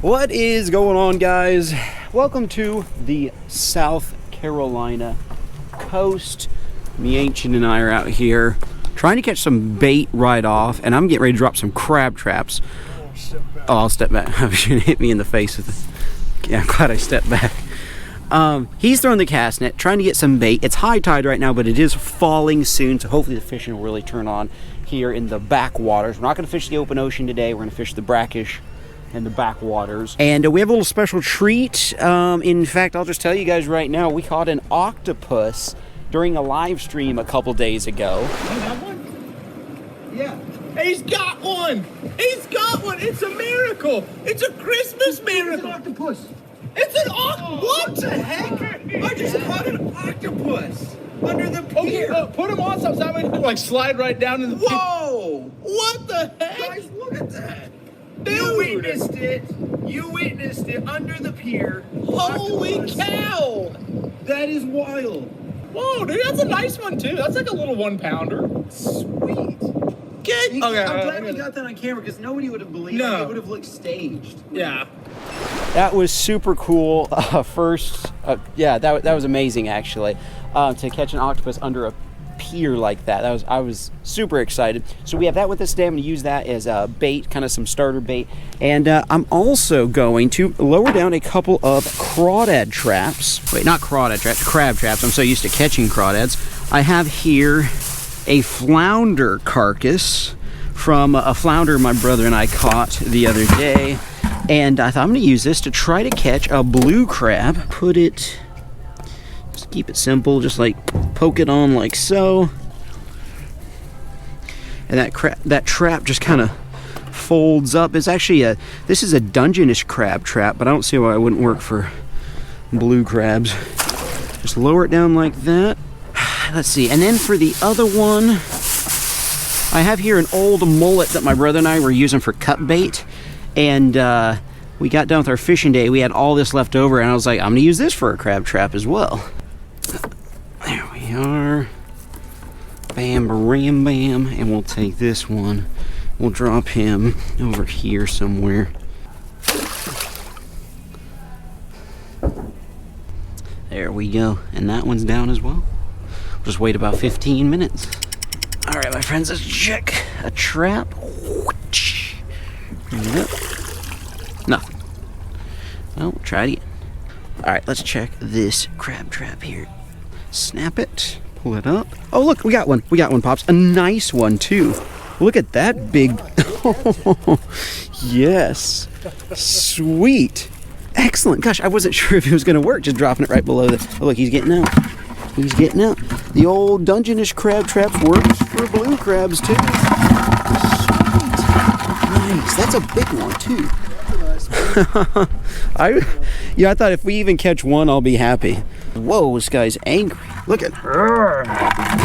What is going on, guys? Welcome to the South Carolina coast. Me, Ancient, and I are out here trying to catch some bait right off, and I'm getting ready to drop some crab traps. Oh, I'll step back. I was gonna hit me in the face with it. Yeah, I'm glad I stepped back. He's throwing the cast net, trying to get some bait. It's high tide right now, but it is falling soon, so hopefully the fishing will really turn on here in the backwaters. We're not going to fish the open ocean today. We're going to fish the brackish and the backwaters. And we have a little special treat. In fact, I'll just tell you guys right now, we caught an octopus during a live stream a couple days ago. You got one? Yeah. He's got one! He's got one! It's a miracle! It's a Christmas miracle! It's an octopus! It's an octopus! What the heck? I just caught an octopus! Under the pier! Okay, put him on something so that way he can like slide right down in the pier. Whoa! What the heck? Guys, look at that! Dude! You witnessed it! You witnessed it under the pier. Holy Octopus. cow! That is wild! Whoa, dude, that's a nice one too. That's like a little 1 pounder. Sweet! Good! I'm glad we got that on camera because nobody would have believed it. It would have looked staged. Yeah. That was super cool. Yeah, that was amazing actually. To catch an octopus under a pier like that. I was super excited. So we have that with us today. I'm going to use that as a bait, kind of some starter bait. And I'm also going to lower down a couple of crawdad traps. Wait, not crawdad traps, crab traps. I'm so used to catching crawdads. I have here a flounder carcass from a flounder my brother and I caught the other day. And I thought I'm going to use this to try to catch a blue crab. Just keep it simple, just like poke it on like so. And that trap just kind of folds up. It's actually this is a Dungeness crab trap, but I don't see why it wouldn't work for blue crabs. Just lower it down like that. Let's see, and then for the other one, I have here an old mullet that my brother and I were using for cut bait. And we got done with our fishing day. We had all this left over, and I was like, I'm gonna use this for a crab trap as well. There we are. Bam, ram, bam. And we'll take this one. We'll drop him over here somewhere. There we go. And that one's down as well. Just wait about 15 minutes. All right, my friends, let's check a trap. Yep. Nothing. Well, we'll try it again. All right, let's check this crab trap here. Snap it, pull it up. Oh, look, we got one. We got one, Pops. A nice one, too. Look at that big. Yes. Sweet. Excellent. Gosh, I wasn't sure if it was going to work, just dropping it right below the. Oh, look, he's getting out. He's getting out. The old Dungeness crab traps works for blue crabs, too. Nice. That's a big one too. I thought if we even catch one, I'll be happy. Whoa, this guy's angry. Look at her.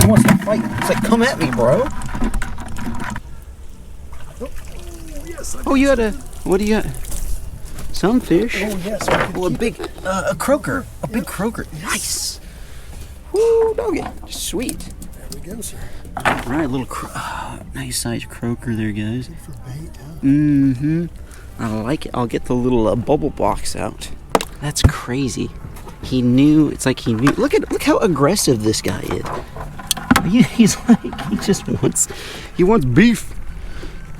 He wants to fight. It's like, come at me, bro. Oh, you had a, what do you got? Some fish. Oh, yes. Oh, a big, a croaker. A big croaker. Nice. Woo, doggy. Sweet. There we go, sir. All right, little nice size croaker there, guys. For bait, huh? Mm-hmm. I like it. I'll get the little bubble box out. That's crazy. He knew. It's like he knew. Look how aggressive this guy is. He's like, he wants beef.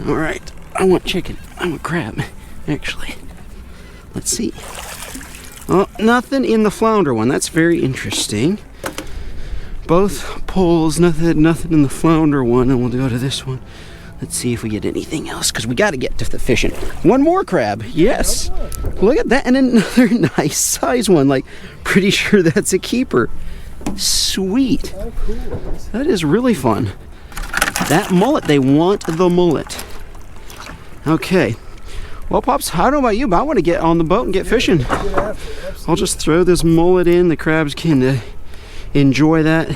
All right. I want chicken. I want crab. Actually, let's see. Oh, nothing in the flounder one. That's very interesting. Both pulls, nothing in the flounder one, and we'll go to this one. Let's see if we get anything else, because we got to get to the fishing. One more crab, yes. Look at that, and another nice size one. Like, pretty sure that's a keeper. Sweet. Oh, cool. That is really fun. That mullet, they want the mullet. Okay. Well, Pops, I don't know about you, but I want to get on the boat and get fishing. I'll just throw this mullet in. The crabs can enjoy that.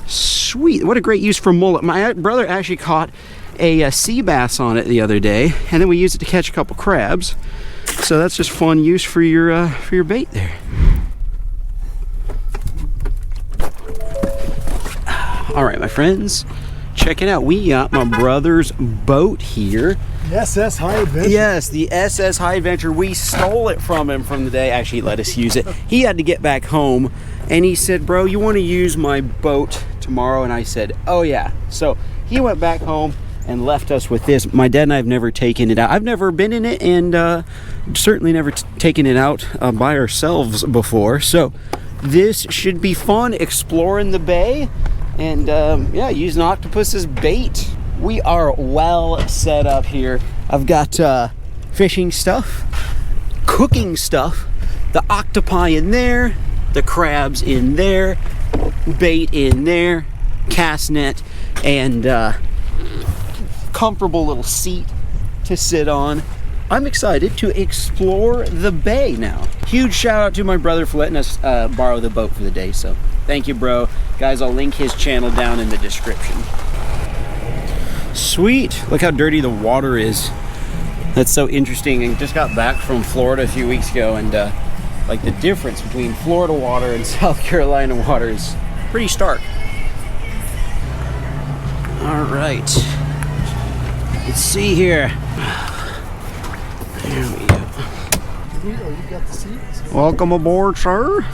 Sweet. What a great use for mullet. My brother actually caught a sea bass on it the other day, and then we used it to catch a couple crabs. So that's just fun use for your bait there. All right, my friends, check it out. We got my brother's boat here. The SS High Adventure. Yes, the SS High Adventure. We stole it from him from the day. Actually, he let us use it. He had to get back home, and he said, bro, you want to use my boat tomorrow? And I said, oh yeah. So he went back home and left us with this. My dad and I have never taken it out. I've never been in it, and certainly never taken it out by ourselves before. So this should be fun, exploring the bay, and yeah, using Octopus as bait. We are well set up here. I've got fishing stuff, cooking stuff, the octopi in there, the crabs in there, bait in there, cast net, and comfortable little seat to sit on. I'm excited to explore the bay now. Huge shout out to my brother for letting us borrow the boat for the day. So thank you, bro. Guys, I'll link his channel down in the description. Sweet. Look how dirty the water is. That's so interesting. I just got back from Florida a few weeks ago, and like the difference between Florida water and South Carolina water is pretty stark. All right. Let's see here. There we go. You got the seats? Welcome aboard, sir.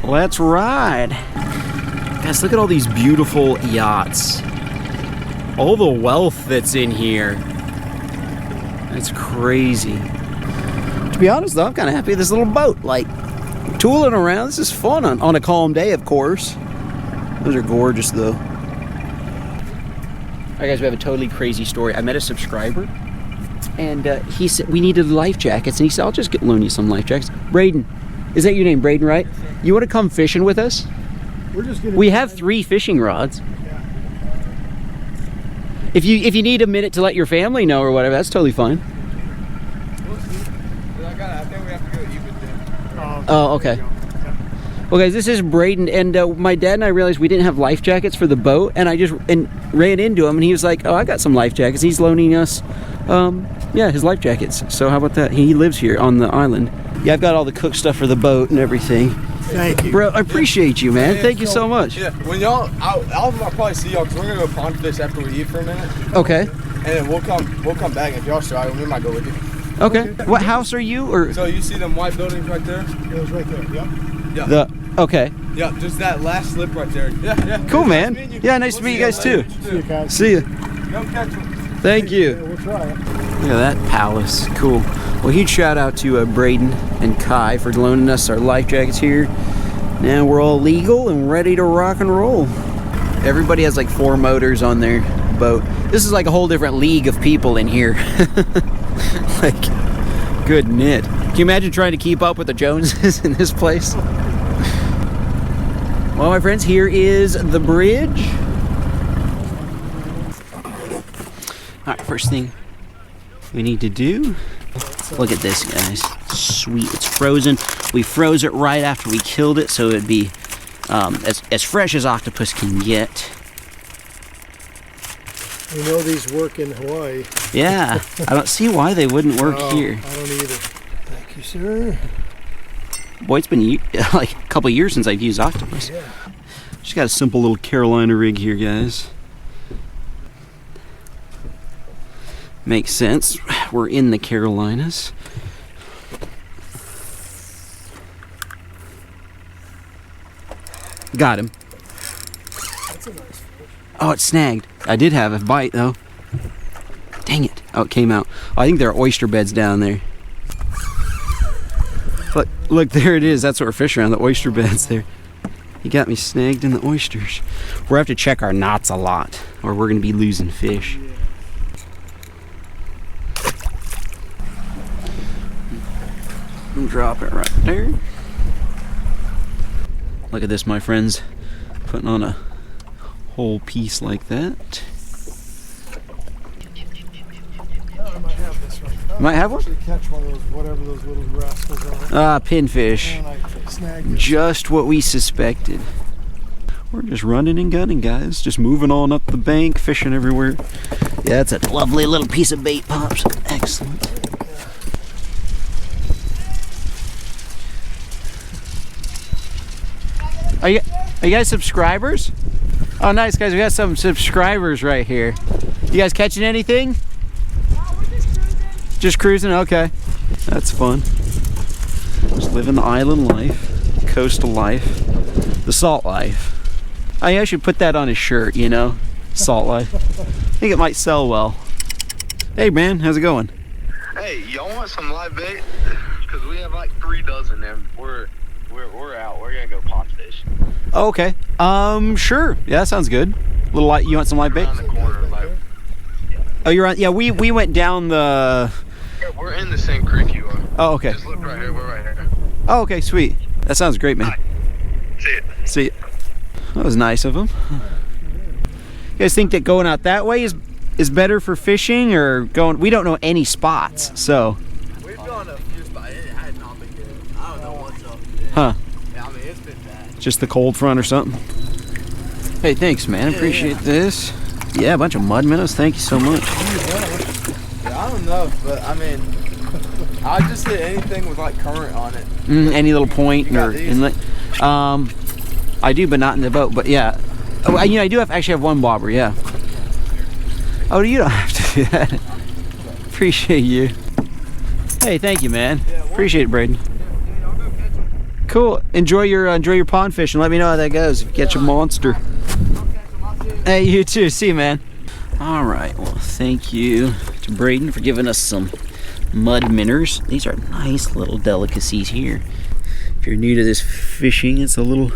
Let's ride. Guys, look at all these beautiful yachts. All the wealth that's in here. That's crazy. To be honest though, I'm kind of happy with this little boat. Like, tooling around, this is fun on a calm day, of course. Those are gorgeous though. Alright guys, we have a totally crazy story. I met a subscriber, and he said we needed life jackets, and he said, I'll just loan you some life jackets. Braden, is that your name, Braden, right? You want to come fishing with us? We have 3 fishing rods. If you need a minute to let your family know or whatever, that's totally fine. I think we have to go even. Oh, okay. Well, guys, this is Braden, and my dad and I realized we didn't have life jackets for the boat, and I just ran into him, and he was like, "Oh, I got some life jackets." He's loaning us, yeah, his life jackets. So how about that? He lives here on the island. Yeah, I've got all the cook stuff for the boat and everything. Thank you. Bro, I appreciate you, man. Thank you so much. Yeah, when y'all, I'll probably see y'all because we're gonna go pond fish after we eat for a minute. Okay. And then we'll come back. If y'all shy, we might go with you. Okay. What house are you? Or so you see them white buildings right there? It was right there. Yep. Yeah. Okay. Yeah, just that last slip right there. Yeah. Cool, man. Yeah, nice to meet you guys too. See you guys. See ya. Go catch them. Thank you. Yeah, we'll try it. Look at that palace. Cool. Well, huge shout out to Braden and Kai for loaning us our life jackets here. Now we're all legal and ready to rock and roll. Everybody has like 4 motors on their boat. This is like a whole different league of people in here. Like, good knit. Can you imagine trying to keep up with the Joneses in this place? Well, my friends, here is the bridge. All right, first thing we need to do, look at this, guys. Sweet, it's frozen. We froze it right after we killed it, so it'd be as fresh as octopus can get. We know these work in Hawaii. Yeah, I don't see why they wouldn't work here. I don't either. Thank you, sir. Boy, it's been like a couple years since I've used octopus. Yeah. Just got a simple little Carolina rig here, guys. Makes sense. We're in the Carolinas. Got him. That's a nice fish. Oh, it snagged. I did have a bite, though. Dang it. Oh, it came out. Oh, I think there are oyster beds down there. Look, there it is. That's what we're fishing around, the oyster beds there. He got me snagged in the oysters. We're gonna have to check our knots a lot, or we're going to be losing fish. Drop it right there. Look at this, my friends. Putting on a whole piece like that. I might have this one. Might have one? Actually catch one of those, whatever those little rascals are. Ah, pinfish. And I snagged it. Just what we suspected. We're just running and gunning, guys. Just moving on up the bank, fishing everywhere. Yeah, that's a lovely little piece of bait, Pops. Excellent. Are you guys subscribers? Oh, nice, guys. We got some subscribers right here. You guys catching anything? Just cruising? Okay. That's fun. Just living the island life, coastal life, the salt life. I should put that on his shirt, you know? Salt life. I think it might sell well. Hey man, how's it going? Hey, y'all want some live bait? Because we have like 3 dozen and we're out. We're gonna go pond fish. Oh, okay. Sure. Yeah, that sounds good. Little light. You want some live bait? Around the corner, like, Oh, you're on. Yeah, we went down the. we're in the same creek you are. Oh, okay. Just look right here. We're right here. Oh, okay, sweet. That sounds great, man. See it. See it. That was nice of him. You guys think that going out that way is better for fishing, or going? We don't know any spots, so. We've gone a few spots. It had not been good. I don't know what's up. Huh? Yeah, I mean, it's been bad. Just the cold front or something. Hey, thanks, man. Appreciate this. Yeah, a bunch of mud minnows. Thank you so much. Yeah, I don't know, but I mean, I just hit anything with like current on it. Any little point You got or these? inlet. I do, but not in the boat. But yeah, oh, you know, I do actually have one bobber. Yeah. Oh, you don't have to do that. Appreciate you. Hey, thank you, man. Appreciate it, Braden. Cool. Enjoy your pond fishing. Let me know how that goes. If you catch a monster. Hey, you too. See you, man. All right. Well, thank you to Braden for giving us some mud minnows. These are nice little delicacies here. If you're new to this fishing, it's a little,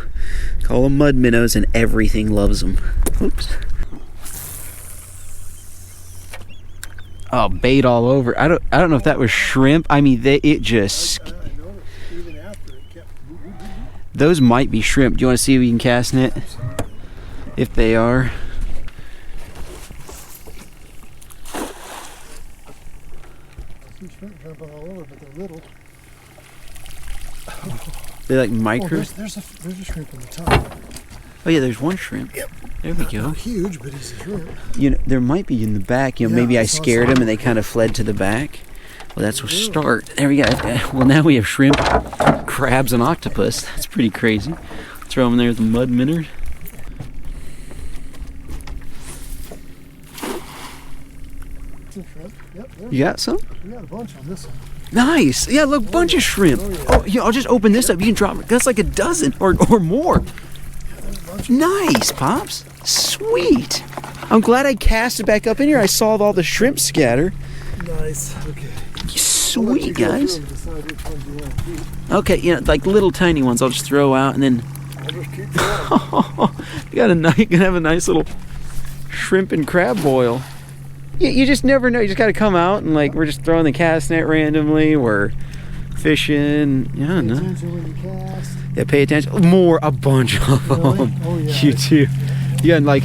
call them mud minnows, and everything loves them. Oops. Oh, bait all over. I don't know if that was shrimp. I mean, it just. Even after it kept. Those might be shrimp. Do you want to see if we can cast net? If they are. I see shrimp jumping all over, but they're little. They like Oh, micro. there's a shrimp in the top. Oh yeah, there's one shrimp. Yep. There we go. Not huge, but he's a shrimp. You know, there might be in the back. You know, Yeah, maybe I I saw scared them some. and they kind of fled to the back. Well, that's a start. There we go. Well, now we have shrimp, crabs, and octopus. That's pretty crazy. Throw them in there with the mud minnows. Some shrimp. Yep. You got some? We got a bunch on this one. Nice. Yeah, look, bunch of shrimp. Oh, yeah, I'll just open this up. You can drop it. That's like a dozen or more. Nice, Pops. Sweet. I'm glad I cast it back up in here. I saw all the shrimp scatter. Nice. Okay. Sweet, guys. Decide which ones you want to keep. Okay, you know, like little tiny ones I'll just throw out, and then I'll just keep going. you can have a nice little shrimp and crab boil. You just never know. You just got to come out and like we're just throwing the cast net randomly. We're fishing. Yeah, no. Attention when you cast. Yeah, pay attention. A bunch of Really? them. Oh, yeah. You too. You got like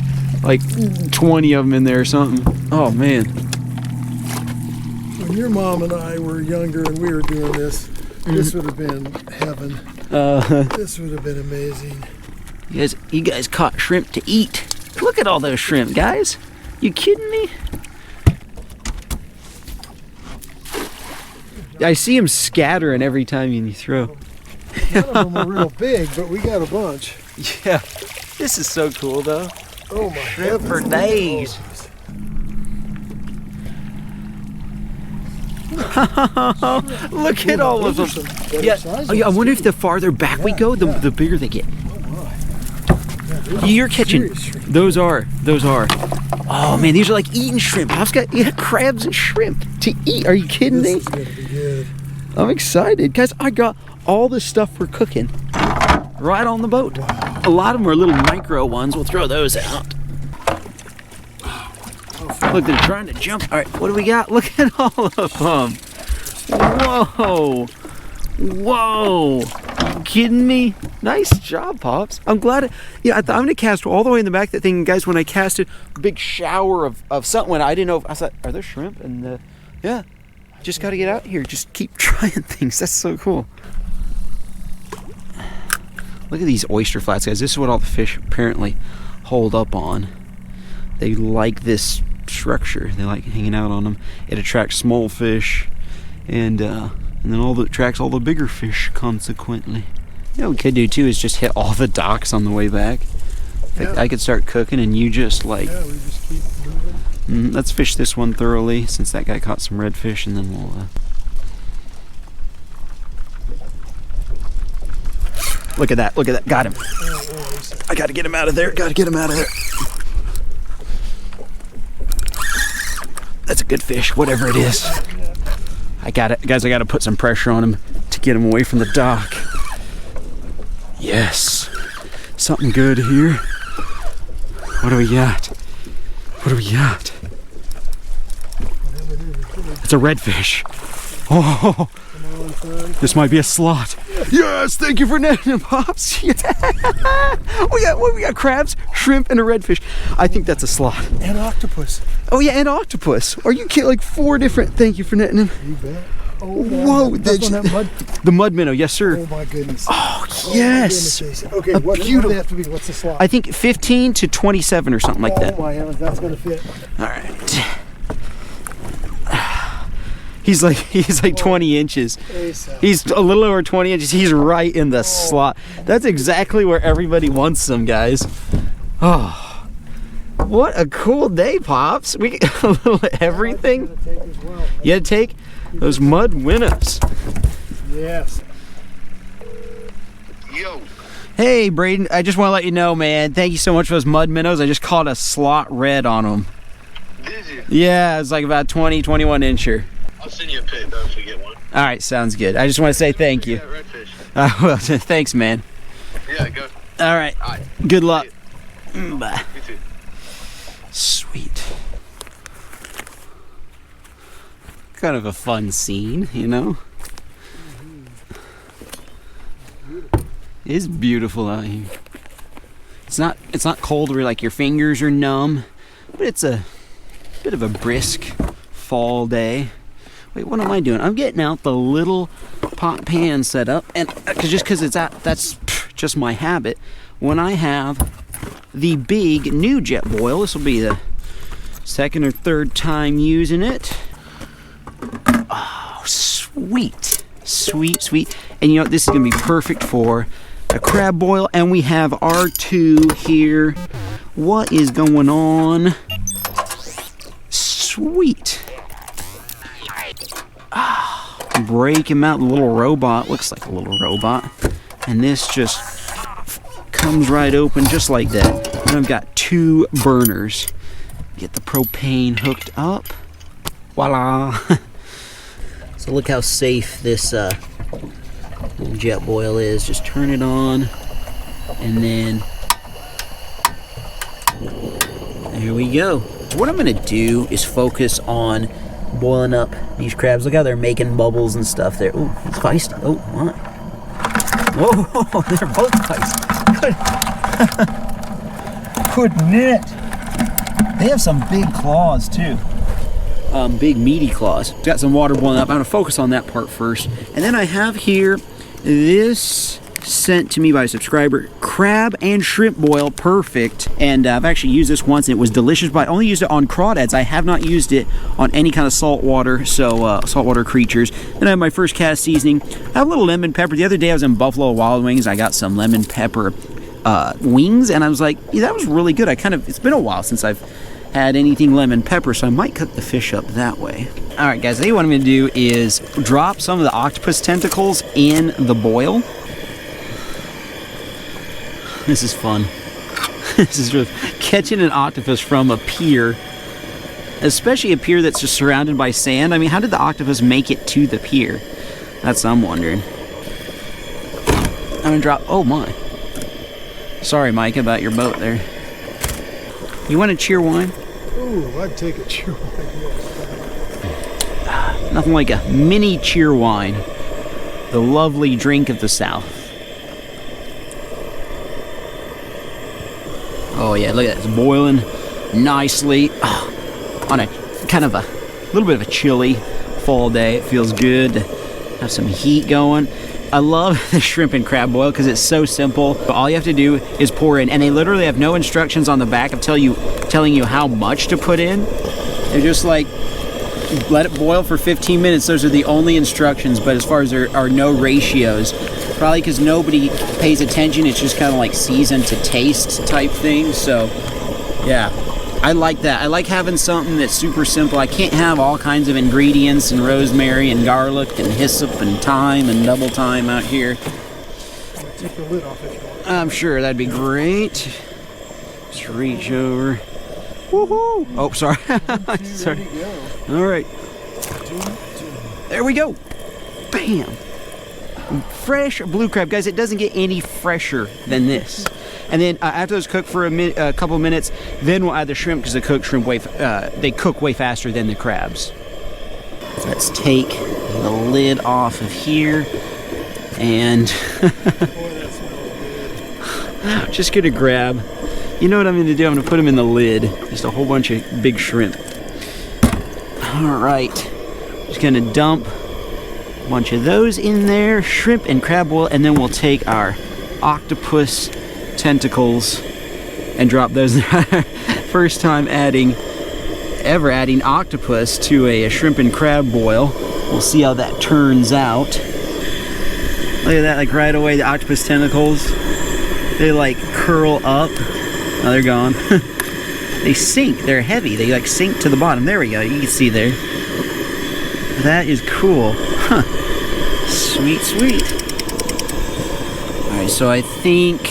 20 of them in there or something. Oh man. When your mom and I were younger and we were doing this, this would have been heaven. This would have been amazing. You guys caught shrimp to eat. Look at all those shrimp, guys. You kidding me? I see them scattering every time you throw. None of them were real big, but we got a bunch. Yeah. This is so cool though. Oh my Shrimp heavens. for days. Look at all of them. Those are some better Yeah. size Oh, yeah. I ones, wonder too. if the farther back we go, the bigger they get. You're catching. Serious shrimp. Those are. Oh man, these are like eating shrimp. I've got crabs and shrimp to eat. Are you kidding This me? is gonna be good. I'm excited, guys. I got all the stuff for cooking right on the boat. A lot of them are little micro ones. We'll throw those out. Look, they're trying to jump. All right, what do we got? Look at all of them. Whoa. Whoa. You kidding me? Nice job, Pops. I'm glad. I'm going to cast all the way in the back of that thing. Guys, when I casted, big shower of something. When I didn't know. I thought, are there shrimp? And yeah. Just got to get out here. Just keep trying things. That's so cool. Look at these oyster flats, guys. This is what all the fish apparently hold up on. They like this structure. They like hanging out on them. It attracts small fish, and then attracts all the bigger fish. Consequently, you know what we could do too is just hit all the docks on the way back. Like, Yeah. I could start cooking, and you just like Yeah, we just keep moving. Let's fish this one thoroughly since that guy caught some redfish, and then we'll look at that, got him. I gotta get him out of there, That's a good fish, whatever it is. I got it, guys. I gotta put some pressure on him to get him away from the dock. Yes, something good here. What do we got? It's a redfish. Oh, this might be a slot. Yes, thank you for netting him, Pops. Yeah. We got crabs, shrimp, and a redfish. I think that's a slot. And octopus. Oh yeah, and octopus. Are you kidding? Like 4 different. Thank you for netting him. You bet. Oh, whoa, the mud minnow, yes sir. Oh my goodness. Oh yes. Okay, what would it have to be? What's the slot? I think 15 to 27 or something like that. Oh my heavens, that's gonna fit. All right. He's like 20 inches. He's a little over 20 inches. He's right in the slot. That's exactly where everybody wants them, guys. Oh, what a cool day, Pops. We get a little everything. You had to take those mud minnows. Yes. Yo. Hey, Braden, I just want to let you know, man, thank you so much for those mud minnows. I just caught a slot red on them. Did you? Yeah, it's like about 20, 21 incher. I'll send you a pic though if we get one. All right, sounds good. I just want to say thank you. Redfish. Well, thanks, man. Yeah, go. All right. All right. Good luck. Bye. You too. Sweet. Kind of a fun scene, you know? It is beautiful out here. It's not cold where like your fingers are numb, but it's a bit of a brisk fall day. Wait, what am I doing? I'm getting out the little pot pan setup, and because that's just my habit. When I have the big new jet boil, this will be the second or third time using it. Oh, sweet, sweet, sweet. And you know, this is gonna be perfect for a crab boil, and we have R2 here. What is going on? Sweet. Break him out, the little robot. Looks like a little robot. And this just comes right open just like that. And I've got 2 burners. Get the propane hooked up. Voila. So look how safe this little jet boil is. Just turn it on, and then there we go. What I'm gonna do is focus on boiling up these crabs. Look how they're making bubbles and stuff there. Ooh, it's feisty. Oh, what? Whoa, they're both feisty. Good net. They have some big claws too. Big meaty claws. Got some water boiling up. I'm gonna focus on that part first. And then I have here this sent to me by a subscriber, crab and shrimp boil, perfect. And I've actually used this once and it was delicious, but I only used it on crawdads. I have not used it on any kind of saltwater, so saltwater creatures. Then I have my first cast seasoning. I have a little lemon pepper. The other day I was in Buffalo Wild Wings. I got some lemon pepper wings, and I was like, yeah, that was really good. It's been a while since I've had anything lemon pepper, so I might cook the fish up that way. All right, guys, I think what I'm gonna do is drop some of the octopus tentacles in the boil. This is fun. This is just catching an octopus from a pier, especially a pier that's just surrounded by sand. I mean, how did the octopus make it to the pier? That's what I'm wondering. I'm gonna drop, oh my. Sorry, Mike, about your boat there. You want a cheer wine? Ooh, I'd take a cheer wine, yes. Nothing like a mini cheer wine. The lovely drink of the South. Oh yeah, look at that, it's boiling nicely. Oh, on a kind of a little bit of a chilly fall day. It feels good to have some heat going. I love the shrimp and crab boil because it's so simple. All you have to do is pour in, and they literally have no instructions on the back of telling you how much to put in. They're just like, let it boil for 15 minutes. Those are the only instructions, but as far as there are no ratios, probably because nobody pays attention, it's just kind of like season to taste type thing. So yeah, I like that. I like having something that's super simple. I can't have all kinds of ingredients and rosemary and garlic and hyssop and thyme and double thyme out here. Take the lid off if you want. I'm sure that'd be great. Just reach over. Woohoo! Oh, sorry. Sorry. All right. There we go. Bam. Fresh blue crab, guys. It doesn't get any fresher than this. And then after those cook for a couple minutes, then we'll add the shrimp because the cooked shrimp they cook way faster than the crabs. Let's take the lid off of here, and I'm just gonna grab. You know what I'm gonna do? I'm gonna put them in the lid. Just a whole bunch of big shrimp. All right. Just gonna dump a bunch of those in there, shrimp and crab oil, and then we'll take our octopus tentacles and drop those. First time ever adding octopus to a shrimp and crab boil. We'll see how that turns out. Look at that, like right away the octopus tentacles, they like curl up. Oh, they're gone. They sink, they're heavy, they like sink to the bottom. There we go, you can see there. That is cool. Huh. Sweet, sweet. Alright, so I think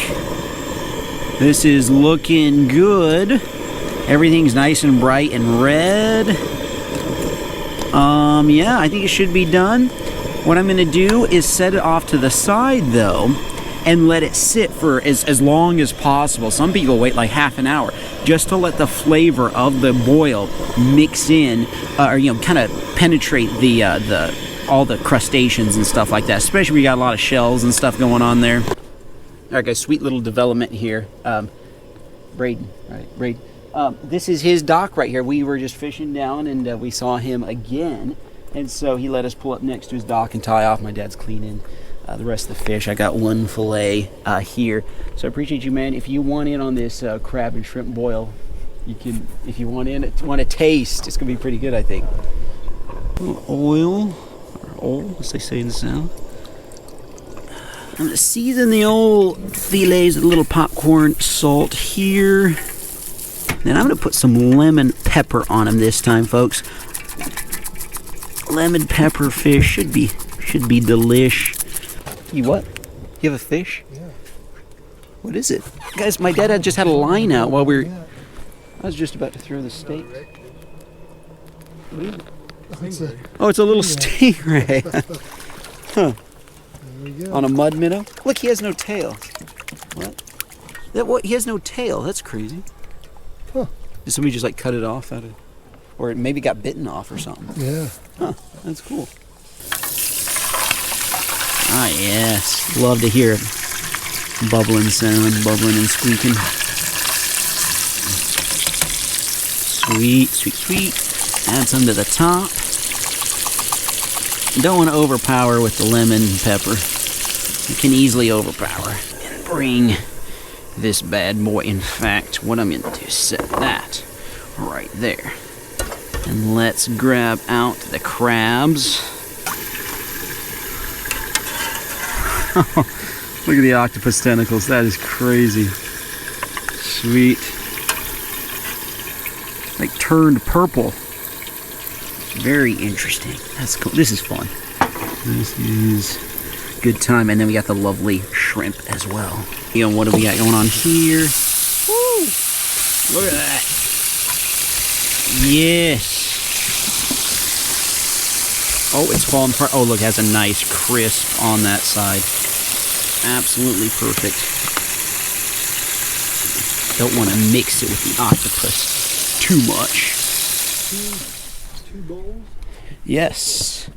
this is looking good. Everything's nice and bright and red. Yeah, I think it should be done. What I'm gonna do is set it off to the side though and let it sit for as long as possible. Some people wait like half an hour just to let the flavor of the boil mix in, or kind of penetrate all the crustaceans and stuff like that. Especially when you got a lot of shells and stuff going on there. All right, guys, sweet little development here. Braden, right? Braden. This is his dock right here. We were just fishing down and we saw him again. And so he let us pull up next to his dock and tie off. My dad's cleaning the rest of the fish. I got one fillet here. So I appreciate you, man. If you want in on this crab and shrimp boil, you can. If you want to taste, it's gonna be pretty good, I think. Oil, or oil, as they say in the South. I'm gonna season the old fillets with a little popcorn salt here. Then I'm gonna put some lemon pepper on them this time, folks. Lemon pepper fish should be delish. You what? You have a fish? Yeah. What is it? Guys, my dad just had a line out while we were... I was just about to throw the steak. Oh, it's a little stingray. Huh. There we go. On a mud minnow? Look, he has no tail. What? He has no tail. That's crazy. Huh. Did somebody just like cut it off out of... Or it maybe got bitten off or something. Yeah. Huh, that's cool. Ah, yes. Love to hear bubbling sound, bubbling and squeaking. Sweet, sweet, sweet. Add some to the top. Don't want to overpower with the lemon and pepper. You can easily overpower and bring this bad boy. In fact, what I'm going to do is set that right there. And let's grab out the crabs. Look at the octopus tentacles. That is crazy. Sweet. Like turned purple. Very interesting. That's cool. This is fun. This is good time. And then we got the lovely shrimp as well. What do we got going on here? Woo! Look at that. Yes. Oh, it's falling apart. Oh, look, it has a nice crisp on that side. Absolutely perfect. Don't want to mix it with the octopus too much. Two bowls? Yes.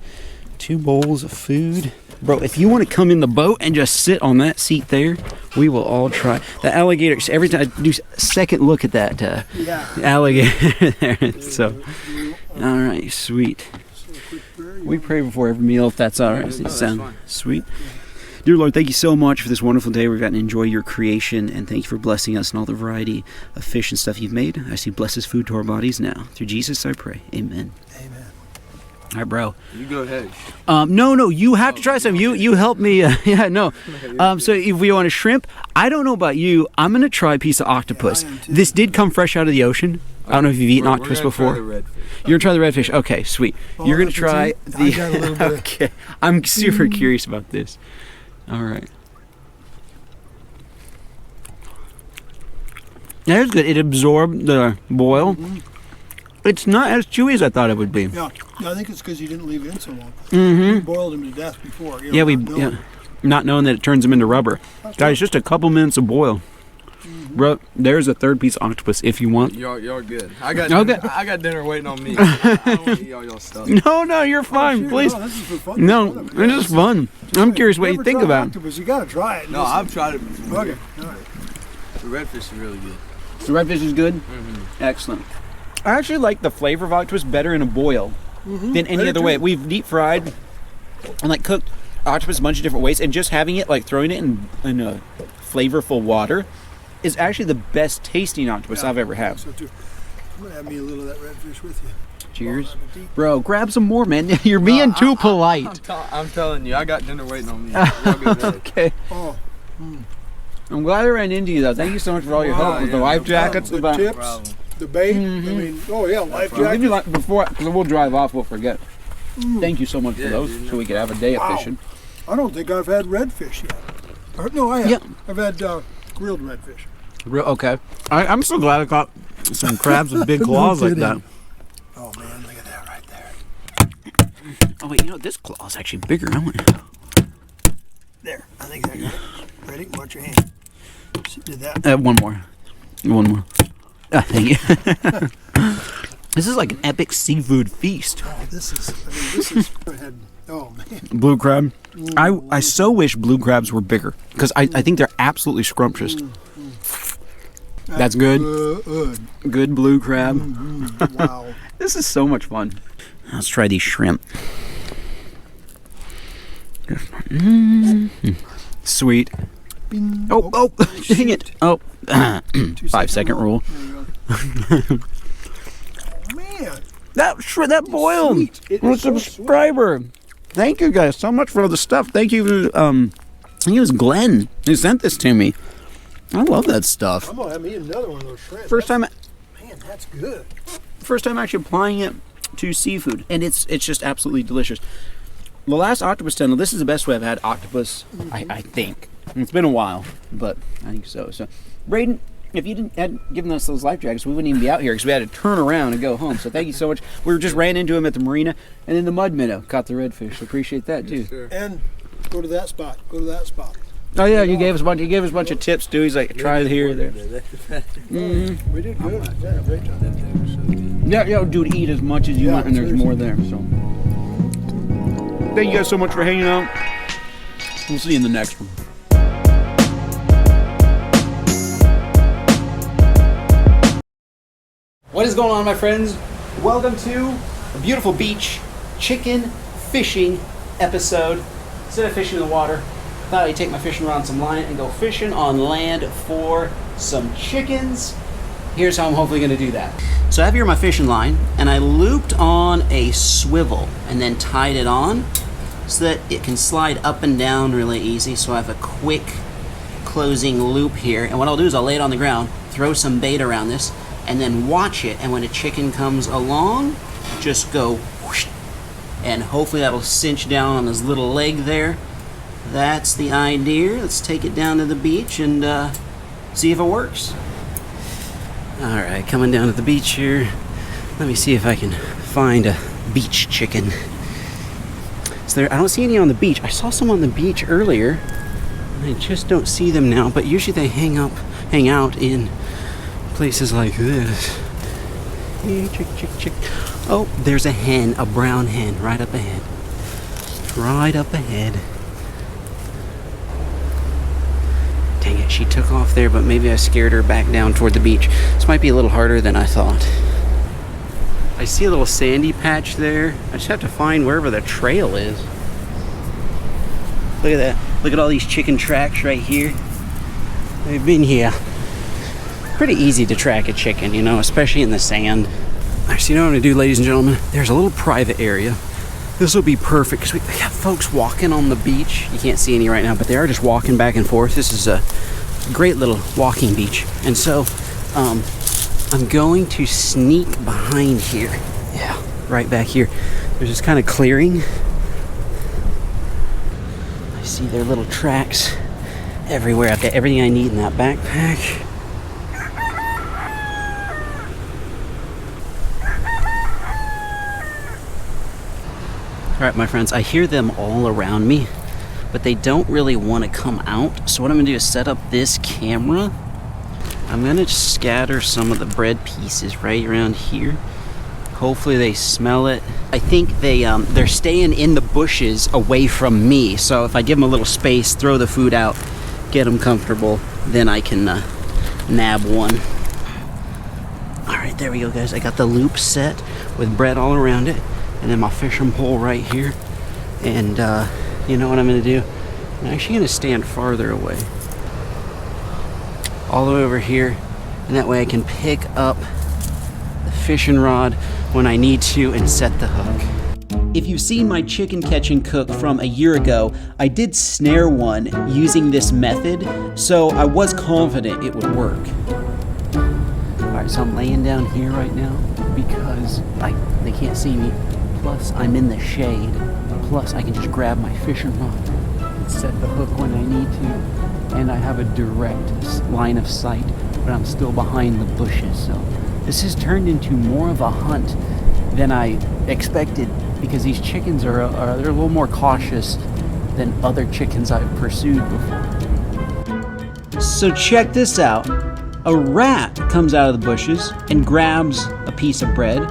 2 bowls of food. Bro, if you want to come in the boat and just sit on that seat there, we will all try. The alligator, every time I do a second look at that alligator there. So, all right, sweet. We pray before every meal, if that's all right. Does it sound sweet? Dear Lord, thank you so much for this wonderful day. We've gotten to enjoy your creation, and thank you for blessing us and all the variety of fish and stuff you've made. I see bless this food to our bodies now. Through Jesus I pray. Amen. Amen. All right, bro. You go ahead. No, you have to try some. You help me. Yeah, no. So if we want a shrimp, I don't know about you. I'm going to try a piece of octopus. This did come fresh out of the ocean. I don't know if you've eaten We're octopus gonna try before. the redfish. You're gonna try the redfish. Okay, sweet. Oh, You're gonna that's try what's in- I got a little the. bit of- Okay, I'm super curious about this. All right. That is good. It absorbed the boil. It's not as chewy as I thought it would be. Yeah, I think it's because you didn't leave it in so long. Mm-hmm. We boiled him to death before. You know, Yeah, we not knowing. not knowing that it turns them into rubber. That's Guys, right. just a couple minutes of boil. Bro, there's a third piece of octopus if you want. Y'all good. I got Okay. I got dinner waiting on me. I don't want to eat all y'all stuff. No, you're fine. Sure, Please. No, this is for fun. No, Fun of it. it's just fun. I'm curious what you Never think tried about it. octopus. You got to try it. No, I've tried it before. Okay, all right. The redfish is really good. The redfish is good? Excellent. I actually like the flavor of octopus better in a boil than any Better other too. way. We've deep fried and like cooked octopus a bunch of different ways, and just having it, like throwing it in a flavorful water is actually the best tasting octopus Yeah, I've ever had. So too. I'm gonna have me a little of that redfish with you. Cheers. Bon appetit. Bro, grab some more, man. You're being too polite. I'm telling you, I got dinner waiting on me. Y'all good at it. Okay. Oh, I'm glad I ran into you, though. Thank you so much for all your help with the yeah, life no jackets. the about- tips, problem. the bait. I mean, oh yeah, life I'll give you jacket. like before, because we'll drive off, we'll forget. Thank you so much for Yeah, those, dude, so we could have a day of Wow. fishing. I don't think I've had redfish yet. No, I have. Yeah. I've had grilled redfish. Okay. I'm so glad I caught some crabs with big claws like that. Oh man, look at that right there. Oh wait, this claw is actually bigger. I want. There, I think that got it. Ready? Watch your hand. Did that? One more. Thank you. This is like an epic seafood feast. Oh, this is. I had, oh man. Blue crab. I so wish blue crabs were bigger because I think they're absolutely scrumptious. That's good. Good. Good blue crab. Wow. This is so much fun. Let's try these shrimp. Sweet. Bing. Oh, dang it. Oh, 5 second rule. There you go. Oh, man. That boiled. Sweet. It We're a is so subscriber. Thank you guys so much for all the stuff. Thank you. I think it was Glenn who sent this to me. I love that stuff. I'm gonna have me another one of those shrimp. First time That's good. actually applying it to seafood, and it's just absolutely delicious. The last octopus tunnel, this is the best way I've had octopus, I think. It's been a while, but I think so. So, Braden, if you hadn't given us those life jackets, we wouldn't even be out here because we had to turn around and go home. So thank you so much. We just ran into him at the marina, and in the mud minnow caught the redfish. So appreciate that too. Sure. And go to that spot. Go to that spot. Oh yeah, you gave us a bunch of tips too. He's like, try it here, there. We did good. Yeah, great job. Yeah, dude, eat as much as you Yeah, want, and there's seriously. more there. So, thank you guys so much for hanging out. We'll see you in the next one. What is going on, my friends? Welcome to a beautiful beach chicken fishing episode. Instead of fishing in the water, I thought I'd take my fishing rod and some line and go fishing on land for some chickens. Here's how I'm hopefully going to do that. So I have here my fishing line, and I looped on a swivel and then tied it on so that it can slide up and down really easy. So I have a quick closing loop here. And what I'll do is I'll lay it on the ground, throw some bait around this, and then watch it. And when a chicken comes along, just go whoosh, and hopefully that'll cinch down on his little leg there. That's the idea. Let's take it down to the beach and see if it works. Alright, coming down to the beach here. Let me see if I can find a beach chicken. So I don't see any on the beach. I saw some on the beach earlier, and I just don't see them now, but usually they hang out in places like this. Hey, chick. Oh, there's a hen, a brown hen, right up ahead. Right up ahead. Dang it, she took off there, but maybe I scared her back down toward the beach. This might be a little harder than I thought. I see a little sandy patch there. I just have to find wherever the trail is. Look at that. Look at all these chicken tracks right here. They've been here. Pretty easy to track a chicken, especially in the sand. Actually, you know what I'm gonna do, ladies and gentlemen? There's a little private area. This will be perfect because we have folks walking on the beach. You can't see any right now, but they are just walking back and forth. This is a great little walking beach. And so, I'm going to sneak behind here. Yeah, right back here. There's this kind of clearing. I see their little tracks everywhere. I've got everything I need in that backpack. All right, my friends, I hear them all around me, but they don't really want to come out. So what I'm gonna do is set up this camera. I'm gonna scatter some of the bread pieces right around here. Hopefully they smell it. I think they're staying in the bushes away from me. So if I give them a little space, throw the food out, get them comfortable, then I can nab one. All right, there we go, guys. I got the loop set with bread all around it, and then my fishing pole right here. And you know what I'm gonna do? I'm actually gonna stand farther away. All the way over here, and that way I can pick up the fishing rod when I need to and set the hook. If you've seen my chicken catch and cook from a year ago, I did snare one using this method, so I was confident it would work. Alright, so I'm laying down here right now because they can't see me. Plus, I'm in the shade. Plus, I can just grab my fishing rod and set the hook when I need to. And I have a direct line of sight, but I'm still behind the bushes. So this has turned into more of a hunt than I expected, because these chickens they're a little more cautious than other chickens I've pursued before. So check this out. A rat comes out of the bushes and grabs a piece of bread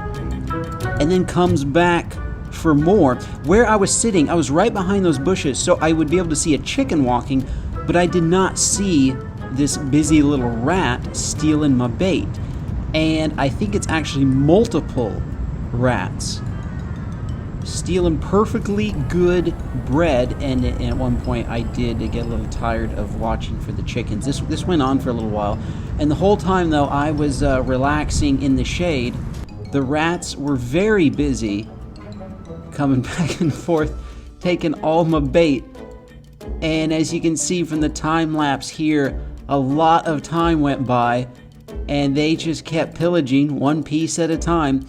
and then comes back for more. Where I was sitting, I was right behind those bushes, so I would be able to see a chicken walking, but I did not see this busy little rat stealing my bait. And I think it's actually multiple rats stealing perfectly good bread. And at one point I did get a little tired of watching for the chickens. This went on for a little while, and the whole time though I was relaxing in the shade, the rats were very busy coming back and forth, taking all my bait. And as you can see from the time lapse here, a lot of time went by and they just kept pillaging one piece at a time.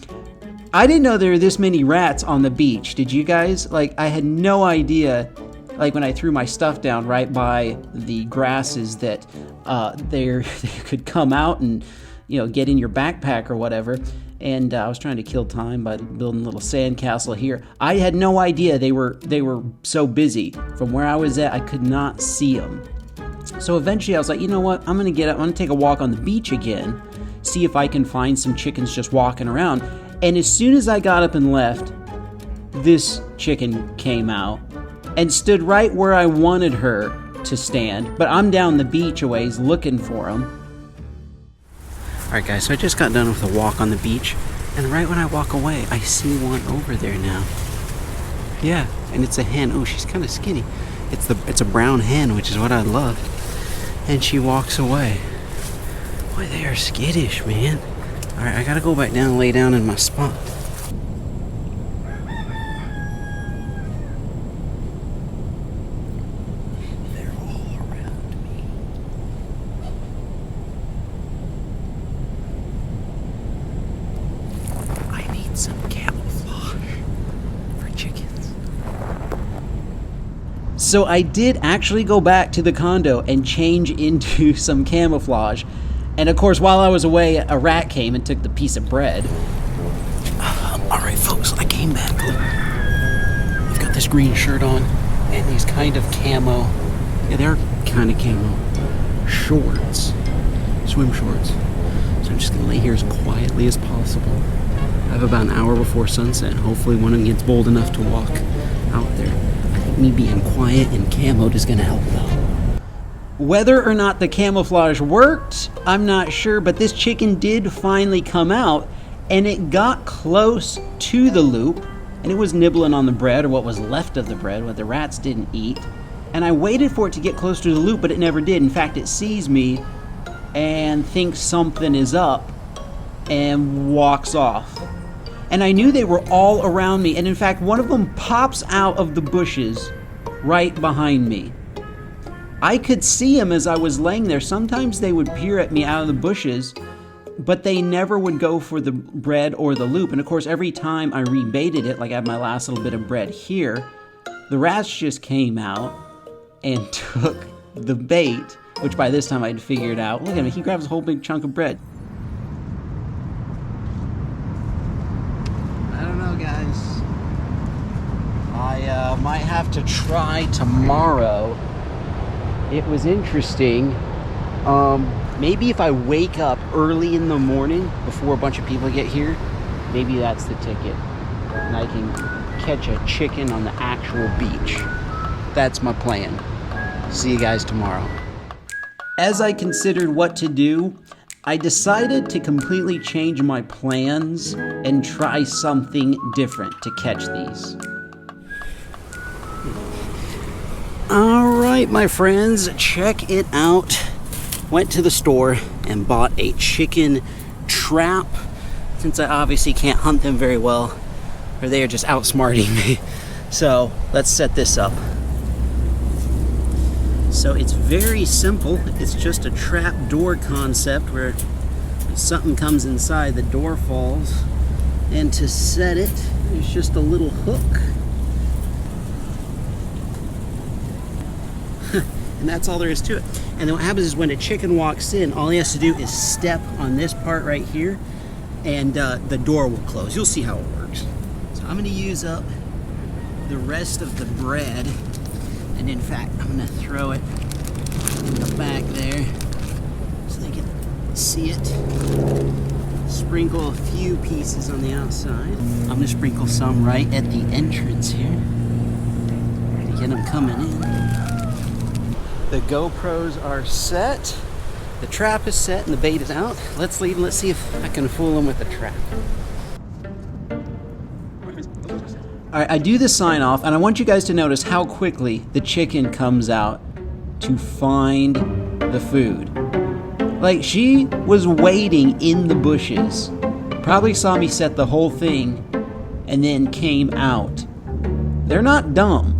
I didn't know there were this many rats on the beach. Did you guys? Like, I had no idea, like when I threw my stuff down right by the grasses, that they could come out and, you know, get in your backpack or whatever. And I was trying to kill time by building a little sandcastle here. I had no idea they were so busy. From where I was at, I could not see them. So eventually I was like, you know what? I'm gonna get up, I'm gonna take a walk on the beach again, see if I can find some chickens just walking around. And as soon as I got up and left, this chicken came out and stood right where I wanted her to stand. But I'm down the beach a ways looking for him. Alright guys, so I just got done with a walk on the beach, and right when I walk away, I see one over there now. Yeah, and it's a hen. Oh, she's kind of skinny. It's a brown hen, which is what I love. And she walks away. Boy, they are skittish, man. Alright, I gotta go back down and lay down in my spot. They're all around me. I need some camouflage for chickens. So I did actually go back to the condo and change into some camouflage. And of course, while I was away, a rat came and took the piece of bread. Alright folks, I came back. Look. I've got this green shirt on and these kind of camo, yeah, they're kind of camo shorts, swim shorts. So I'm just gonna lay here as quietly as possible. I have about an hour before sunset. Hopefully one of them gets bold enough to walk out there. I think me being quiet and camoed is gonna help though. Whether or not the camouflage worked, I'm not sure, but this chicken did finally come out, and it got close to the loop, and it was nibbling on the bread, or what was left of the bread, what the rats didn't eat. And I waited for it to get close to the loop, but it never did. In fact, it sees me and thinks something is up and walks off. And I knew they were all around me, and in fact, one of them pops out of the bushes right behind me. I could see them as I was laying there. Sometimes they would peer at me out of the bushes, but they never would go for the bread or the loop. And of course, every time I rebaited it, like I had my last little bit of bread here, the rats just came out and took the bait, which by this time I'd figured out. Look at him, he grabs a whole big chunk of bread. I don't know, guys. I might have to try tomorrow. It was interesting. Maybe if I wake up early in the morning before a bunch of people get here, maybe that's the ticket. And I can catch a chicken on the actual beach. That's my plan. See you guys tomorrow. As I considered what to do, I decided to completely change my plans and try something different to catch these. All right, my friends, check it out. Went to the store and bought a chicken trap. Since I obviously can't hunt them very well, or they are just outsmarting me. So let's set this up. So it's very simple. It's just a trap door concept where if something comes inside, the door falls. And to set it, there's just a little hook. And that's all there is to it. And then what happens is when a chicken walks in, all he has to do is step on this part right here, and the door will close. You'll see how it works. So I'm gonna use up the rest of the bread, and in fact, I'm gonna throw it in the back there so they can see it. Sprinkle a few pieces on the outside. I'm gonna sprinkle some right at the entrance here to get them coming in. The GoPros are set, the trap is set, and the bait is out. Let's leave and let's see if I can fool them with the trap. All right, I do the sign off, and I want you guys to notice how quickly the chicken comes out to find the food. Like, she was waiting in the bushes, probably saw me set the whole thing, and then came out. They're not dumb.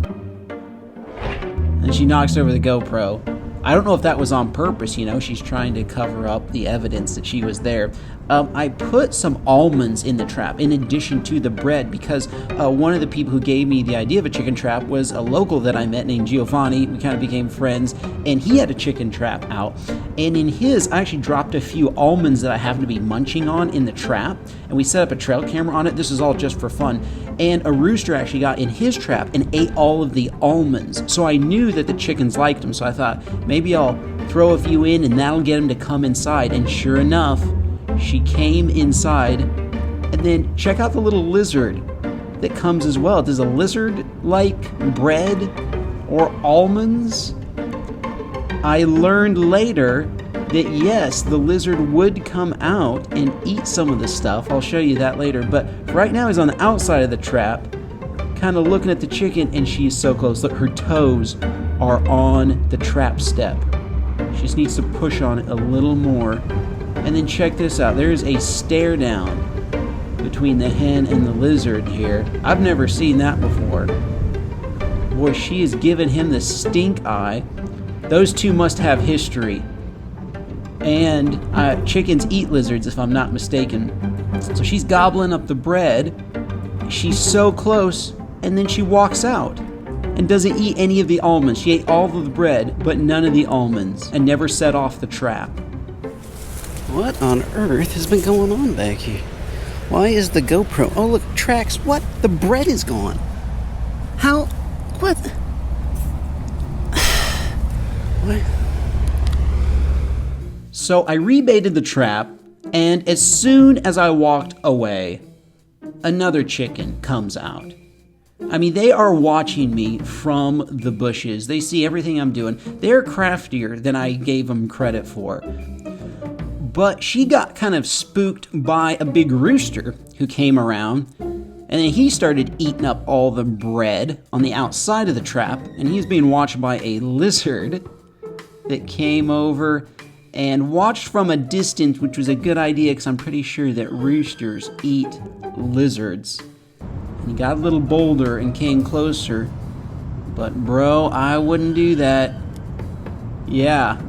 And she knocks over the GoPro. I don't know if that was on purpose, you know, she's trying to cover up the evidence that she was there. I put some almonds in the trap in addition to the bread because one of the people who gave me the idea of a chicken trap was a local that I met named Giovanni. We kind of became friends, and he had a chicken trap out. And in his, I actually dropped a few almonds that I happened to be munching on in the trap, and we set up a trail camera on it. This is all just for fun. And a rooster actually got in his trap and ate all of the almonds. So I knew that the chickens liked them, so I thought maybe I'll throw a few in and that'll get them to come inside. And sure enough, she came inside. And then check out the little lizard that comes as well. Does a lizard like bread or almonds? I learned later that yes, the lizard would come out and eat some of the stuff. I'll show you that later. But right now he's on the outside of the trap, kind of looking at the chicken, and she's so close. Look, her toes are on the trap step. She just needs to push on it a little more. And then check this out. There's a stare down between the hen and the lizard here. I've never seen that before. Boy, she is giving him the stink eye. Those two must have history. And chickens eat lizards, if I'm not mistaken. So she's gobbling up the bread. She's so close, and then she walks out and doesn't eat any of the almonds. She ate all of the bread, but none of the almonds, and never set off the trap. What on earth has been going on back here? Why is the GoPro... Oh, look, tracks. What? The bread is gone. How? What? What? So I rebaited the trap, and as soon as I walked away, another chicken comes out. I mean, they are watching me from the bushes. They see everything I'm doing. They're craftier than I gave them credit for. But she got kind of spooked by a big rooster who came around, and then he started eating up all the bread on the outside of the trap, and he's being watched by a lizard that came over and watched from a distance, which was a good idea because I'm pretty sure that roosters eat lizards. And he got a little bolder and came closer. But bro, I wouldn't do that. Yeah.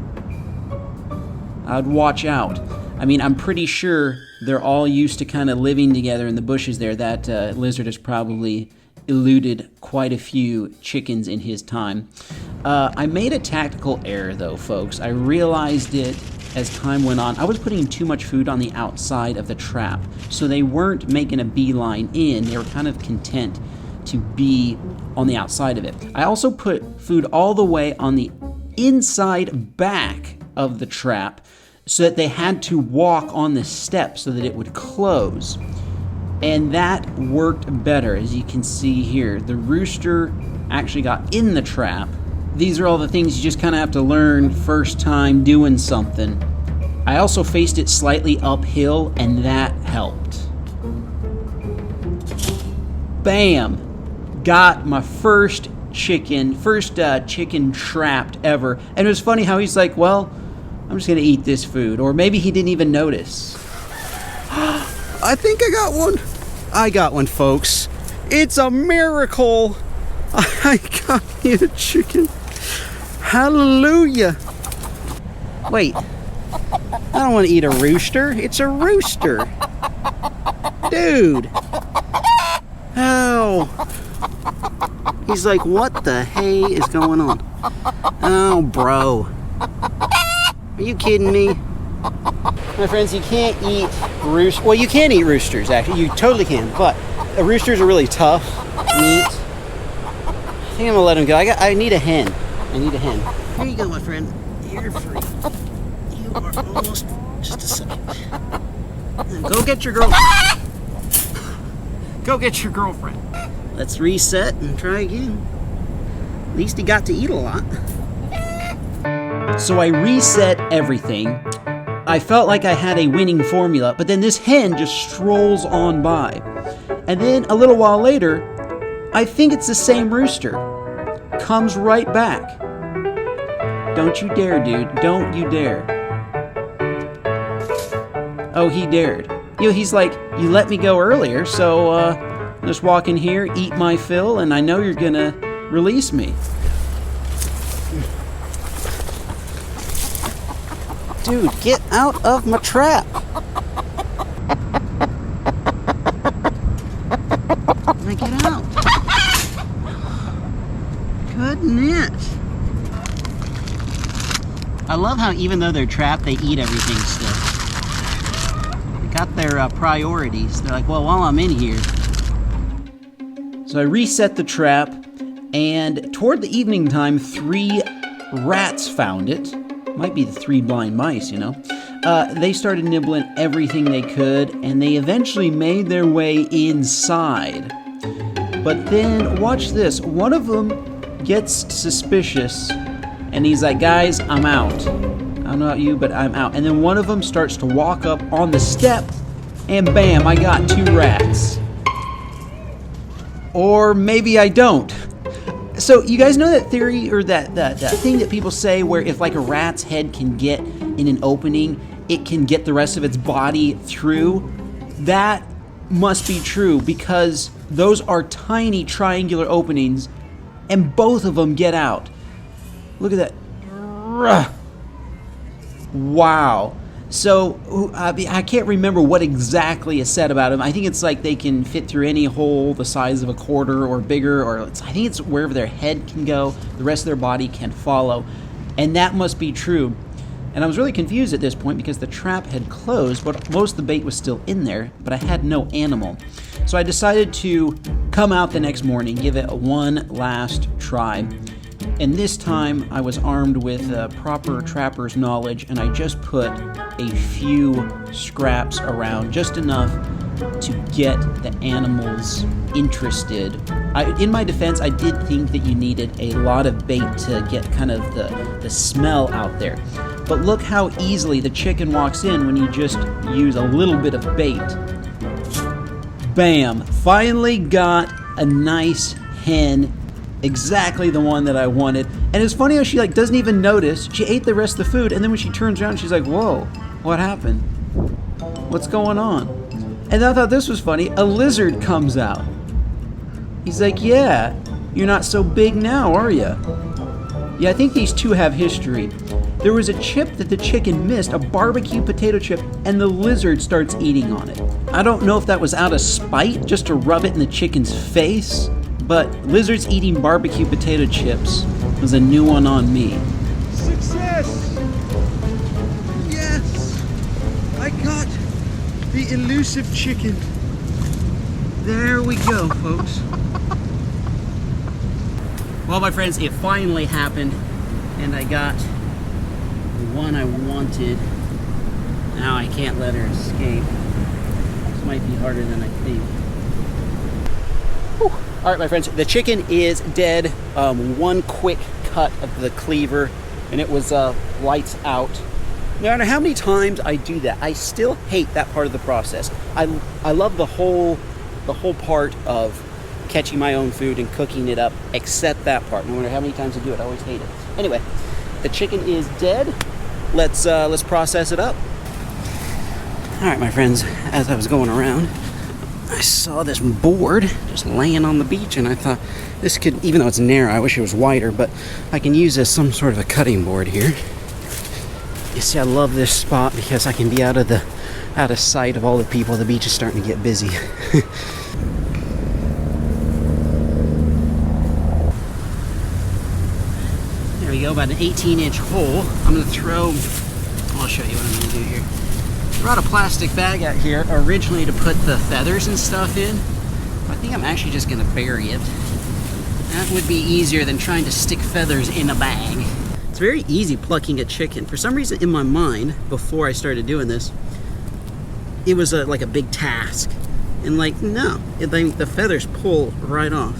I'd watch out. I mean, I'm pretty sure they're all used to kind of living together in the bushes there. That lizard has probably eluded quite a few chickens in his time. I made a tactical error though, folks. I realized it as time went on. I was putting too much food on the outside of the trap, so they weren't making a beeline in. They were kind of content to be on the outside of it. I also put food all the way on the inside back of the trap so that they had to walk on the steps so that it would close. And that worked better, as you can see here. The rooster actually got in the trap. These are all the things you just kind of have to learn first time doing something. I also faced it slightly uphill, and that helped. Bam! Got my first chicken trapped ever. And it was funny how he's like, well, I'm just gonna eat this food. Or maybe he didn't even notice. I think I got one. I got one, folks. It's a miracle. I got me a chicken. Hallelujah. Wait. I don't want to eat a rooster. It's a rooster. Dude. Oh. He's like, what the hey is going on? Oh, bro. Are you kidding me? My friends, you can't eat roosters. Well, you can eat roosters, actually. You totally can. But roosters are really tough meat. I think I'm going to let him go. I need a hen. I need a hen. Here you go, my friend. You're free. You are almost... Just a second. Now go get your girlfriend. Go get your girlfriend. Let's reset and try again. At least he got to eat a lot. So I reset everything. I felt like I had a winning formula, but then this hen just strolls on by. And then a little while later, I think it's the same rooster. Comes right back. Don't you dare, dude. Don't you dare. Oh, he dared. You know, he's like, you let me go earlier, so I'll just walk in here, eat my fill, and I know you're gonna release me. Dude, get out of my trap. Now get out. Goodness. I love how even though they're trapped, they eat everything still. They got their priorities. They're like, well, while I'm in here. So I reset the trap, and toward the evening time, 3 rats found it. Might be the 3 blind mice, you know. They started nibbling everything they could, and they eventually made their way inside. But then, watch this. One of them gets suspicious, and he's like, guys, I'm out. I don't know about you, but I'm out. And then one of them starts to walk up on the step, and bam, I got 2 rats. Or maybe I don't. So you guys know that theory, or that thing that people say where if like a rat's head can get in an opening, it can get the rest of its body through? That must be true because those are tiny triangular openings and both of them get out. Look at that. Wow. So I can't remember what exactly is said about them. I think it's like they can fit through any hole the size of a quarter or bigger, or I think it's wherever their head can go, the rest of their body can follow. And that must be true. And I was really confused at this point because the trap had closed, but most of the bait was still in there, but I had no animal. So I decided to come out the next morning, give it one last try. And this time I was armed with proper trapper's knowledge, and I just put a few scraps around, just enough to get the animals interested. In my defense, I did think that you needed a lot of bait to get kind of the smell out there. But look how easily the chicken walks in when you just use a little bit of bait. Bam! Finally got a nice hen. Exactly the one that I wanted. And it's funny how she like doesn't even notice. She ate the rest of the food, and then when she turns around, she's like, whoa, what happened? What's going on? And I thought this was funny. A lizard comes out. He's like, yeah, you're not so big now, are you? Yeah, I think these two have history. There was a chip that the chicken missed, a barbecue potato chip, and the lizard starts eating on it. I don't know if that was out of spite, just to rub it in the chicken's face, but lizards eating barbecue potato chips was a new one on me. Success! Yes! I got the elusive chicken. There we go, folks. Well, my friends, it finally happened, and I got the one I wanted. Now I can't let her escape. This might be harder than I think. Whew. All right, my friends, the chicken is dead. One quick cut of the cleaver, and it was lights out. No matter how many times I do that, I still hate that part of the process. I love the whole part of catching my own food and cooking it up, except that part. No matter how many times I do it, I always hate it. Anyway, the chicken is dead. Let's process it up. All right, my friends, as I was going around, I saw this board just laying on the beach, and I thought this could, even though it's narrow, I wish it was wider, but I can use as some sort of a cutting board here. You see, I love this spot because I can be out of sight of all the people. The beach is starting to get busy. There we go, about an 18-inch hole. I'm gonna throw, I'll show you what I'm gonna do here. Brought a plastic bag out here originally to put the feathers and stuff in. I think I'm actually just gonna bury it. That would be easier than trying to stick feathers in a bag. It's very easy plucking a chicken. For some reason in my mind, before I started doing this, it was like a big task. And like, no, the feathers pull right off.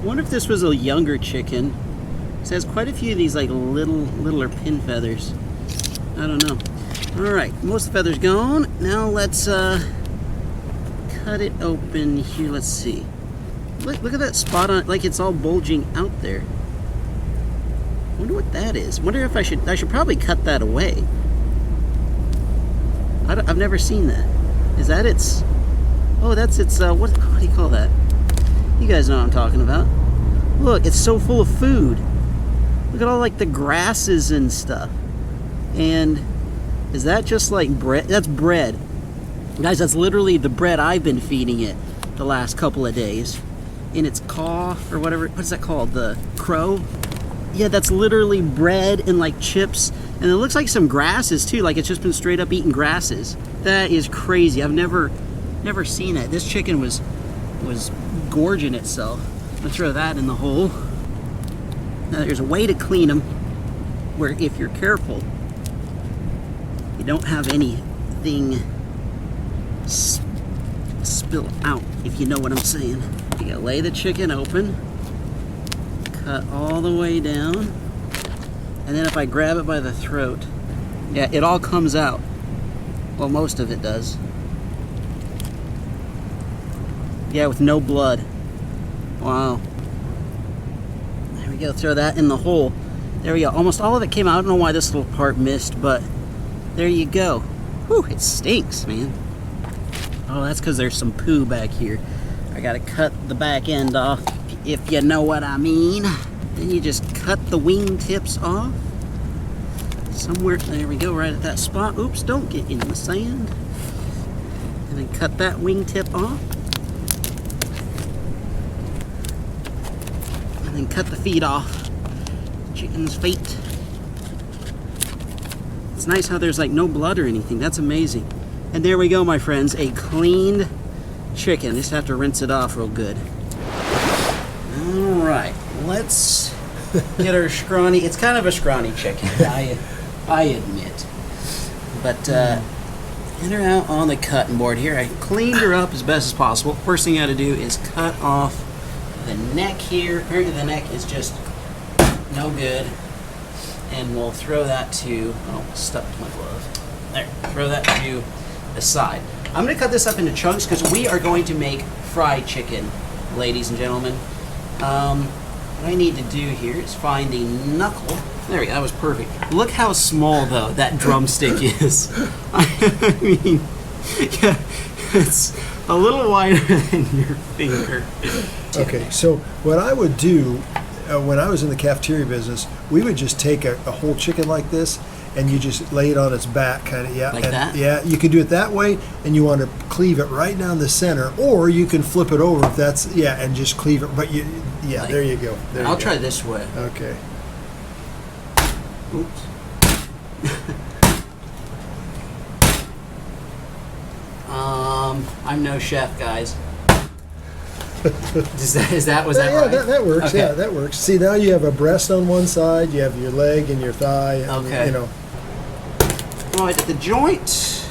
I wonder if this was a younger chicken. It has quite a few of these like littler pin feathers. I don't know. All right, most of the feathers gone. Now let's cut it open here. Let's see. Look at that spot on it, like it's all bulging out there. Wonder what that is. Wonder if I should probably cut that away. I've never seen that. Is that its? Oh, that's its. What do you call that? You guys know what I'm talking about. Look, it's so full of food. Look at all like the grasses and stuff. And is that just like bread? That's bread. Guys, that's literally the bread I've been feeding it the last couple of days. In its caw or whatever. What is that called? The crow? Yeah, that's literally bread and like chips. And it looks like some grasses too. Like it's just been straight up eating grasses. That is crazy. I've never seen that. This chicken was gorging itself. I'm gonna throw that in the hole. Now there's a way to clean them where if you're careful, you don't have anything spill out, if you know what I'm saying. You gotta lay the chicken open, cut all the way down, and then if I grab it by the throat, yeah, it all comes out. Well, most of it does. Yeah, with no blood. Wow. There we go, throw that in the hole. There we go, almost all of it came out. I don't know why this little part missed, but there you go. Whew, it stinks, man. Oh, that's because there's some poo back here. I gotta cut the back end off, if you know what I mean. Then you just cut the wing tips off. Somewhere, there we go, right at that spot. Oops, don't get in the sand. And then cut that wing tip off. And then cut the feet off. Chicken's feet. It's nice how there's like no blood or anything. That's amazing. And there we go, my friends, a cleaned chicken. Just have to rinse it off real good. All right, let's get our scrawny. It's kind of a scrawny chicken, I admit. But get her out on the cutting board here. I cleaned her up as best as possible. First thing I got to do is cut off the neck here. Apparently the neck is just no good. And we'll throw that to, oh, stuck to my glove. There, throw that to the side. I'm going to cut this up into chunks because we are going to make fried chicken, ladies and gentlemen. What I need to do here is find the knuckle. There we go, that was perfect. Look how small, though, that drumstick is. I mean, yeah, It's a little wider than your finger. Okay, so what I would do when I was in the cafeteria business, we would just take a whole chicken like this, and you just lay it on its back, kind of, yeah. Like and, that? Yeah, you can do it that way, and you want to cleave it right down the center, or you can flip it over if that's, yeah, and just cleave it. But Like- there you go. There I'll you go. try this way. Okay. Oops. I'm no chef, guys. Was that Yeah, right? that works. Okay. Yeah, that works. See, now you have a breast on one side, you have your leg and your thigh. And, Okay. You know. Right at the joint.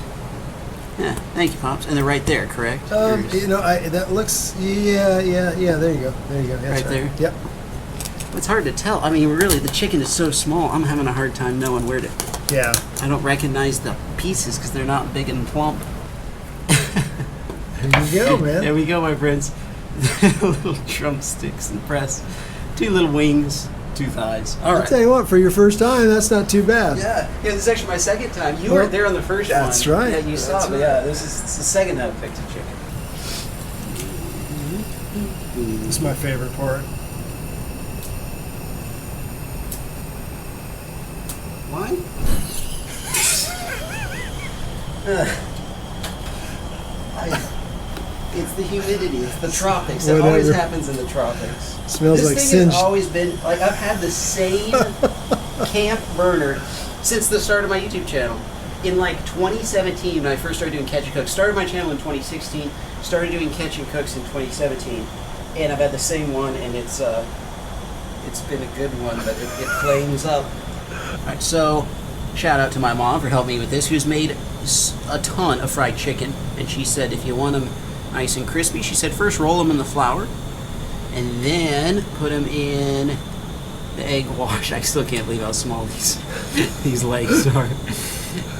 Yeah, thank you, Pops. And they're right there, correct? You know, that looks. Yeah. There you go. There you go. That's Right there? Yep. It's hard to tell. I mean, really, the chicken is so small. I'm having a hard time knowing where to. Yeah. I don't recognize the pieces because they're not big and plump. There you go, man. There we go, my friends. Little drumsticks and press. 2 little wings, 2 thighs. All I'll right. tell you what, for your first time, that's not too bad. Yeah, this is actually my second time. You Well, weren't there on the first one. that's right. Yeah, you saw That's it, but right. yeah, this is it's the second time I picked a chicken. It's my favorite part. Why? It's the humidity. It's the tropics. It always Whatever. happens in the tropics. Smells this like thing singed. has always been like I've had the same camp burner since the start of my YouTube channel. In like 2017, when I first started doing Catch and Cook, started my channel in 2016, started doing Catch and Cooks in 2017, and I've had the same one, and it's been a good one, but it flames up. All right, so shout out to my mom for helping me with this, who's made a ton of fried chicken, and she said if you want them nice and crispy, she said first roll them in the flour, and then put them in the egg wash. I still can't believe how small these legs are.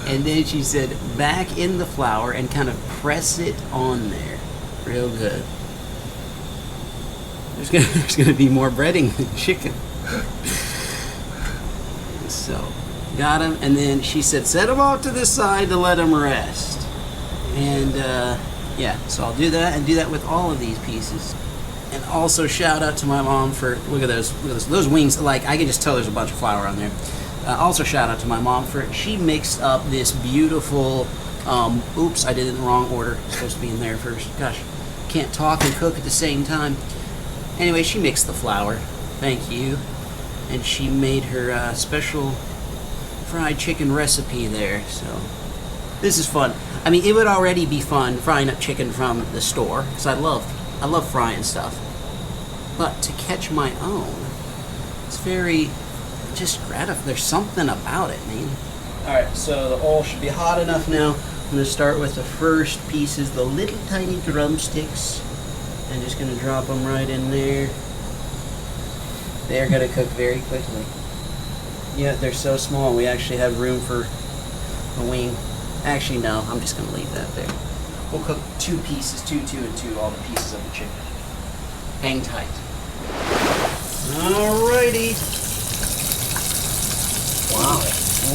And then she said back in the flour and kind of press it on there real good. There's gonna be more breading than chicken. So got them, and then she said set them off to the side to let them rest. And yeah, so I'll do that and do that with all of these pieces. And also shout out to my mom for look at those wings. Like I can just tell there's a bunch of flour on there. Also shout out to my mom for she mixed up this beautiful. Oops, I did it in the wrong order. It's supposed to be in there first. Gosh, can't talk and cook at the same time. Anyway, she mixed the flour. Thank you. And she made her special fried chicken recipe there. So this is fun. I mean, it would already be fun frying up chicken from the store because I love frying stuff. But to catch my own, it's very just gratifying. There's something about it, man. All right, so the oil should be hot enough now. I'm gonna start with the first pieces, the little tiny drumsticks. I'm just gonna drop them right in there. They're gonna cook very quickly. Yeah, they're so small. We actually have room for a wing. Actually, no. I'm just gonna leave that there. We'll cook 2 pieces, 2, 2, and 2, all the pieces of the chicken. Hang tight. Alrighty. Wow.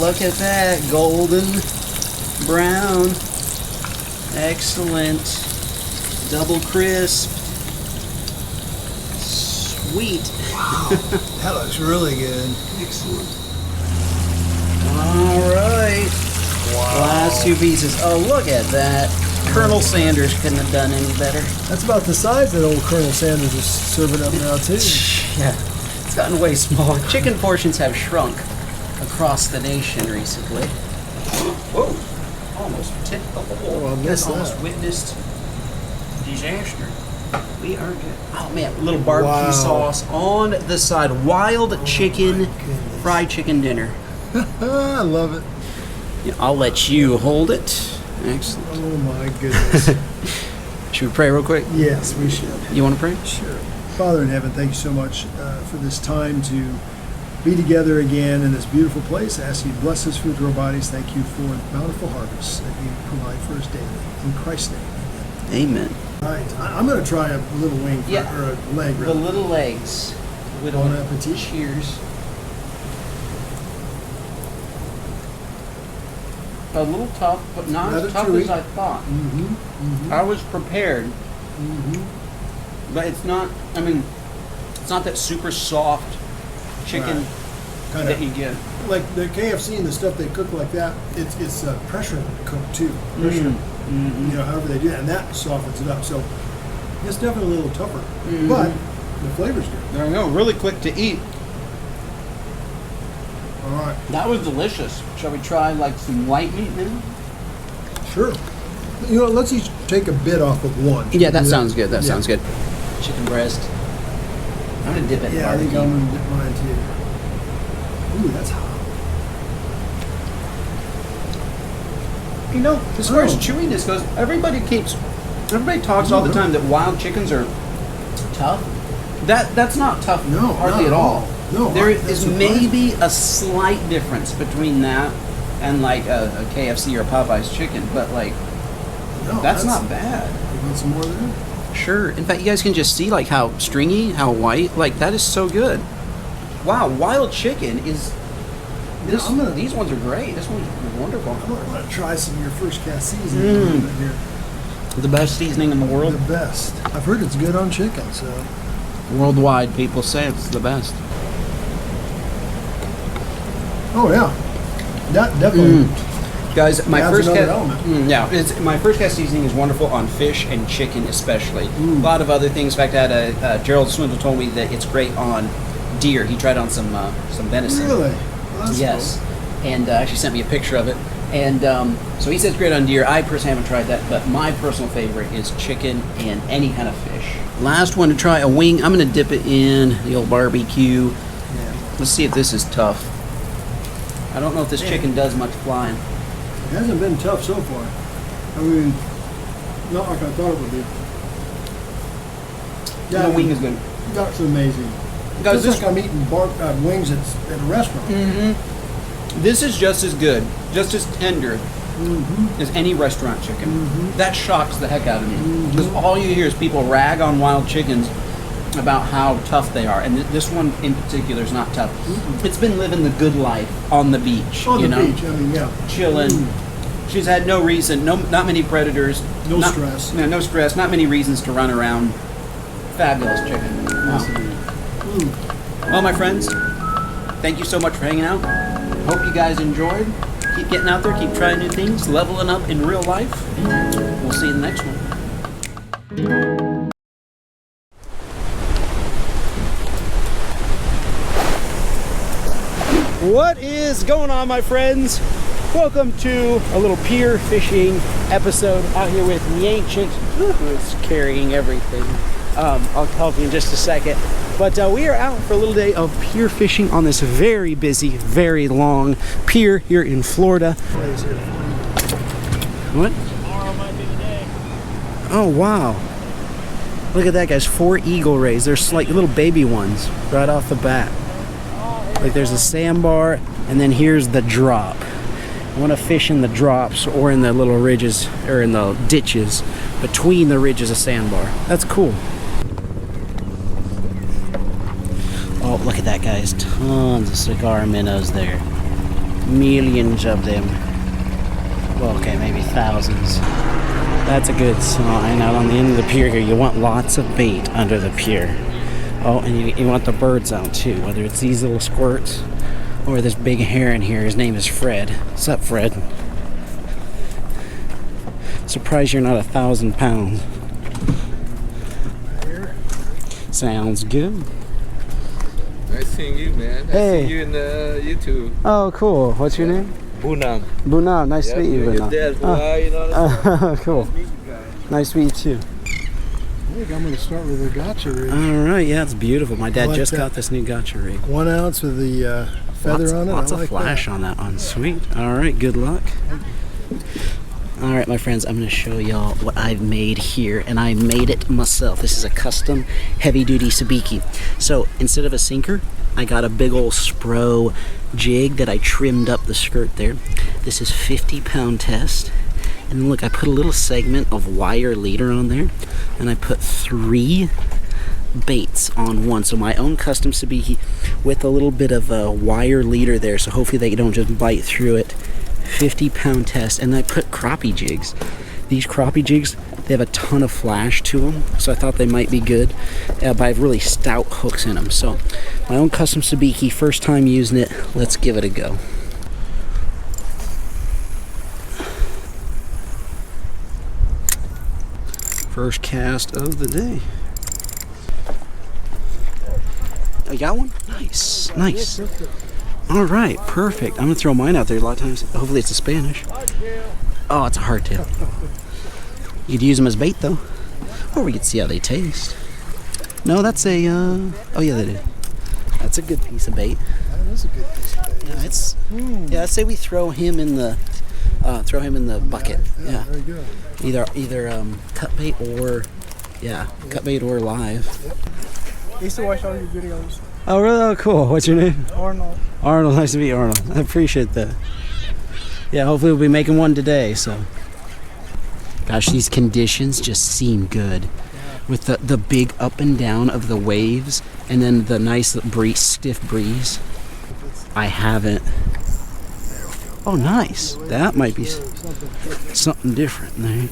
Look at that. Golden brown. Excellent. Double crisp. Sweet. That looks really good. Excellent. Alright. Wow. Last 2 pieces. Oh, look at that. Colonel Sanders couldn't have done any better. That's about the size that old Colonel Sanders is serving up now, too. Yeah, it's gotten way smaller. Chicken portions have shrunk across the nation recently. Whoa, almost tipped the hole. Oh, I missed Almost that. witnessed disaster. We are good. Oh man, a little barbecue Wow. sauce on the side. Wild chicken, goodness. fried chicken dinner. I love it. Yeah, I'll let you hold it. Excellent. Oh, my goodness. Should we pray real quick? Yes, we should. You want to pray? Sure. Father in heaven, thank you so much for this time to be together again in this beautiful place. I ask you to bless this food to our bodies. Thank you for the bountiful harvest that you provide for us daily. In Christ's name, amen. Amen. All right, I'm going to try a little wing for, Yeah. or a leg. The Rather. little legs. We Bon don't appetit. Cheers. a little tough, but not Rather as tough chewy. as I thought. I was prepared, but it's not. I mean, it's not that super soft chicken Kind that you get. like the KFC and the stuff they cook like that. It's pressure cooked too. Pressure, you know, however they do that, and that softens it up. So it's definitely a little tougher, but the flavor's good. There we go. Really quick to eat. All right, That was delicious. Shall we try like some white meat now? sure. You know, let's each take a bit off of one. Yeah, that sounds good. That Yeah. sounds good. Chicken breast. I'm gonna dip it in Yeah, I think barbecue. I'm gonna dip mine too. Ooh, that's hot. You know, as far as Oh. chewiness goes, everybody talks all the time that wild chickens are tough. That's not tough, No, hardly not at at all. all. No, There that's is surprising. maybe a slight difference between that and like a KFC or Popeye's chicken, but like No, that's not bad. You want some more there? Sure. In fact, you guys can just see like how stringy, how white. Like that is so good. Wow, wild chicken is. This, I'm gonna- these ones are great. This one's wonderful. I'm gonna try some of your first cast seasoning a little bit here. The best seasoning in the world. The best. I've heard it's good on chicken, so. Worldwide, people say it's the best. Oh yeah, that definitely. Guys, my Adds first another cast, element. my first cast seasoning is wonderful on fish and chicken especially. A lot of other things. In fact, I had Gerald Swindle told me that it's great on deer. He tried on some venison. Really? Well, that's Yes, and actually sent me a picture of it. And so he says great on deer. I personally haven't tried that, but my personal favorite is chicken and any kind of fish. Last one to try a wing. I'm going to dip it in the old barbecue. Cool. Yeah. Let's see if this is tough. I don't know if this chicken does much flying. It hasn't been tough so far. I mean, not like I thought it would be. The wing is good. That's amazing. Guys, It's this, like I'm eating wings at a restaurant. this is just as good, just as tender as any restaurant chicken. That shocks the heck out of me. Because all you hear is people rag on wild chickens about how tough they are. And this one in particular is not tough. It's been living the good life on the beach. On you the know? beach, I mean, yeah. Chilling. She's had no reason, not many predators. No not- stress. Yeah, no stress, not many reasons to run around. Fabulous chicken. Wow. Well, my friends, thank you so much for hanging out. Hope you guys enjoyed. Keep getting out there, keep trying new things, leveling up in real life. We'll see you in the next one. What is going on, my friends? Welcome to a little pier fishing episode out here with the Ancient, who is carrying everything. I'll help you in just a second. But we are out for a little day of pier fishing on this very busy, very long pier here in Florida. What? Tomorrow might be the day. Oh, wow. Look at that, guys. 4 eagle rays. They're like little baby ones right off the bat. Like there's a sandbar, and then here's the drop. I want to fish in the drops or in the little ridges or in the ditches between the ridges of sandbar. That's cool. Oh, look at that, guys. Tons of cigar minnows there. Millions of them. Well, okay, maybe thousands. That's a good sign. Out on the end of the pier here, you want lots of bait under the pier. Oh, and you want the birds out too, whether it's these little squirts or this big heron here. His name is Fred. What's up, Fred? Surprised you're not 1,000 pounds. Sounds good. Nice seeing you, man. Hey. I see you in YouTube. Oh, cool. What's your name? Bunam. Bunam. Nice to meet you, Your Bunam. dad, Hawaii, you know that Cool. stuff. Meet you guys. Nice to meet you too. I think I'm going to start with a gotcha rig. All right, yeah, it's beautiful. My dad like just that. got this new gotcha rig. 1 ounce with the feather on it. Lots I of like flash that. on that one. Sweet. All right, good luck. All right, my friends, I'm going to show y'all what I've made here, and I made it myself. This is a custom heavy-duty sabiki. So instead of a sinker, I got a big old Spro jig that I trimmed up the skirt there. This is 50-pound test. And look, I put a little segment of wire leader on there, and I put 3 baits on one. So my own custom sabiki with a little bit of a wire leader there, so hopefully they don't just bite through it. 50-pound test, and I put crappie jigs. These crappie jigs, they have a ton of flash to them, so I thought they might be good, but I have really stout hooks in them. So my own custom sabiki, first time using it. Let's give it a go. First cast of the day. Oh, you got one? Nice, nice. All right, perfect. I'm gonna throw mine out there a lot of times. Hopefully it's a Spanish. Oh, it's a hardtail. You could use them as bait though, or we could see how they taste. No, that's a. Oh yeah, they do. That's a good piece of bait. That is a good piece of bait. Yeah, it's. Yeah, I'd say we throw him in the. Throw him in the bucket. Yeah. Very good. Either cut bait or. Yeah, cut bait or live. I used to watch all your videos. Oh really? Oh cool. What's your name? Arnold. Arnold. Nice to meet you, Arnold. I appreciate that. Yeah, hopefully we'll be making one today. So. Gosh, these conditions just seem good. With the big up and down of the waves, and then the nice breeze, stiff breeze. I haven't. Oh, nice. That might be something different there.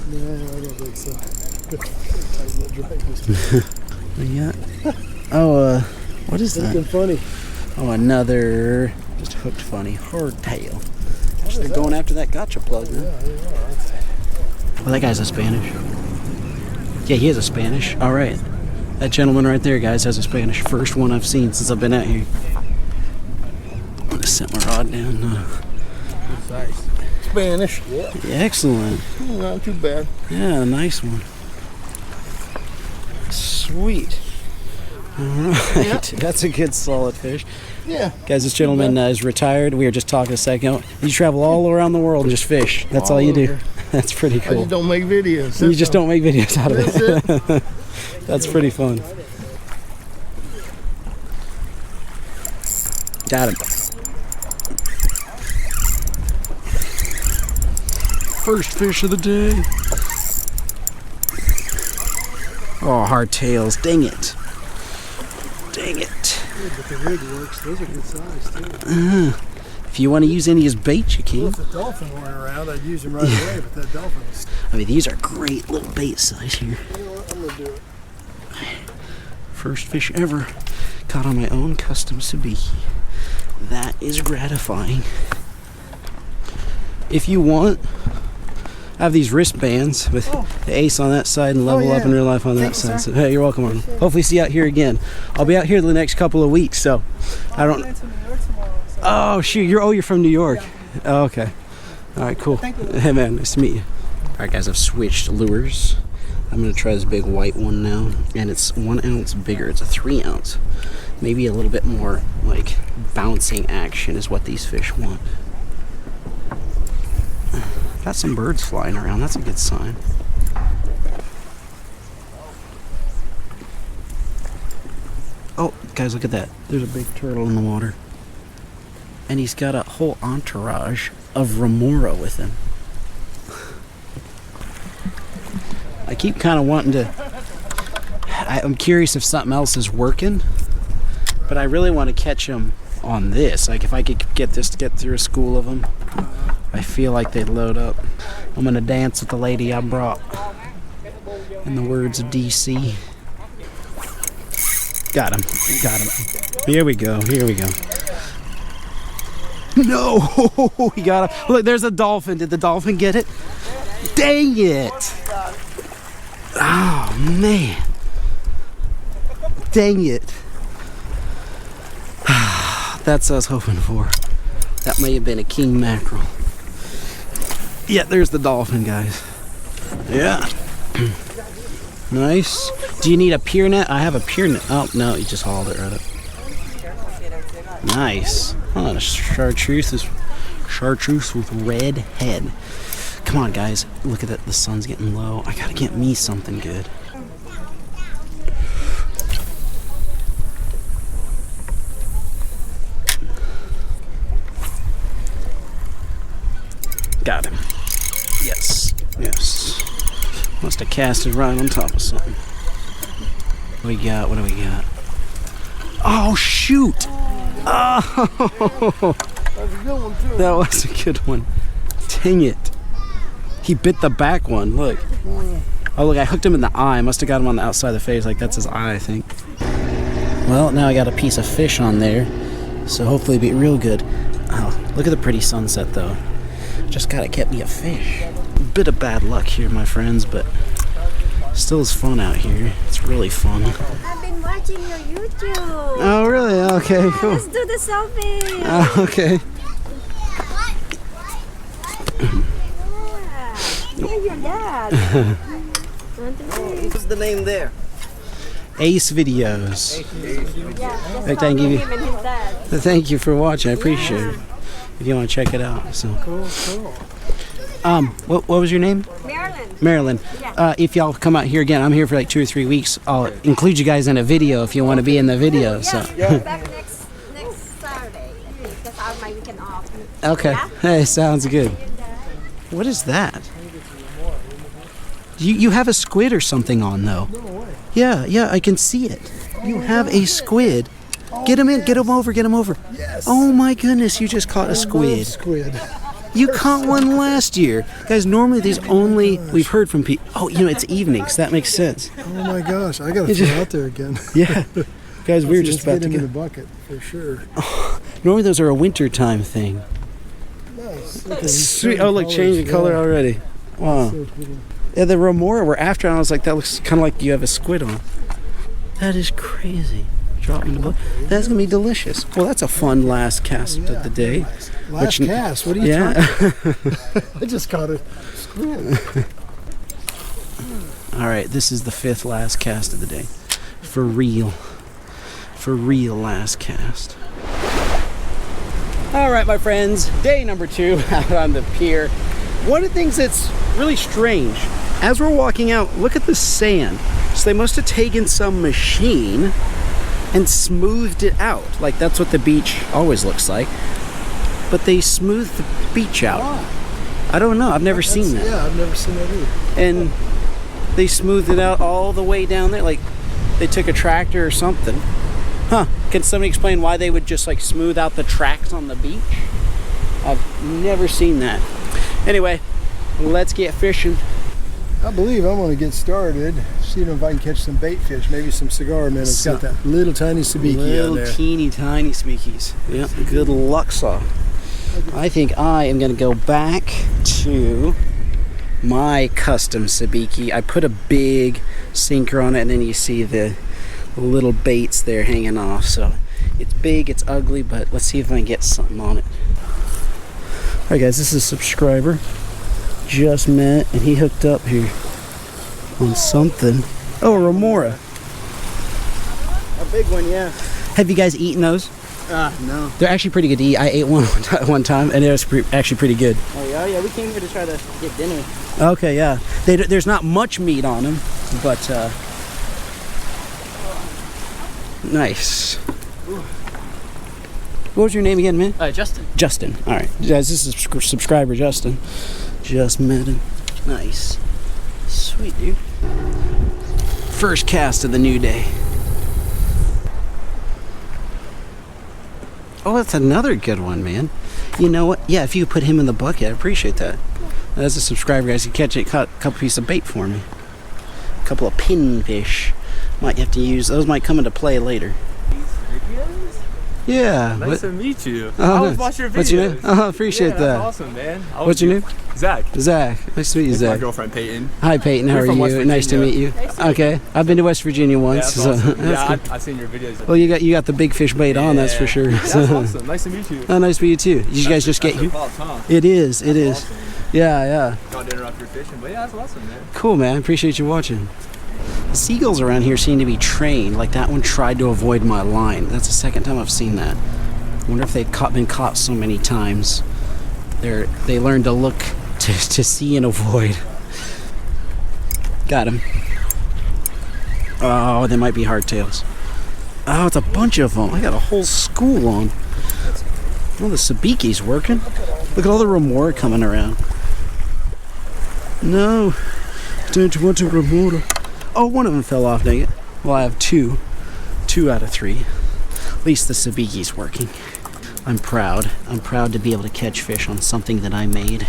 No, I don't think so. Yeah. Oh, what is that? Something funny. Oh, another just hooked funny hardtail. They're going after that gotcha plug, man. Well, that guy's a Spanish. Yeah, he is a Spanish. All right. That gentleman right there, guys, has a Spanish. First one I've seen since I've been out here. I'm going to set my rod down. Nice. Spanish. Yeah, excellent. Not too bad. Yeah, nice one. Sweet. All right. Yeah. That's a good solid fish. Yeah. Guys, this gentleman is retired. We were just talking a second ago. You travel all around the world and just fish. That's all you do. That's pretty I cool. just don't make videos. You just don't make videos out of That's it. That's pretty fun. Got him. First fish of the day. Oh, hardtails. Dang it. Dang it. Yeah, but the rig works. Those are good size too. If you want to use any as bait, you can. Well, if the dolphin weren't around, I'd use them right away, but that dolphin is... I mean, these are great little bait size here. You know what? I'm going to do it. First fish ever caught on my own custom sabiki. That is gratifying. If you want, I have these wristbands with the ace on that side and level up in real life on that side. So, hey, you're welcome. On. Hopefully see you out here again. I'll be out here the next couple of weeks, so I don't. Oh shoot, you're from New York. Oh, okay. All right, cool. Hey man, nice to meet you. All right, guys, I've switched lures. I'm gonna try this big white one now, and it's 1 ounce bigger. It's a 3 ounce. Maybe a little bit more like bouncing action is what these fish want. Got some birds flying around. That's a good sign. Oh, guys, look at that. There's a big turtle in the water. And he's got a whole entourage of remora with him. I keep kind of wanting to... I'm curious if something else is working. But I really want to catch him on this. Like, if I could get this to get through a school of them, I feel like they'd load up. I'm going to dance with the lady I brought. In the words of DC. Got him. Got him. Here we go. Here we go. No! He got him. Look, there's a dolphin. Did the dolphin get it? Dang it! Oh, man. Dang it. That's what I was hoping for. That may have been a king mackerel. Yeah, there's the dolphin, guys. Yeah. Nice. Do you need a pier net? I have a pier net. Oh, no, you just hauled it right up. Nice. Oh, a chartreuse with red head. Come on, guys. Look at that. The sun's getting low. I gotta get me something good. Got him. Yes. Yes. Must have casted right on top of something. What do we got? What do we got? Oh, shoot. Oh, That's a good one, too. that was a good one. Dang it. He bit the back one. Look. Oh, look, I hooked him in the eye. I must have got him on the outside of the face. Like, that's his eye, I think. Well, now I got a piece of fish on there. So hopefully it'll be real good. Oh, look at the pretty sunset, though. Just gotta get me a fish. Bit of bad luck here, my friends, but still is fun out here. It's really fun. I've been watching your YouTube. Oh, really? Okay, cool. Let's do the selfie. Okay. Yeah, your dad. What's the name there? Ace Videos. Yeah, Hey, just thank follow you. him and his dad. Thank you for watching. I appreciate it. If you want to check it out. So. Cool. What was your name? Marilyn. Marilyn. Yeah. If y'all come out here again, I'm here for like 2 or 3 weeks. I'll include you guys in a video if you want to be in the video. So. Yeah, back next Saturday, I think. That's out my weekend off. Okay. Yeah? Hey, sounds good. What is that? You have a squid or something on though. No way. Yeah, I can see it. You have a squid. Get him in. Get him over. Get him over. Yes. Oh my goodness! You just caught a Love squid. squid. You caught one last year, guys. Normally these only we've heard from people. Oh, it's evening, so that makes sense. Oh my gosh, I gotta throw out there again. Yeah, guys, we were just about Let's to get him in go. the bucket for sure. Normally those are a wintertime thing. Nice. Look at these Sweet. pretty Oh, look, changing colors. color already. Wow. So cool. Yeah, the remora were after, and I was like, that looks kind of like you have a squid on. That is crazy. Drop in the book. That's gonna be delicious. Well, that's a fun last cast of the day. Last Which- cast. What are you Yeah. talking? I just caught a squid. All right, this is the 5th last cast of the day. For real. For real last cast. All right, my friends, day number 2 out on the pier. One of the things that's really strange, as we're walking out, look at the sand. So they must have taken some machine and smoothed it out. Like that's what the beach always looks like. But they smoothed the beach out. I don't know, I've never seen that. Yeah, I've never seen that either. And they smoothed it out all the way down there, like they took a tractor or something. Huh, can somebody explain why they would just like smooth out the tracks on the beach? I've never seen that. Anyway, let's get fishing. I believe I'm going to get started. See if I can catch some bait fish, maybe some cigar minnows. Got that little tiny sabiki out Little there. teeny tiny speakies. Yep, good luck, saw. I think I am going to go back to my custom sabiki. I put a big sinker on it, and then you see the little baits there hanging off. So it's big, it's ugly, but let's see if I can get something on it. All right, guys, this is a subscriber. Just met, and he hooked up here on something. Oh, a remora. A big one, yeah. Have you guys eaten those? No. They're actually pretty good to eat. I ate one one time, and it was actually pretty good. Oh, yeah, we came here to try to get dinner. Okay, yeah. There's not much meat on them, but nice. What was your name again, man? Justin. Justin. All right, guys, this is subscriber Justin. Just met him. Nice. Sweet, dude. First cast of the new day. Oh, that's another good one, man. You know what? Yeah, if you put him in the bucket, I appreciate that. As a subscriber, guys, you catch a couple pieces of bait for me. A couple of pinfish. Might have to use those. Might come into play later. Yeah. Nice to meet you. Oh, I was nice. watching your videos. What's your name? Oh, appreciate Yeah, that. that's awesome, man. What's your name? Zach. Zach. Nice to meet you, This is my Zach. girlfriend Peyton. Hi, Peyton. How We're are from West you? Nice to meet Virginia. you. Okay. I've been to West Virginia once. Yeah, that's so awesome. that's Yeah, good. I've seen your videos. Well, you got the big fish bait on, that's for sure. That's awesome. Nice to meet you. Oh, nice to meet you too. Did you guys just get That's here? your fault, huh? It is. It is. Awesome. Yeah. Not to interrupt your fishing, but yeah, that's awesome, man. Cool, man. Appreciate you watching. The seagulls around here seem to be trained. Like that one tried to avoid my line. That's the second time I've seen that. I wonder if they've been caught so many times. They learn to look to see and avoid. Got him. Oh, they might be hardtails. Oh, it's a bunch of them. I got a whole school on. Oh, the sabiki's working. Look at all the remora coming around. No, don't want a remora. Oh, one of them fell off, dang it. Well, I have two out of 3. At least the sabiki's working. I'm proud. I'm proud to be able to catch fish on something that I made.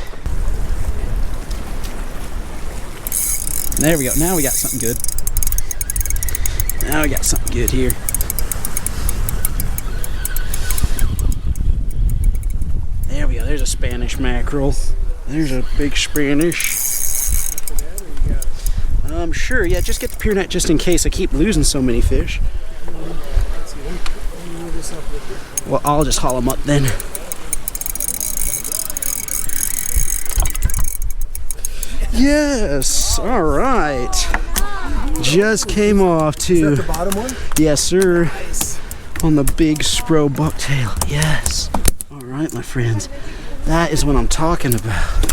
There we go. Now we got something good. Now we got something good here. There we go. There's a Spanish mackerel. There's a big Spanish. Sure. Yeah, just get the pier net just in case I keep losing so many fish. Well, I'll just haul them up then. Yes. All right. Just came off too. Is that the bottom one? Yes, sir. Nice. On the big spro bucktail. Yes. All right, my friends. That is what I'm talking about.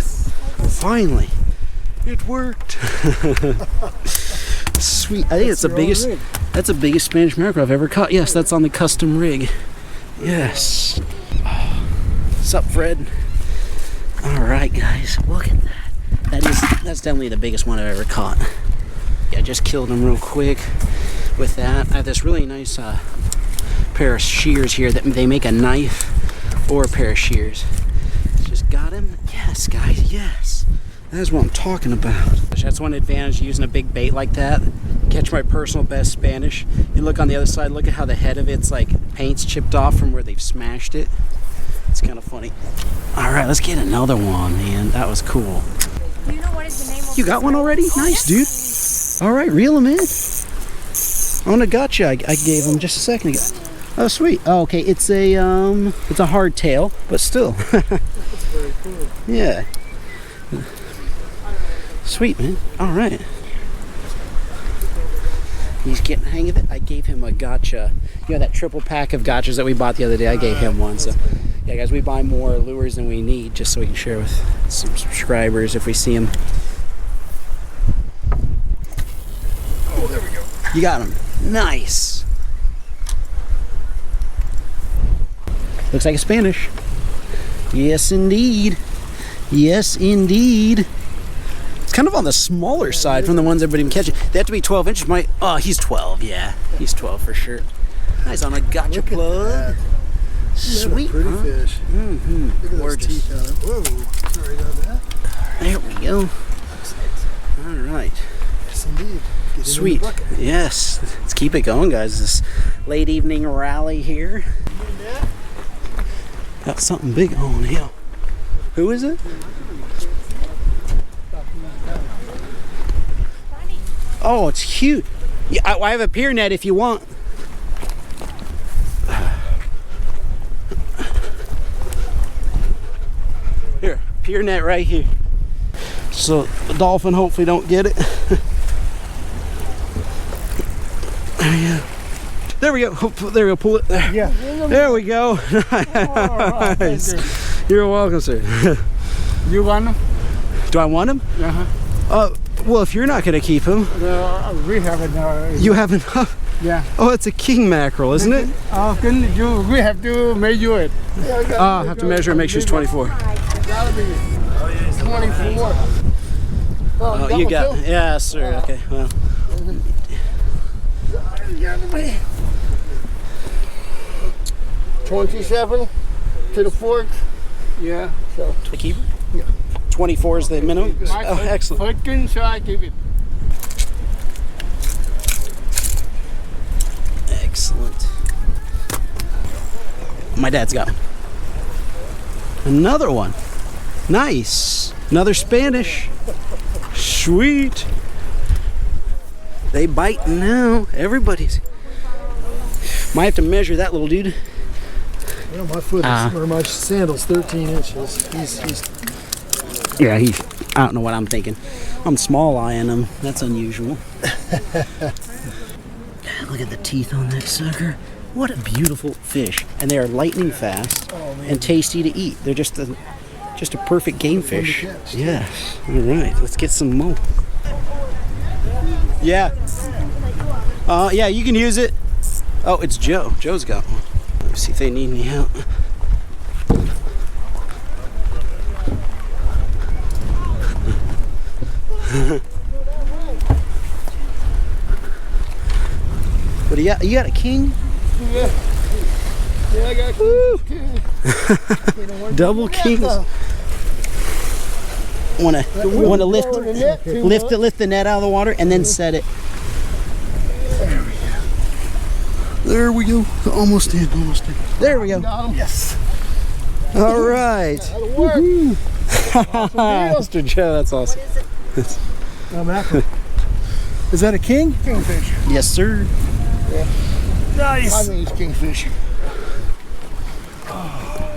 Finally, it worked. Sweet. I think it's the biggest. Rig. That's the biggest Spanish mackerel I've ever caught. Yes, that's on the custom rig. Yes. What's up, Fred? All right, guys. Look at that. That's definitely the biggest one I've ever caught. Yeah, just killed him real quick with that. I have this really nice pair of shears here that they make a knife or a pair of shears. Just got him. Yes, guys. Yes. That's what I'm talking about. That's one advantage of using a big bait like that. Catch my personal best Spanish. You look on the other side, look at how the head of it's like paint's chipped off from where they've smashed it. It's kind of funny. All right, let's get another one, man. That was cool. Do you know what is the name of You got one already? Nice, dude. All right, reel him in. On a gotcha, I gave him just a second ago. Oh, sweet. Oh, okay, it's a hard tail, but still. That's very cool. Yeah. Sweet, man. All right. He's getting the hang of it. I gave him a gotcha. You know that triple pack of gotchas that we bought the other day? I gave him one. So, yeah, guys, we buy more lures than we need just so we can share with some subscribers if we see them. Oh, there we go. You got him. Nice. Looks like a Spanish. Yes, indeed. Yes, indeed. It's kind of on the smaller side from the ones everybody can catch. They have to be 12 inches. Oh, he's 12. Yeah, he's 12 for sure. Nice on a gotcha Look at plug. that. Sweet, Pretty huh? fish. Mm-hmm. Look at those Gorgeous. teeth on it. Whoa. Sorry about that. There we go. All right. Yes, indeed. Get Sweet. In the bucket. Yes. Let's keep it going, guys. This late evening rally here. Got something big on here. Who is it? Oh, it's cute. Yeah, I have a pier net if you want. Here, pier net right here. So the dolphin hopefully don't get it. There we go. There we go. Pull it there. Yeah. There we go. Alright, Nice. thank You're welcome, sir. You want them? Do I want him? Uh-huh. Well, if you're not going to keep him, We have it. you have enough. Yeah. Oh, it's a king mackerel, isn't it? We have to measure it. I have to measure it, make sure it's 24. Gotta be 24. Oh, you got, yeah, sir. Okay, well. 27 to the fork. Yeah. So. The keeper? Yeah. 24 is the minimum? Oh, excellent. First so I keep it. Excellent. My dad's got one. Another one. Nice. Another Spanish. Sweet. They bite now. Everybody's. Might have to measure that little dude. Well, my foot is, or my sandal's 13 inches. He's Yeah, I don't know what I'm thinking. I'm small eyeing him. That's unusual. Look at the teeth on that sucker. What a beautiful fish. And they are lightning fast and tasty to eat. They're just a perfect game fish. Yes. All right, let's get some more. Yeah. Yeah, you can use it. Oh, it's Joe. Joe's got one. Let's see if they need any help. What do you got? You got a king? Yeah. Yeah, I got Woo. kings. Double kings. Want to lift the net out of the water and then set it. There we go. Almost in. There we go. Yes. All right. That'll work. Mr. Joe, that's awesome. What is it? Mackerel. Is that a king? Kingfish. Yes, sir. Nice. I think it's kingfish.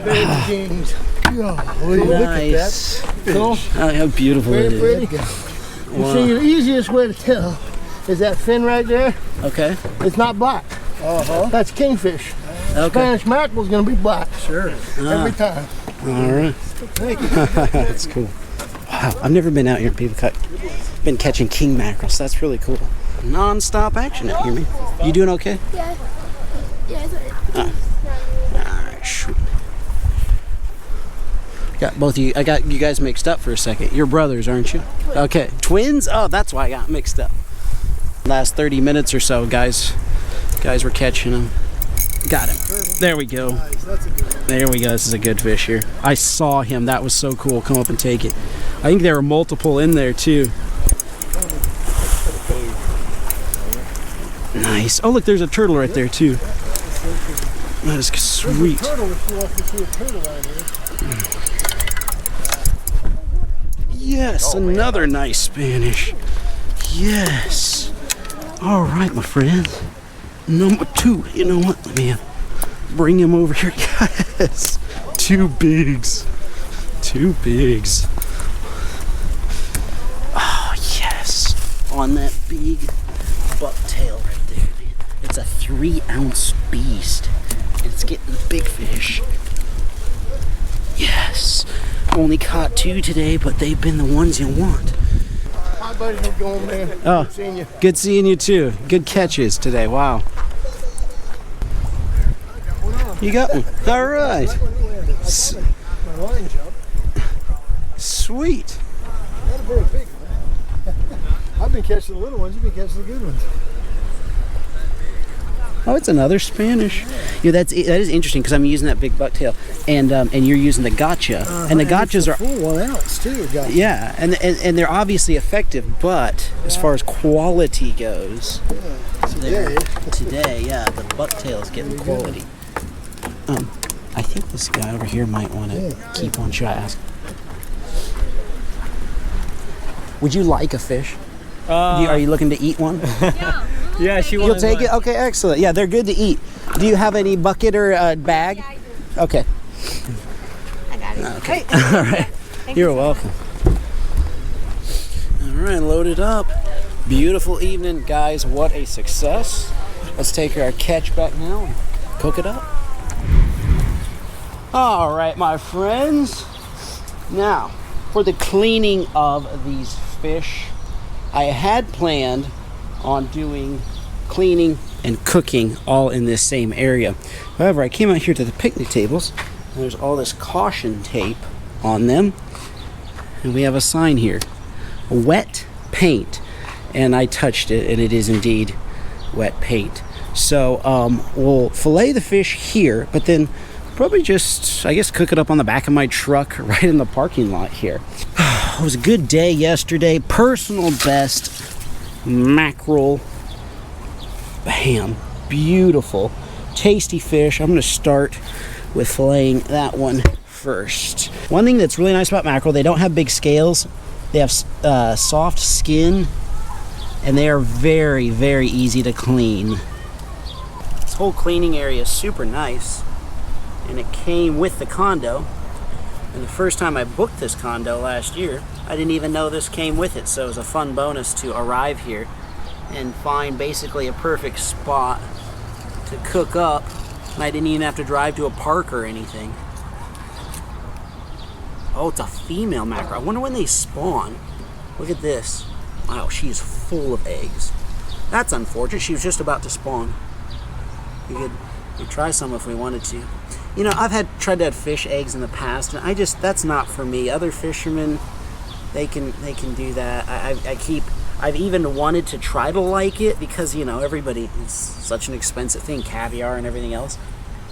Baby kings. Oh, look at that. Nice. Cool. Oh, how beautiful it Very is. pretty. You Wow. see, the easiest way to tell is that fin right there. Okay. It's not black. That's kingfish. Okay. Spanish mackerel is going to be black. Sure. Every time. All right. That's cool. Wow. I've never been out here. People been catching king mackerel. So that's really cool. Non-stop action out here, man. You doing okay? Yeah. Yeah, it's All right. Shoot. Got both of you. I got you guys mixed up for a second. You're brothers, aren't you? Okay. Twins? Oh, that's why I got mixed up. Last 30 minutes or so, guys were catching them. Got him. There we go. Nice. That's a good one. There we go. This is a good fish here. I saw him. That was so cool. Come up and take it. I think there were multiple in there too. Nice. Oh, look, there's a turtle right there too. That is sweet. Turtle, if you want to see a turtle on here. Yes, another nice Spanish. Yes. All right, my friend. Number 2. You know what? Let me bring him over here. Yes. 2 bigs. 2 bigs. Oh, yes. On that big bucktail right there, man. It's a 3-ounce beast. And it's getting the big fish. Yes. Only caught 2 today, but they've been the ones you want. Hi, buddy. How's it going, man? Oh, Good seeing you. good seeing you too. Good catches today. Wow. You got one. All right. My line jump. Sweet. Not a very big one. I've been catching the little ones. You've been catching the good ones. Oh, it's another Spanish. Yeah, that is interesting because I'm using that big bucktail, and you're using the gotcha, and the gotchas are full 1 ounce too. Gotcha. yeah, and they're obviously effective, but as far as quality goes, today, yeah, the bucktail is getting quality. I think this guy over here might want to keep one. Should I ask? Would you like a fish? Are you looking to eat one? Yeah, she You'll wants take one. it? Okay, excellent. Yeah, they're good to eat. Do you have any bucket or bag? Yeah, I do. Okay. I got it. Okay. All right. You're welcome. All right, loaded up. Beautiful evening, guys. What a success. Let's take our catch back now and cook it up. All right, my friends. Now, for the cleaning of these fish, I had planned on doing cleaning and cooking all in this same area. However, I came out here to the picnic tables, and there's all this caution tape on them, and we have a sign here, wet paint, and I touched it, and it is indeed wet paint. So we'll fillet the fish here, but then probably just, I guess, cook it up on the back of my truck right in the parking lot here. It was a good day yesterday. Personal best mackerel ham. Beautiful, tasty fish. I'm going to start with filleting that one first. One thing that's really nice about mackerel, they don't have big scales. They have soft skin, and they are very, very easy to clean. This whole cleaning area is super nice, and it came with the condo. And the first time I booked this condo last year, I didn't even know this came with it, so it was a fun bonus to arrive here and find basically a perfect spot to cook up, and I didn't even have to drive to a park or anything. Oh, it's a female mackerel. I wonder when they spawn. Look at this. Wow, she is full of eggs. That's unfortunate. She was just about to spawn. We could try some if we wanted to. You know, I've tried to have fish eggs in the past, and that's not for me. Other fishermen, they can do that. I've even wanted to try to like it because, you know, everybody, it's such an expensive thing, caviar and everything else.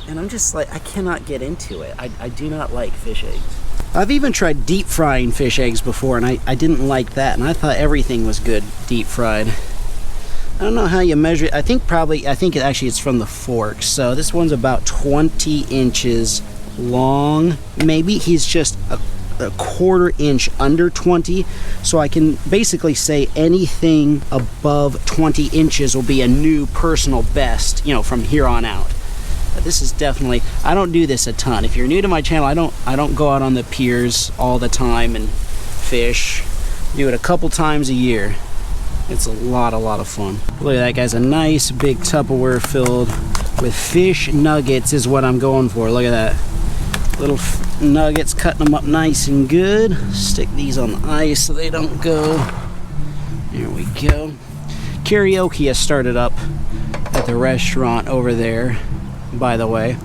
And I'm just like, I cannot get into it. I do not like fish eggs. I've even tried deep frying fish eggs before, and I didn't like that, and I thought everything was good deep fried. I don't know how you measure it. I think it's from the fork. So this one's about 20 inches long, maybe. He's just a quarter inch under 20, so I can basically say anything above 20 inches will be a new personal best, you know, from here on out. But this is definitely, I don't do this a ton. If you're new to my channel, I don't go out on the piers all the time and fish. Do it a couple times a year. It's a lot of fun. Look at that, guys. A nice big Tupperware filled with fish nuggets is what I'm going for. Look at that. Little nuggets, cutting them up nice and good. Stick these on the ice so they don't go. There we go. Karaoke has started up at the restaurant over there, by the way.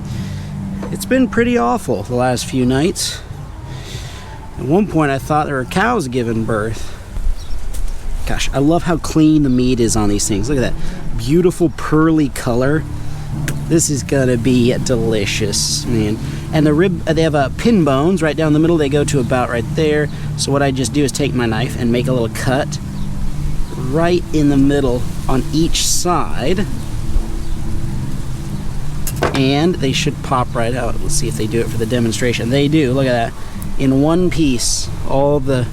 It's been pretty awful the last few nights. At one point I thought there were cows giving birth. Gosh, I love how clean the meat is on these things. Look at that beautiful pearly color. This is gonna be delicious, man. And the rib, they have pin bones right down the middle. They go to about right there. So what I just do is take my knife and make a little cut right in the middle on each side. And they should pop right out. Let's see if they do it for the demonstration. They do, look at that. In one piece, all the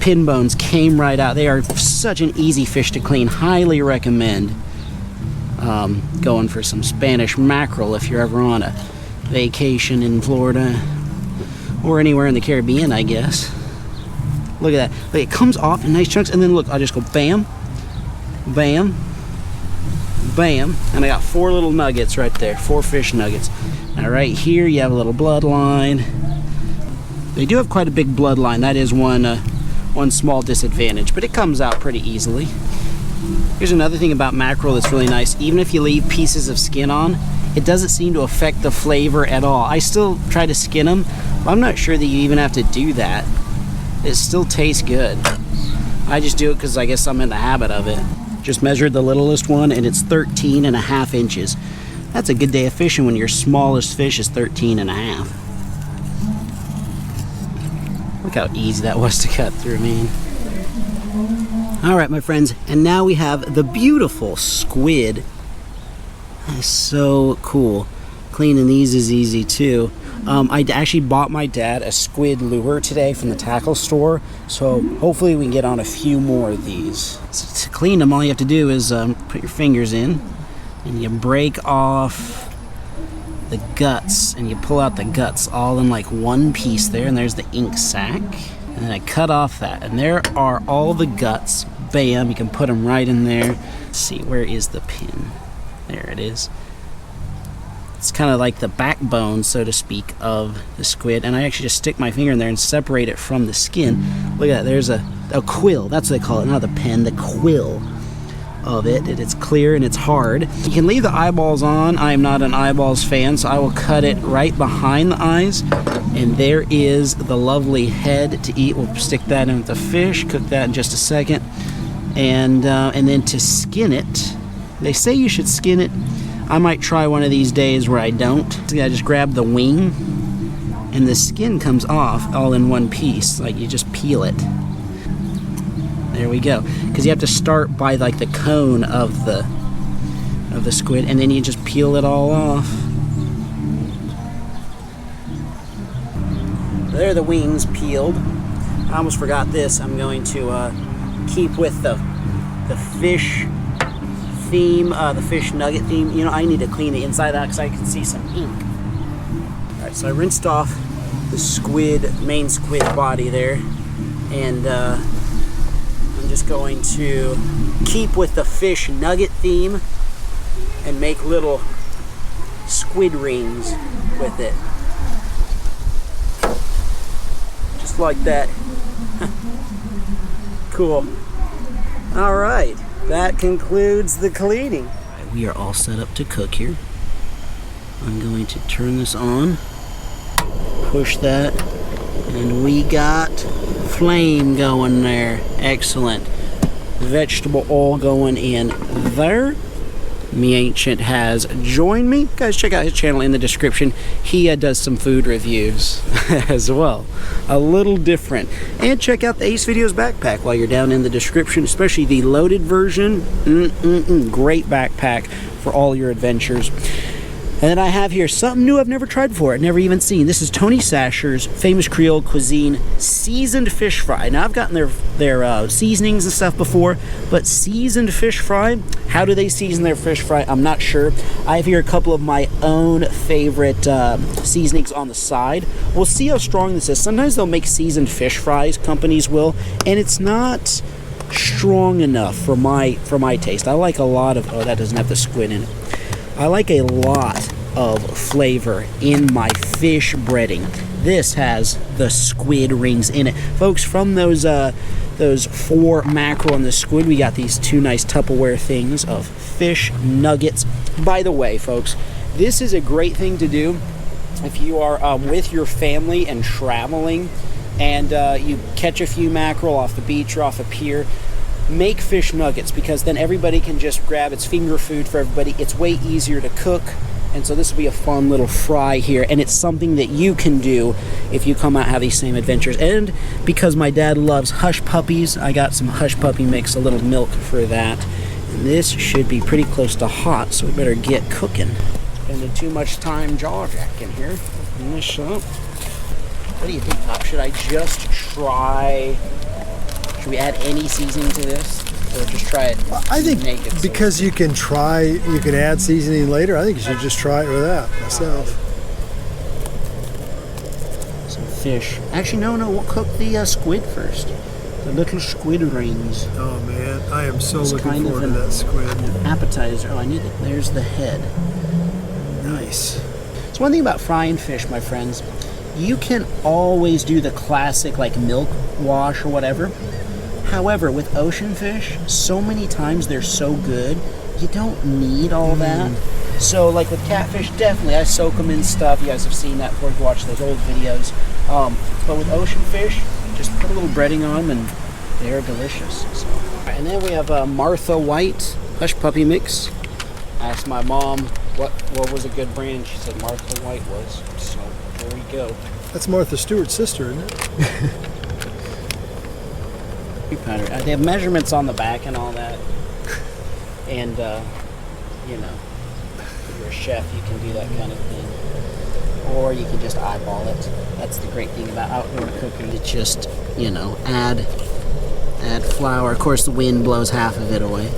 pin bones came right out. They are such an easy fish to clean. Highly recommend going for some Spanish mackerel if you're ever on a vacation in Florida or anywhere in the Caribbean, I guess. Look at that. Look, it comes off in nice chunks, and then look, I'll just go bam, bam, bam, and I got 4 little nuggets right there, 4 fish nuggets. Now right here you have a little bloodline. They do have quite a big bloodline. That is one small disadvantage, but it comes out pretty easily. Here's another thing about mackerel that's really nice. Even if you leave pieces of skin on, it doesn't seem to affect the flavor at all. I still try to skin them, but I'm not sure that you even have to do that. It still tastes good. I just do it because I guess I'm in the habit of it. Just measured the littlest one, and it's 13.5 inches. That's a good day of fishing when your smallest fish is 13.5. Look how easy that was to cut through, man. All right, my friends, and now we have the beautiful squid. That is so cool. Cleaning these is easy too. I actually bought my dad a squid lure today from the tackle store, so hopefully we can get on a few more of these. So to clean them, all you have to do is put your fingers in, and you break off the guts, and you pull out the guts all in like one piece there, and there's the ink sac. And then I cut off that, and there are all the guts. Bam, you can put them right in there. Let's see, where is the pin? There it is. It's kind of like the backbone, so to speak, of the squid. And I actually just stick my finger in there and separate it from the skin. Look at that, there's a quill. That's what they call it, not the pen, the quill of it. It's clear and it's hard. You can leave the eyeballs on. I am not an eyeballs fan, so I will cut it right behind the eyes. And there is the lovely head to eat. We'll stick that in with the fish, cook that in just a second. And then to skin it, they say you should skin it. I might try one of these days where I don't. So I just grab the wing, and the skin comes off all in one piece. Like you just peel it. There we go. Because you have to start by like the cone of the squid, and then you just peel it all off. There are the wings peeled. I almost forgot this. I'm going to keep with the fish theme, the fish nugget theme. You know, I need to clean the inside out because I can see some ink. Alright, so I rinsed off the main squid body there, and I'm just going to keep with the fish nugget theme and make little squid rings with it. Just like that. Cool. Alright, that concludes the cleaning. Right, we are all set up to cook here. I'm going to turn this on, push that, and we got flame going there. Excellent. Vegetable oil going in there. Me Ancient has joined me. Guys, check out his channel in the description. He does some food reviews as well. A little different. And check out the Ace Videos backpack while you're down in the description, especially the loaded version. Great backpack for all your adventures. And then I have here something new I've never tried before. I've never even seen. This is Tony Sasher's Famous Creole Cuisine seasoned fish fry. Now I've gotten their seasonings and stuff before, but seasoned fish fry, how do they season their fish fry? I'm not sure. I have here a couple of my own favorite seasonings on the side. We'll see how strong this is. Sometimes they'll make seasoned fish fries, companies will, and it's not strong enough for my taste. I like a lot of, oh, that doesn't have the squid in it. I like a lot of flavor in my fish breading. This has the squid rings in it. Folks, from those 4 mackerel and the squid, we got these 2 nice Tupperware things of fish nuggets. By the way, folks, this is a great thing to do if you are with your family and traveling and you catch a few mackerel off the beach or off a pier. Make fish nuggets, because then everybody can just grab, it's finger food for everybody. It's way easier to cook, and so this will be a fun little fry here, and it's something that you can do if you come out and have these same adventures. And because my dad loves hush puppies, I got some hush puppy mix, a little milk for that. And this should be pretty close to hot, so we better get cooking. Spending too much time jaw jacking here. Open this up. What do you think, Pop? Should I just try? Should we add any seasoning to this, or just try it? I think naked, because you can add seasoning later. I think you should just try it without myself. Some fish. Actually, no. We'll cook the squid first. The little squid rings. Oh man, I am so looking kind forward of to that squid. An appetizer. Oh, I need it. There's the head. Nice. So one thing about frying fish, my friends, you can always do the classic like milk wash or whatever. However, with ocean fish, so many times they're so good, you don't need all that. So like with catfish, definitely I soak them in stuff. You guys have seen that before you watch those old videos. But with ocean fish, just put a little breading on them and they're delicious. So. And then we have Martha White Hush Puppy Mix. I asked my mom what was a good brand. She said Martha White was. So there we go. That's Martha Stewart's sister, isn't it? They have measurements on the back and all that, and you know, if you're a chef, you can do that kind of thing, or you can just eyeball it. That's the great thing about outdoor cooking. It's just, you know, add flour. Of course, the wind blows half of it away,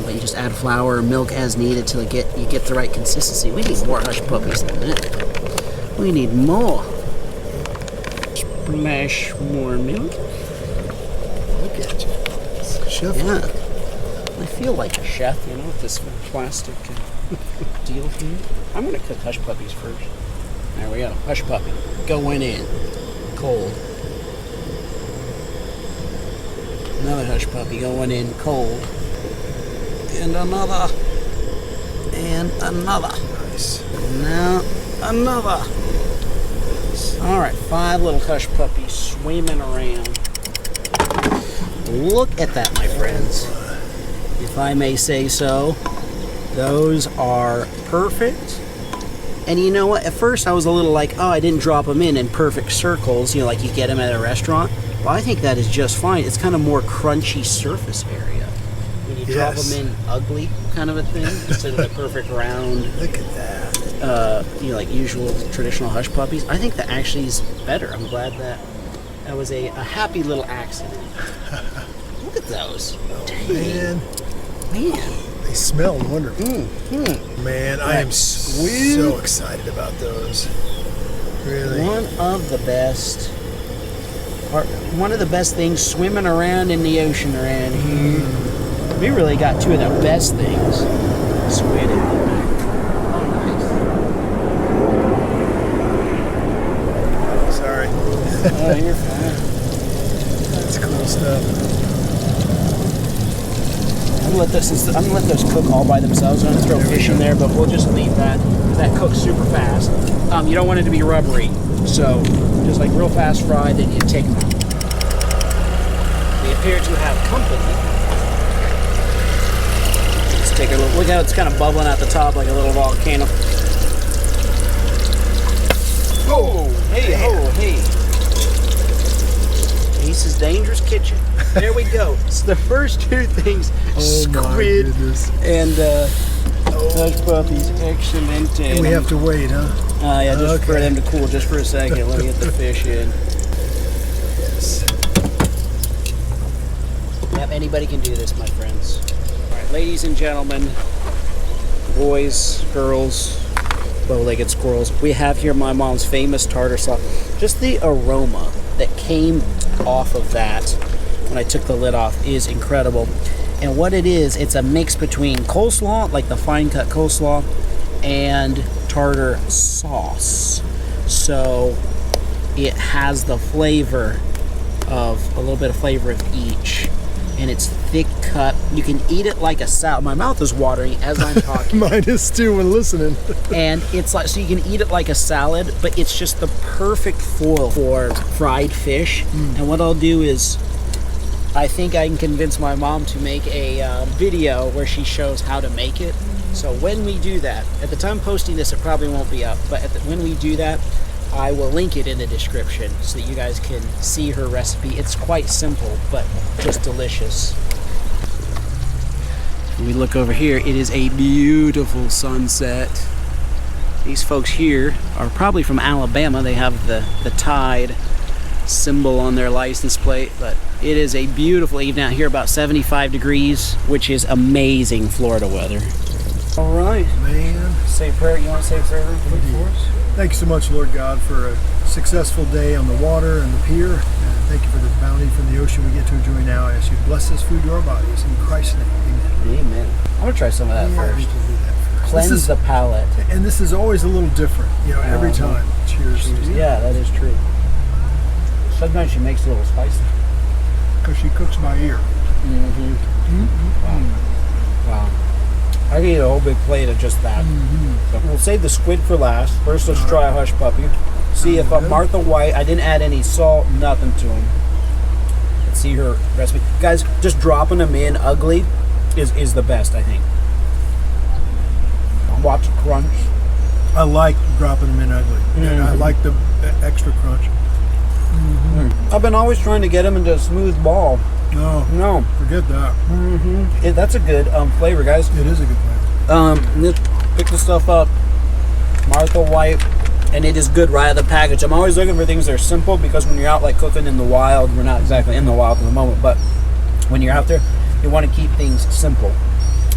but you just add flour or milk as needed till you get the right consistency. We need more hush puppies than that. We need more. Splash more milk. Chef. Yeah, I feel like a chef, you know, with this plastic deal here. I'm gonna cook hush puppies first. There we go, hush puppy going in cold. Another hush puppy going in cold, and another, and another. Nice. Now another. All right, 5 little hush puppies swimming around. Look at that, my friends. If I may say so, those are perfect. And you know what? At first I was a little like, oh, I didn't drop them in perfect circles, you know, like you get them at a restaurant. But I think that is just fine. It's kind of more crunchy surface area. When you drop them in ugly kind of a thing, instead of the perfect round. Look at that. You know, like usual traditional hush puppies. I think that actually is better. I'm glad that was a happy little accident. Look at those. Man. They smell wonderful. Man, I am so excited about those. Really. One of the best things swimming around in the ocean around here. We really got 2 of the best things. Squid and Sorry. Oh, you're fine. That's cool stuff. I'm gonna let those cook all by themselves. I'm gonna throw fish in there, but we'll just leave that. That cooks super fast. You don't want it to be rubbery, so just like real fast fry. Then you take them out. We appear to have company. It's take a look. Look how it's kind of bubbling at the top like a little volcano. Oh, hey, oh, hey. Ace's Dangerous Kitchen. There we go. It's the first two things. Squid and hush puppies. Excellent. And we have to wait, huh? Yeah, just for them to cool just for a second. Let me get the fish in. Yep, anybody can do this, my friends. All right, ladies and gentlemen, boys, girls, bow-legged squirrels, we have here my mom's famous tartar sauce. Just the aroma that came off of that when I took the lid off is incredible. And what it is, it's a mix between coleslaw, like the fine cut coleslaw, and tartar sauce. So it has the flavor of a little bit of flavor of each. And it's thick cut. You can eat it like a salad. My mouth is watering as I'm talking. Mine is too when listening. And it's like, so you can eat it like a salad, but it's just the perfect foil for fried fish. And what I'll do is, I think I can convince my mom to make a video where she shows how to make it. So when we do that, at the time posting this, it probably won't be up, but when we do that, I will link it in the description so that you guys can see her recipe. It's quite simple, but just delicious. When we look over here, it is a beautiful sunset. These folks here are probably from Alabama. They have the Tide symbol on their license plate, but it is a beautiful evening out here, about 75 degrees, which is amazing Florida weather. All right. Man. Say a prayer. You want to say a prayer real quick for us? Thank you so much, Lord God, for a successful day on the water and the pier. And thank you for the bounty from the ocean we get to enjoy now. I ask you to bless this food to our bodies. In Christ's name, amen. Amen. I'm going to try some of that first. We can do that first. Cleanse the palate. And this is always a little different, you know, every time. Cheers. Yeah, that is true. Sometimes she makes it a little spicy. Because she cooks by ear. Wow. I can eat a whole big plate of just that. So we'll save the squid for last. First, let's try a hush puppy. See if Martha White, I didn't add any salt, nothing to them. Let's see her recipe. Guys, just dropping them in ugly is the best, I think. Watch the crunch. I like dropping them in ugly. And I like the extra crunch. I've been always trying to get them into a smooth ball. No. Forget that. That's a good flavor, guys. It is a good flavor. Let's pick the stuff up. Martha White, and it is good right out of the package. I'm always looking for things that are simple, because when you're out like cooking in the wild, we're not exactly in the wild at the moment, but when you're out there, you want to keep things simple.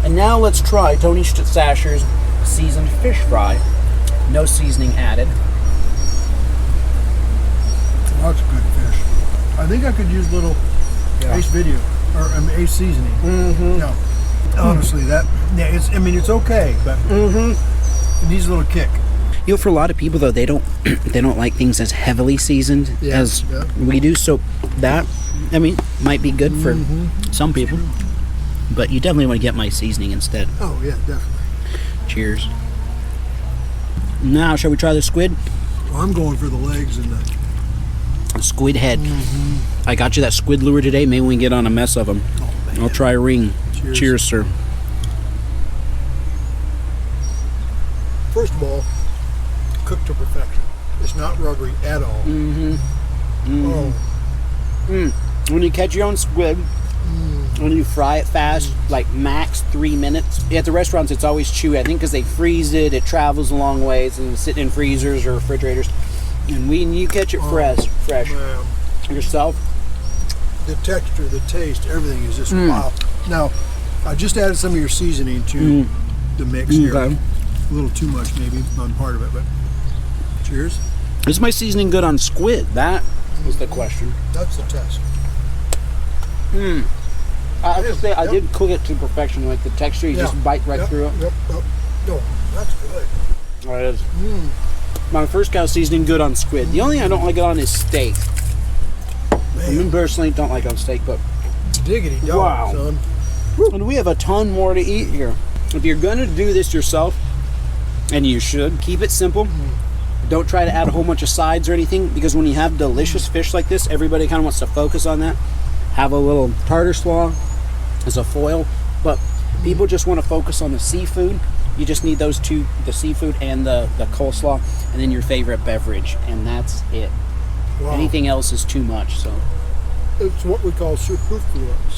And now let's try Tony Sasher's seasoned fish fry. No seasoning added. That's good fish. I think I could use a little Ace video or Ace seasoning. No, honestly, it's okay, but it needs a little kick. You know, for a lot of people though, they don't like things as heavily seasoned as we do. So that, might be good for some people, but you definitely want to get my seasoning instead. Oh yeah, definitely. Cheers. Now, shall we try the squid? Well, I'm going for the legs and the squid head. I got you that squid lure today. Maybe we can get on a mess of them. Oh, man. I'll try a ring. Cheers, sir. First of all, cooked to perfection. It's not rubbery at all. When you catch your own squid, when you fry it fast, like max 3 minutes. At the restaurants, it's always chewy. I think because they freeze it, it travels a long ways, and it's sitting in freezers or refrigerators. And when you catch it fresh Man. yourself, the texture, the taste, everything is just wow. Now, I just added some of your seasoning to the mix here. Okay. A little too much maybe on part of it, but cheers. Is my seasoning good on squid? That was the question. That's the test. I have to say, I did cook it to perfection. Like the texture, you just bite right through it. No, that's good. Oh, it is. My first cow seasoning good on squid. The only thing I don't like it on is steak. I personally don't like it on steak, but diggity dog, son. And we have a ton more to eat here. If you're gonna do this yourself, and you should, keep it simple. Don't try to add a whole bunch of sides or anything, because when you have delicious fish like this, everybody kind of wants to focus on that. Have a little tartar slaw as a foil, but People just want to focus on the seafood. You just need those two, the seafood and the coleslaw, and then your favorite beverage, and that's it. Wow. Anything else is too much. So It's what we call superfluous.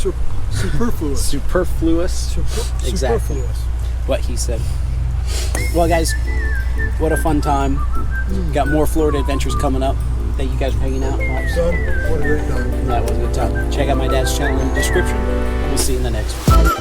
Superfluous. superfluous. Exactly. Superfluous. What he said. Well, guys, what a fun time. Got more Florida adventures coming up. Thank you guys for hanging out. Son, what a great time. That was a good time. Check out my dad's channel in the description. We'll see you in the next one.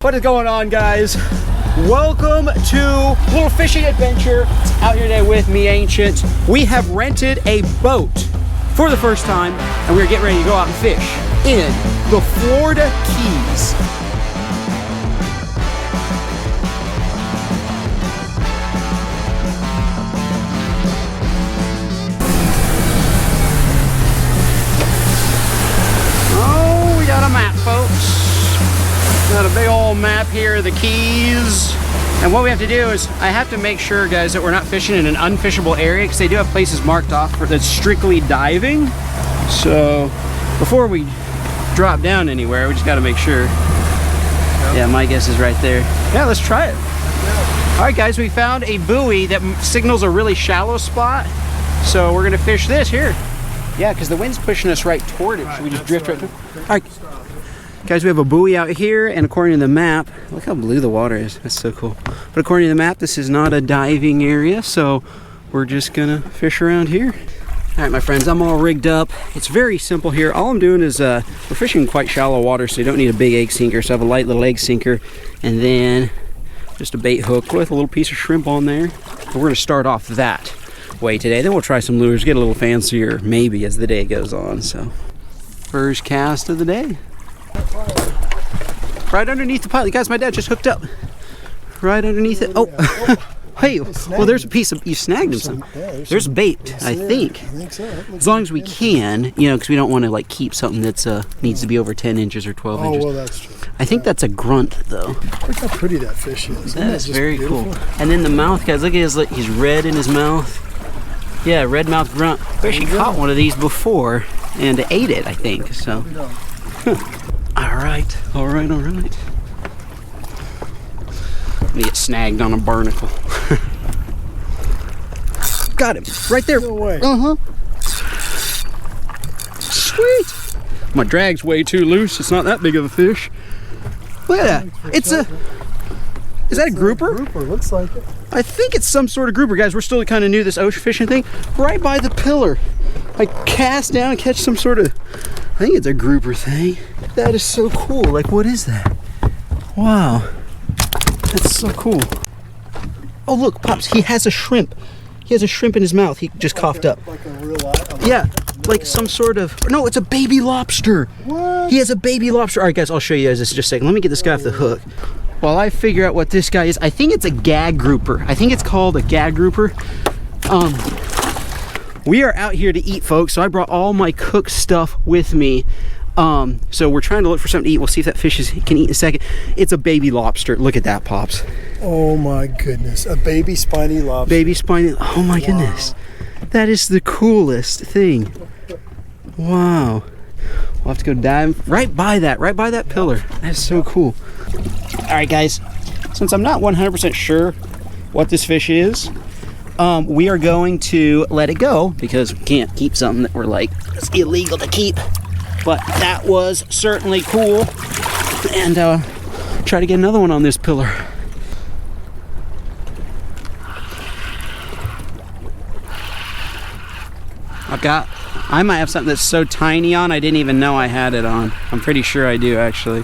What is going on, guys? Welcome to Little Fishing Adventure. Out here today with me, Ancient. We have rented a boat for the first time, and we're getting ready to go out and fish in the Florida Keys. Oh, we got a map, folks. Got a big old map here of the Keys. And what we have to do is, I have to make sure, guys, that we're not fishing in an unfishable area, because they do have places marked off for that's strictly diving. So before we drop down anywhere, we just got to make sure. Yeah, my guess is right there. Yeah, let's try it. All right, guys, we found a buoy that signals a really shallow spot. So we're gonna fish this here. Yeah, because the wind's pushing us right toward it. Should we just drift right through? All right. Guys, we have a buoy out here, and according to the map, look how blue the water is. That's so cool. But according to the map, this is not a diving area, so we're just gonna fish around here. All right, my friends, I'm all rigged up. It's very simple here. All I'm doing is, we're fishing in quite shallow water, so you don't need a big egg sinker. So I have a light little egg sinker, and then just a bait hook with a little piece of shrimp on there. And we're gonna start off that way today. Then we'll try some lures, get a little fancier maybe as the day goes on. So first cast of the day. Right underneath the pilot. Guys, my dad just hooked up. Right underneath it. Oh, hey, well, there's a piece of, you snagged him some. There's bait, I think. As long as we can, you know, because we don't want to like keep something that's needs to be over 10 inches or 12 inches. Oh, well, that's true. I think that's a grunt, though. Look how pretty that fish is. That is very cool. And then the mouth, guys, look at his, like, he's red in his mouth. Yeah, red mouth grunt. We actually caught one of these before and ate it, I think, so. All right. Let me get snagged on a barnacle. Got him, right there. No way. Sweet. My drag's way too loose. It's not that big of a fish. Look at that. It's a, is that a grouper? Grouper, looks like it. I think it's some sort of grouper. Guys, we're still kind of new to this ocean fishing thing. Right by the pillar. I cast down and catch some sort of, I think it's a grouper thing. That is so cool. Like, what is that? Wow. That's so cool. Oh, look, Pops, he has a shrimp. He has a shrimp in his mouth. He just coughed up. Like a real eye? Yeah, like some sort of, no, it's a baby lobster. What? He has a baby lobster. All right, guys, I'll show you guys this in just a second. Let me get this guy off the hook. While I figure out what this guy is, I think it's a gag grouper. I think it's called a gag grouper. We are out here to eat, folks, so I brought all my cooked stuff with me. So we're trying to look for something to eat. We'll see if that fish can eat in a second. It's a baby lobster. Look at that, Pops. Oh my goodness, a baby spiny lobster. Baby spiny, oh my goodness. That is the coolest thing. Wow. We'll have to go dive right by that pillar. That's so cool. All right, guys, since I'm not 100% sure what this fish is, we are going to let it go because we can't keep something that we're like, it's illegal to keep. But that was certainly cool. And try to get another one on this pillar. I might have something that's so tiny on, I didn't even know I had it on. I'm pretty sure I do, actually.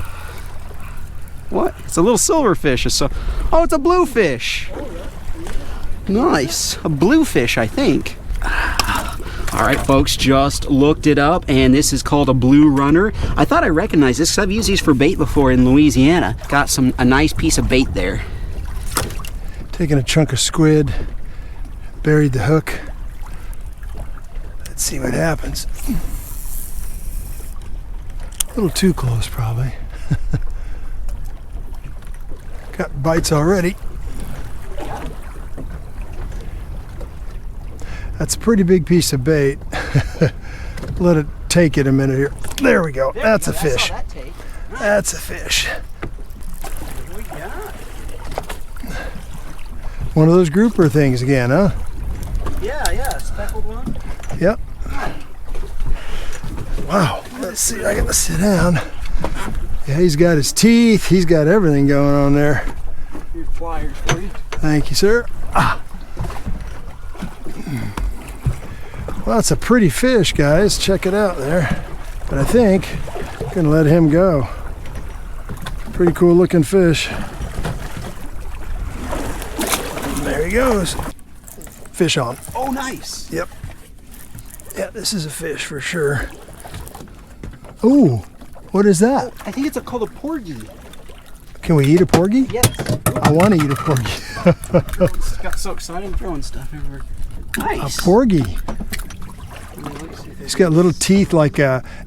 What? It's a little silverfish. Oh, it's a bluefish. Nice. A bluefish, I think. All right, folks, just looked it up, and this is called a blue runner. I thought I recognized this because I've used these for bait before in Louisiana. Got a nice piece of bait there. Taking a chunk of squid, buried the hook. Let's see what happens. A little too close, probably. Got bites already. That's a pretty big piece of bait. Let it take it a minute here. There we go. That's a fish. That's a fish. One of those grouper things again, huh? Yeah, speckled one. Yep. Wow. Let's see. I gotta sit down. Yeah, he's got his teeth. He's got everything going on there. Here's pliers for you. Thank you, sir. Ah. Well, it's a pretty fish, guys. Check it out there. But I think I'm gonna let him go. Pretty cool looking fish. There he goes. Fish on. Oh, nice. Yep. Yeah, this is a fish for sure. Ooh, what is that? I think it's called a porgy. Can we eat a porgy? Yes. I want to eat a porgy. Got so excited throwing stuff everywhere. Nice. A porgy. It's got little teeth like,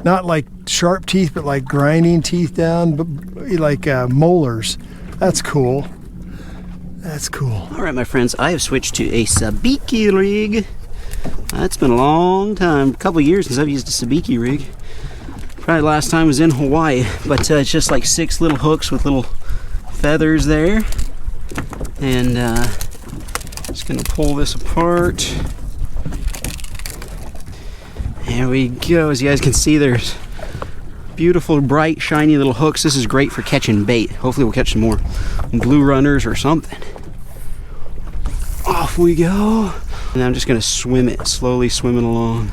not like sharp teeth, but like grinding teeth down, but like molars. That's cool. That's cool. All right, my friends, I have switched to a sabiki rig. It's been a long time, a couple years since I've used a sabiki rig. Probably last time was in Hawaii, but it's just like 6 little hooks with little feathers there. And just gonna pull this apart. There we go. As you guys can see, there's beautiful, bright, shiny little hooks. This is great for catching bait. Hopefully we'll catch some more blue runners or something. Off we go. And I'm just gonna swim it, slowly swimming along.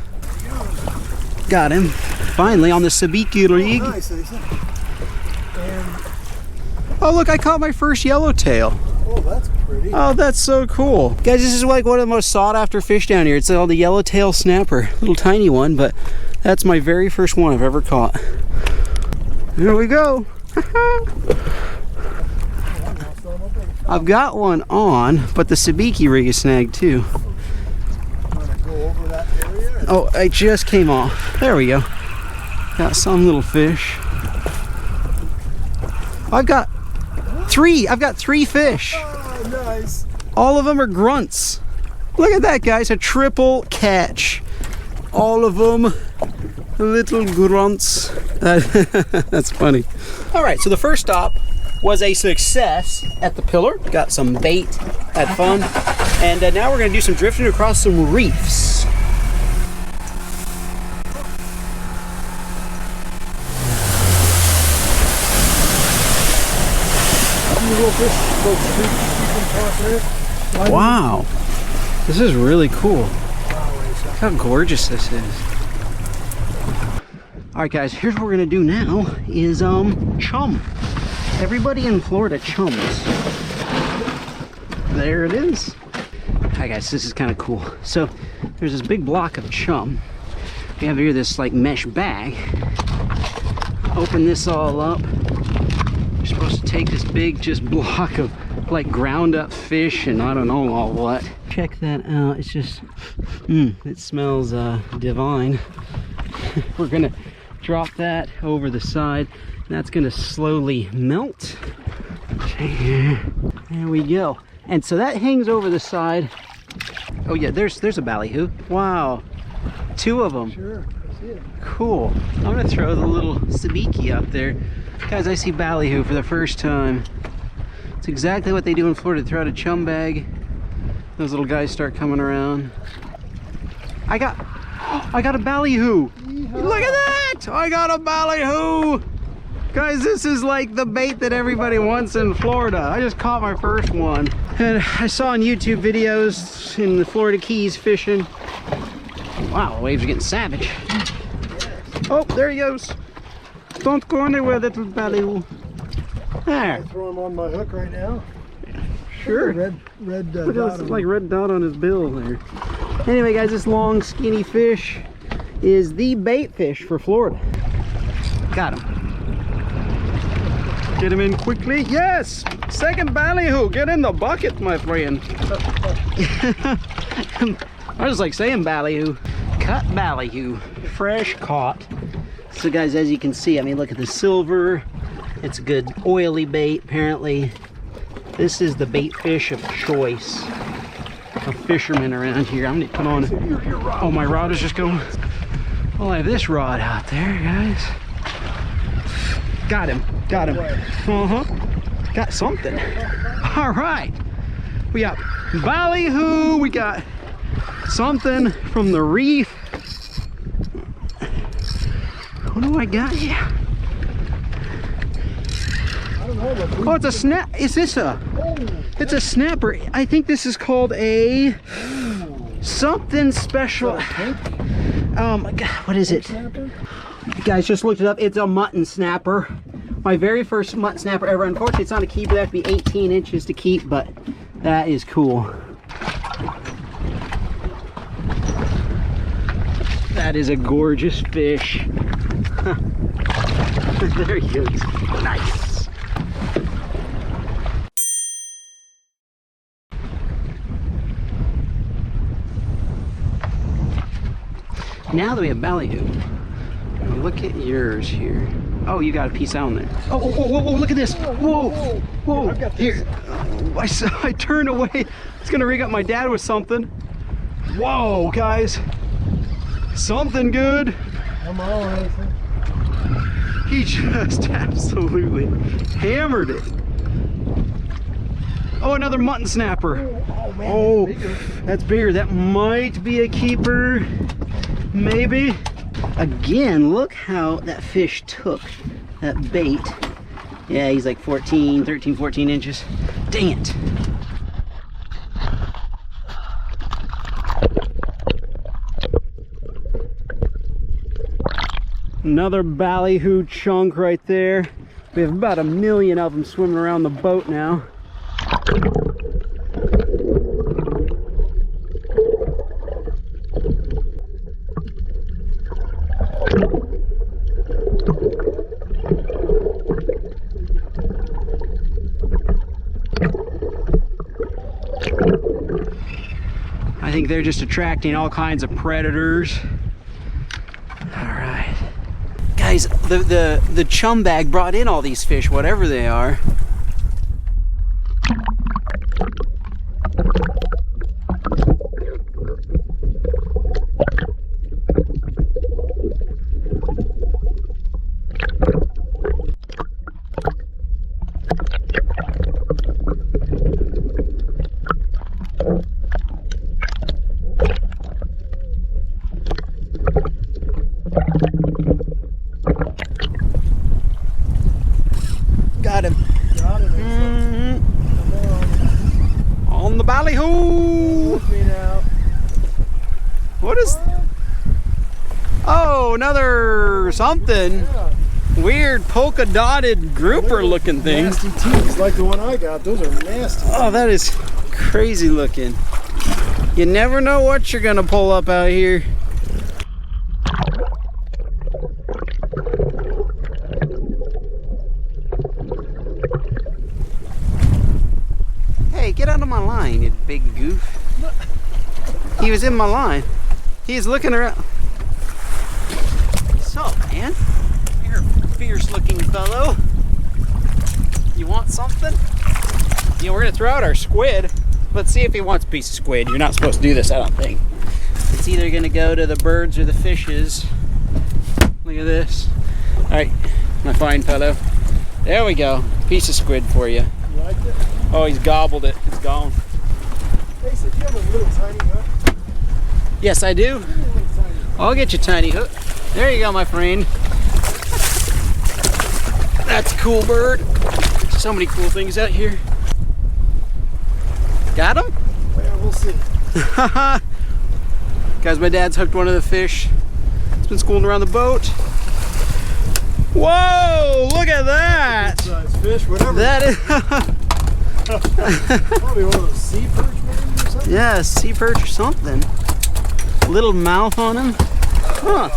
Got him. Finally on the sabiki rig. Nice. Oh look, I caught my first yellowtail. Oh, that's pretty. Oh, that's so cool. Guys, this is like one of the most sought after fish down here. It's called the yellowtail snapper. Little tiny one, but that's my very first one I've ever caught. Here we go. I've got one on, but the sabiki rig is snagged too. Oh, I just came off. There we go. Got some little fish. I've got 3 fish. Oh, nice. All of them are grunts. Look at that, guys. A triple catch. All of them little grunts. That's funny. All right, so the first stop was a success at the pillar. Got some bait, had fun. And now we're gonna do some drifting across some reefs. Wow, this is really cool. Look how gorgeous this is. All right, guys, here's what we're gonna do now is chum. Everybody in Florida chums. There it is. Hi guys, this is kind of cool. So there's this big block of chum. We have here this like mesh bag. Open this all up. You're supposed to take this big just block of like ground up fish and I don't know all what. Check that out. It's just, it smells divine. We're gonna drop that over the side. That's gonna slowly melt. There we go. And so that hangs over the side. Oh yeah, there's a ballyhoo. Wow, 2 of them. Sure, I see it. Cool. I'm gonna throw the little sabiki out there. Guys, I see ballyhoo for the first time. It's exactly what they do in Florida. They throw out a chum bag. Those little guys start coming around. I got a ballyhoo. Look at that! I got a ballyhoo. Guys, this is like the bait that everybody wants in Florida. I just caught my first one. And I saw on YouTube videos in the Florida Keys fishing. Wow, the waves are getting savage. Oh, there he goes. Don't go anywhere, little ballyhoo. There. I throw him on my hook right now. Sure. Red Look dot at this on like red dot on his bill there. Anyway, guys, this long skinny fish is the bait fish for Florida. Got him. Get him in quickly. Yes! Second ballyhoo. Get in the bucket, my friend. I just like saying ballyhoo. Cut ballyhoo. Fresh caught. So guys, as you can see, I mean, look at the silver. It's a good oily bait, apparently. This is the bait fish of choice of fishermen around here. I'm gonna put on. Oh, my rod is just going. Well, I have this rod out there, guys. Got him. Got him. Got something. All right. We got ballyhoo. We got something from the reef. What do I got here? Oh, it's a snap. Is this a? It's a snapper. I think this is called a something special. What is it? You guys just looked it up. It's a mutton snapper. My very first mutton snapper ever. Unfortunately, it's not a keeper. They have to be 18 inches to keep, but that is cool. That is a gorgeous fish. There he goes. Nice. Now that we have ballyhoo, look at yours here. Oh, you got a piece out there. Oh, whoa, look at this. Whoa. Here. I turned away. I was gonna rig up my dad with something. Whoa, guys. Something good. Come on. He just absolutely hammered it. Oh, another mutton snapper. Oh, man. Oh, that's bigger. That might be a keeper. Maybe. Again, look how that fish took that bait. Yeah, he's like 13, 14 inches. Dang it. Another ballyhoo chunk right there. We have about 1 million of them swimming around the boat now. I think they're just attracting all kinds of predators. All right. Guys, the chum bag brought in all these fish, whatever they are. Got him. On the ballyhoo. What is? Oh, another something. Weird polka dotted grouper looking thing. Nasty teeth like the one I got. Those are nasty. Oh, that is crazy looking. You never know what you're gonna pull up out here. Hey, get out of my line, you big goof. He was in my line. He's looking around. What's up, man? You're a fierce looking fellow. You want something? You know, we're gonna throw out our squid. Let's see if he wants a piece of squid. You're not supposed to do this, I don't think. It's either gonna go to the birds or the fishes. Look at this. All right, my fine fellow. There we go. Piece of squid for you. You like it? Oh, he's gobbled it. It's gone. Hey, so do you have a little tiny hook? Yes, I do. I'll get you a tiny hook. There you go, my friend. That's a cool bird. So many cool things out here. Got him? Yeah, we'll see. Guys, my dad's hooked one of the fish. It's been schooling around the boat. Whoa, look at that. Good size fish, whatever. That is... Probably one of those sea perch maybe or something? Yeah, a sea perch or something. Little mouth on him. Huh.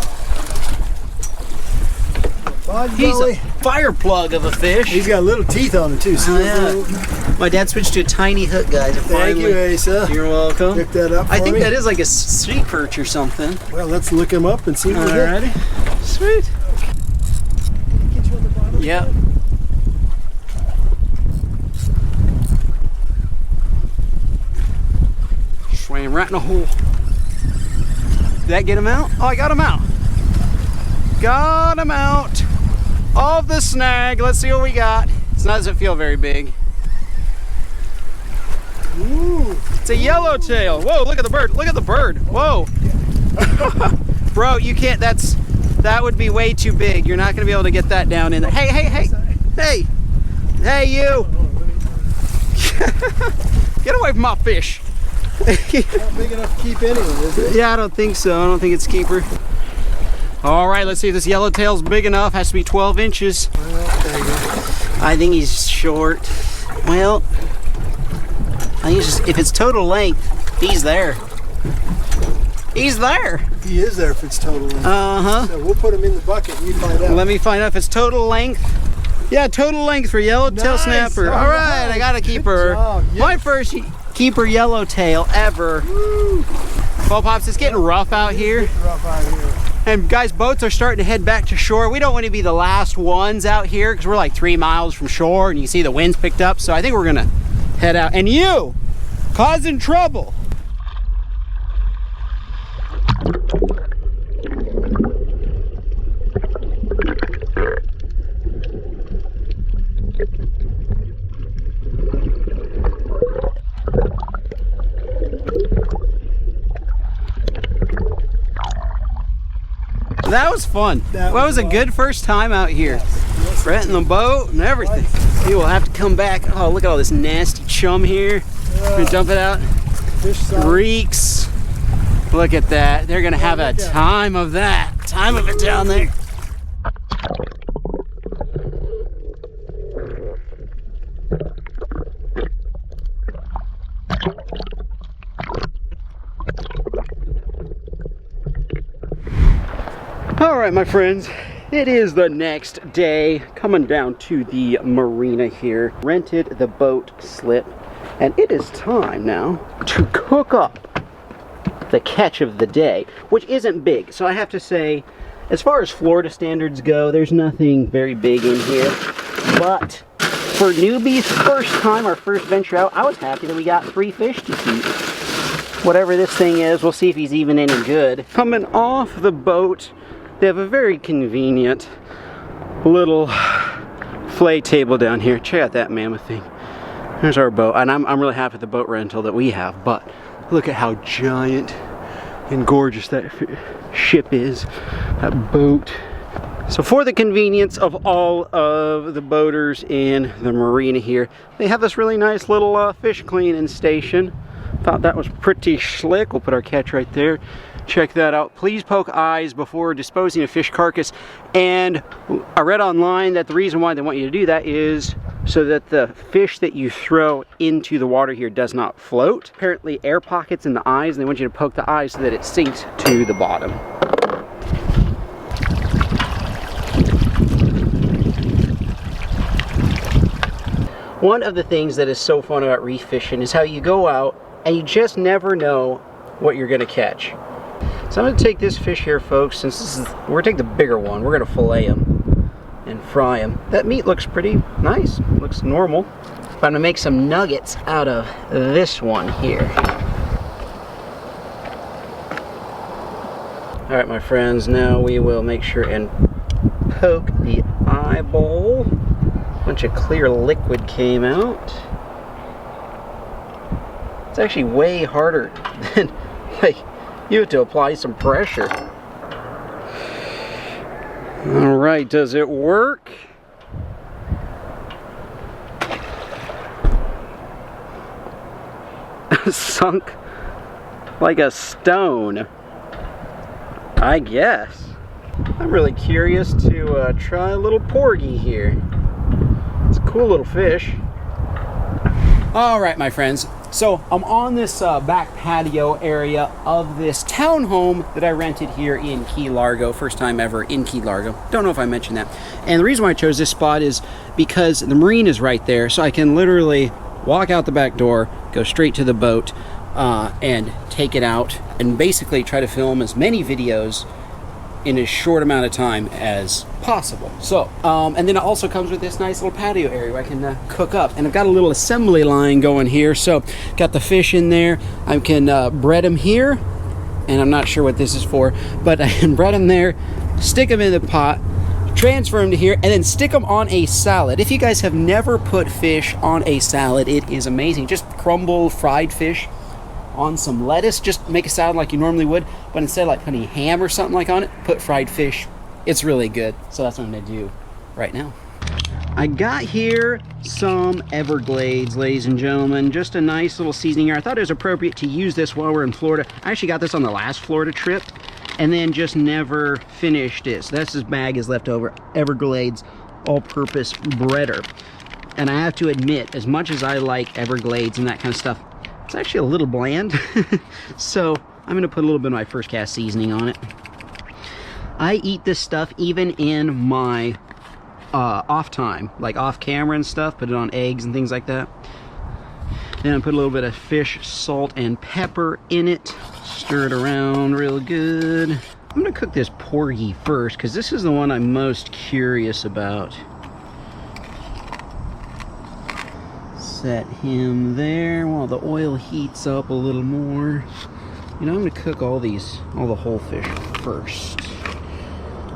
He's a fire plug of a fish. He's got little teeth on it too. Oh, yeah. My dad switched to a tiny hook, guys. Thank you, Asa. You're welcome. Pick that up for I think me. that is like a sea perch or something. Well, let's look him up and see what we get. Alrighty. Sweet. Get you on the bottom. Yep. Swam right in a hole. Did that get him out? Oh, I got him out. Got him out of the snag. Let's see what we got. It doesn't feel very big. Ooh. It's a yellowtail. Whoa, look at the bird. Look at the bird. Whoa. Bro, you can't, that would be way too big. You're not gonna be able to get that down in there. Hey, hey, hey. Hey. Hey, you. Get away from my fish. Not big enough to keep anyway, is it? Yeah, I don't think so. I don't think it's keeper. All right, let's see if this yellowtail's big enough. Has to be 12 inches. Well, there you go. I think he's short. Well, I think it's just, if it's total length, he's there. He's there. He is there if it's total length. Uh-huh. So we'll put him in the bucket and you find out. Let me find out if it's total length. Yeah, total length for yellowtail Nice. snapper. All right, I got a keeper. job. Yes. My first keeper yellowtail ever. Woo. Well, Pops, it's getting rough out here. It's rough out here. And guys, boats are starting to head back to shore. We don't want to be the last ones out here because we're like 3 miles from shore and you see the winds picked up. So I think we're gonna head out. And you, causing trouble. That was fun. That was a good first time out here. Yes. Renting the boat and everything. We will have to come back. Oh, look at all this nasty chum here. We're gonna dump it out. Fish sauce. Reeks. Look at that. They're gonna have a time of that. Time of it down there. All right, my friends, it is the next day, coming down to the marina here. Rented the boat slip, and it is time now to cook up the catch of the day, which isn't big. So I have to say, as far as Florida standards go, there's nothing very big in here. But for newbies, first time, our first venture out, I was happy that we got 3 fish to keep. Whatever this thing is, we'll see if he's even any good. Coming off the boat, they have a very convenient little fillet table down here. Check out that mammoth thing. There's our boat, and I'm really happy with the boat rental that we have, but look at how giant and gorgeous that ship is, that boat. So for the convenience of all of the boaters in the marina here, they have this really nice little fish cleaning station. Thought that was pretty slick. We'll put our catch right there. Check that out. Please poke eyes before disposing of fish carcass. And I read online that the reason why they want you to do that is so that the fish that you throw into the water here does not float. Apparently air pockets in the eyes, and they want you to poke the eyes so that it sinks to the bottom. One of the things that is so fun about reef fishing is how you go out and you just never know what you're gonna catch. So I'm gonna take this fish here, folks, since this is, we're gonna take the bigger one. We're gonna fillet him and fry him. That meat looks pretty nice, looks normal. But I'm gonna make some nuggets out of this one here. All right, my friends, now we will make sure and poke the eyeball. A bunch of clear liquid came out. It's actually way harder than, like, you have to apply some pressure. All right, does it work? Sunk like a stone, I guess. I'm really curious to try a little porgy here. It's a cool little fish. All right, my friends, So I'm on this back patio area of this townhome that I rented here in Key Largo. First time ever in Key Largo. Don't know if I mentioned that. And the reason why I chose this spot is because the marine is right there, so I can literally walk out the back door, go straight to the boat, and take it out and basically try to film as many videos in as short amount of time as possible. So, and then it also comes with this nice little patio area where I can cook up. And I've got a little assembly line going here. So, got the fish in there. I can bread them here. And I'm not sure what this is for, but I can bread them there, stick them in the pot, transfer them to here, and then stick them on a salad. If you guys have never put fish on a salad, it is amazing. Just crumble fried fish on some lettuce, just make a salad like you normally would, but instead of like putting ham or something like on it, put fried fish. It's really good. So that's what I'm gonna do right now. I got here some Everglades, ladies and gentlemen. Just a nice little seasoning here. I thought it was appropriate to use this while we're in Florida. I actually got this on the last Florida trip and then just never finished it. So this bag is left over. Everglades all-purpose breader. And I have to admit, as much as I like Everglades and that kind of stuff, it's actually a little bland. So I'm gonna put a little bit of my first cast seasoning on it. I eat this stuff even in my off time, like off camera and stuff, put it on eggs and things like that. Then I put a little bit of fish, salt, and pepper in it. Stir it around real good. I'm gonna cook this porgy first because this is the one I'm most curious about. Set him there while the oil heats up a little more. You know, I'm gonna cook all the whole fish first.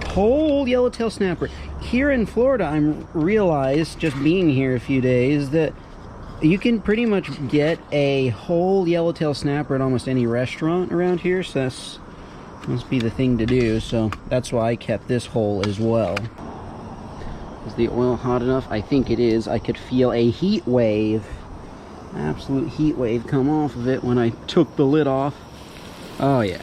Whole yellowtail snapper. Here in Florida, I'm realized, just being here a few days, that you can pretty much get a whole yellowtail snapper at almost any restaurant around here, so that must be the thing to do. So that's why I kept this whole as well. Is the oil hot enough? I think it is. I could feel a heat wave, absolute heat wave come off of it when I took the lid off. Oh yeah.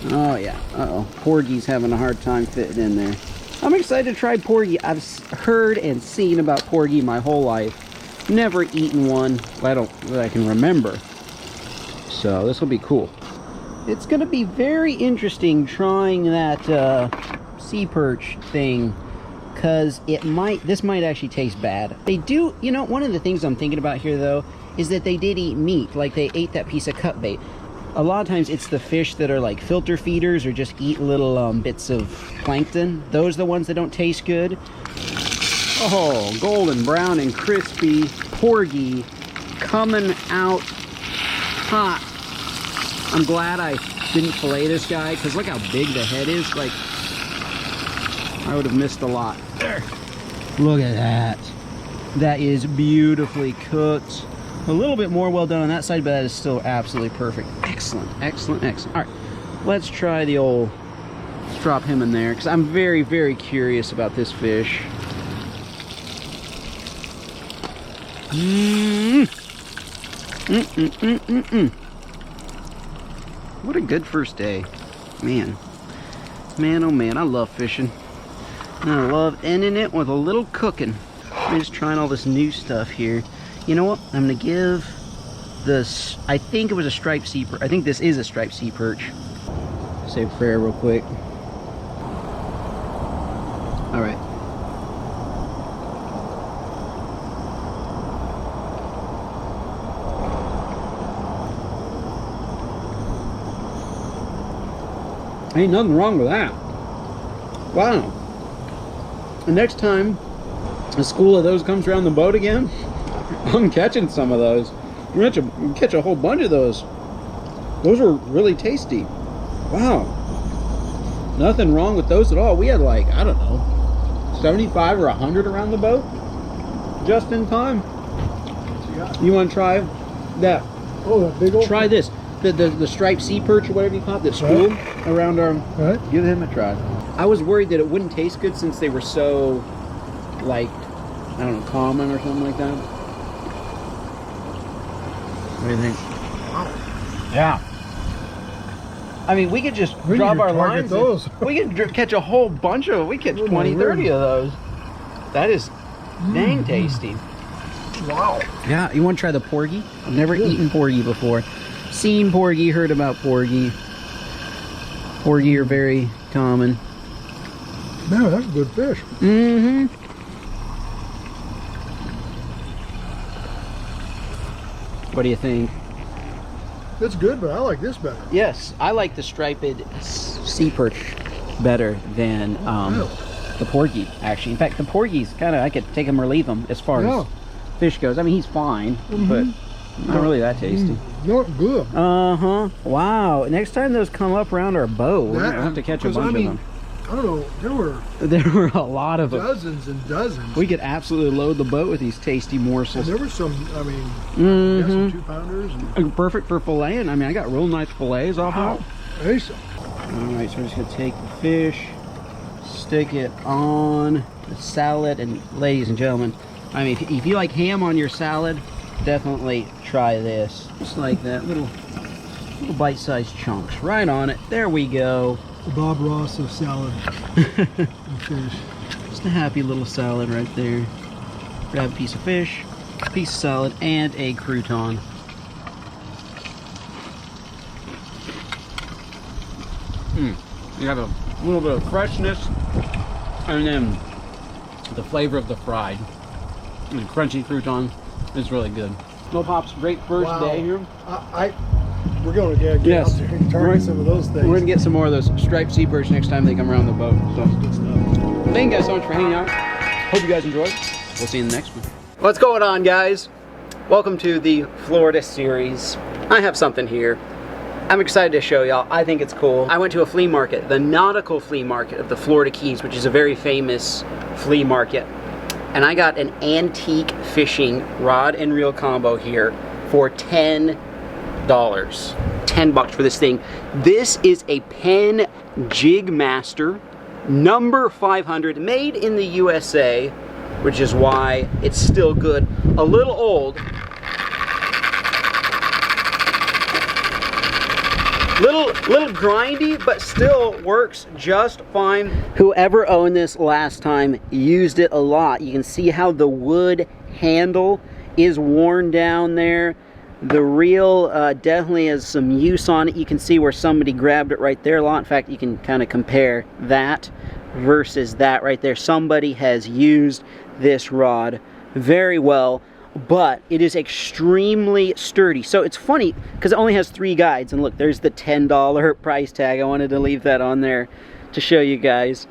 Oh yeah. Uh-oh. Porgy's having a hard time fitting in there. I'm excited to try porgy. I've heard and seen about porgy my whole life. Never eaten one that I can remember. So this will be cool. It's going to be very interesting trying that sea perch thing, because this might actually taste bad. They do, you know, one of the things I'm thinking about here though is that they did eat meat, like they ate that piece of cut bait. A lot of times it's the fish that are like filter feeders or just eat little bits of plankton. Those are the ones that don't taste good. Oh, golden brown and crispy porgy coming out hot. I'm glad I didn't fillet this guy, because look how big the head is. Like, I would have missed a lot. There. Look at that. That is beautifully cooked. A little bit more well done on that side, but that is still absolutely perfect. Excellent, excellent, excellent. All right, let's try the old, let's drop him in there, because I'm very, very curious about this fish. What a good first day. Man. Man, oh man, I love fishing. And I love ending it with a little cooking. I'm just trying all this new stuff here. You know what? I'm going to give this, I think it was a striped sea perch. I think this is a striped sea perch. Say a prayer real quick. All right. Ain't nothing wrong with that. Wow. The next time a school of those comes around the boat again, I'm catching some of those. We're going to catch a whole bunch of those. Those are really tasty. Wow. Nothing wrong with those at all. We had like, I don't know, 75 or 100 around the boat. Just in time. You want to try that? Oh, that big old... Try this. The striped sea perch or whatever you call it, that school around our... Right. Give him a try. I was worried that it wouldn't taste good since they were so, like, I don't know, common or something like that. What do you think? Yeah. I mean, we could just drop our lines. Those. We could catch a whole bunch of, we catch 20, 30 of those. That is dang tasty. Wow. Yeah, you want to try the porgy? I've never eaten porgy before. Seen porgy, heard about porgy. Porgy are very common. Man, that's good fish. Mm-hmm. What do you think? It's good, but I like this better. Yes, I like the striped sea perch better than the porgy, actually. In fact, the porgy's kind of, I could take him or leave him as far as fish goes. I mean, he's fine, but not really that tasty. Not good. Uh-huh. Wow. Next time those come up around our boat, we're going to have to catch a bunch of them. I don't know, there were a lot of them. Dozens and dozens. We could absolutely load the boat with these tasty morsels. And there were some, I mean, some 2-pounders. And perfect for filleting. I mean, I got real nice fillets off of it. Awesome. Alright, so we're just going to take the fish, stick it on the salad, and ladies and gentlemen, I mean, if you like ham on your salad, definitely try this. Just like that, little bite-sized chunks right on it. There we go. The Bob Ross of salad and fish. Just a happy little salad right there. Grab a piece of fish, a piece of salad, and a crouton. You have a little bit of freshness, and then the flavor of the fried. And the crunchy crouton is really good. No Pops, great first day here. We're going to get out there and target some of those things. We're going to get some more of those striped sea perch next time they come around the boat. So, thank you guys so much for hanging out. Hope you guys enjoyed. We'll see you in the next one. What's going on, guys? Welcome to the Florida series. I have something here. I'm excited to show y'all. I think it's cool. I went to a flea market, the nautical flea market of the Florida Keys, which is a very famous flea market. And I got an antique fishing rod and reel combo here for $10. $10 for this thing. This is a Penn Jig Master number 500, made in the USA, which is why it's still good. A little old. Little grindy, but still works just fine. Whoever owned this last time used it a lot. You can see how the wood handle is worn down there. The reel definitely has some use on it. You can see where somebody grabbed it right there a lot. In fact, you can kind of compare that versus that right there. Somebody has used this rod very well, but it is extremely sturdy. So it's funny because it only has 3 guides, and look, there's the $10 price tag. I wanted to leave that on there to show you guys.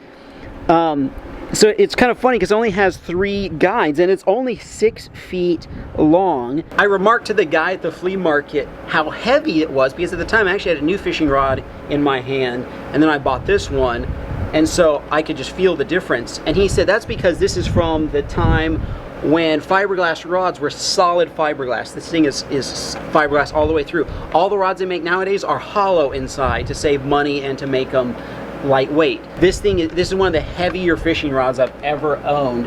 So it's kind of funny because it only has 3 guides and it's only 6 feet long. I remarked to the guy at the flea market how heavy it was, because at the time I actually had a new fishing rod in my hand, and then I bought this one, and so I could just feel the difference. And he said that's because this is from the time when fiberglass rods were solid fiberglass. This thing is fiberglass all the way through. All the rods they make nowadays are hollow inside to save money and to make them lightweight. This is one of the heavier fishing rods I've ever owned,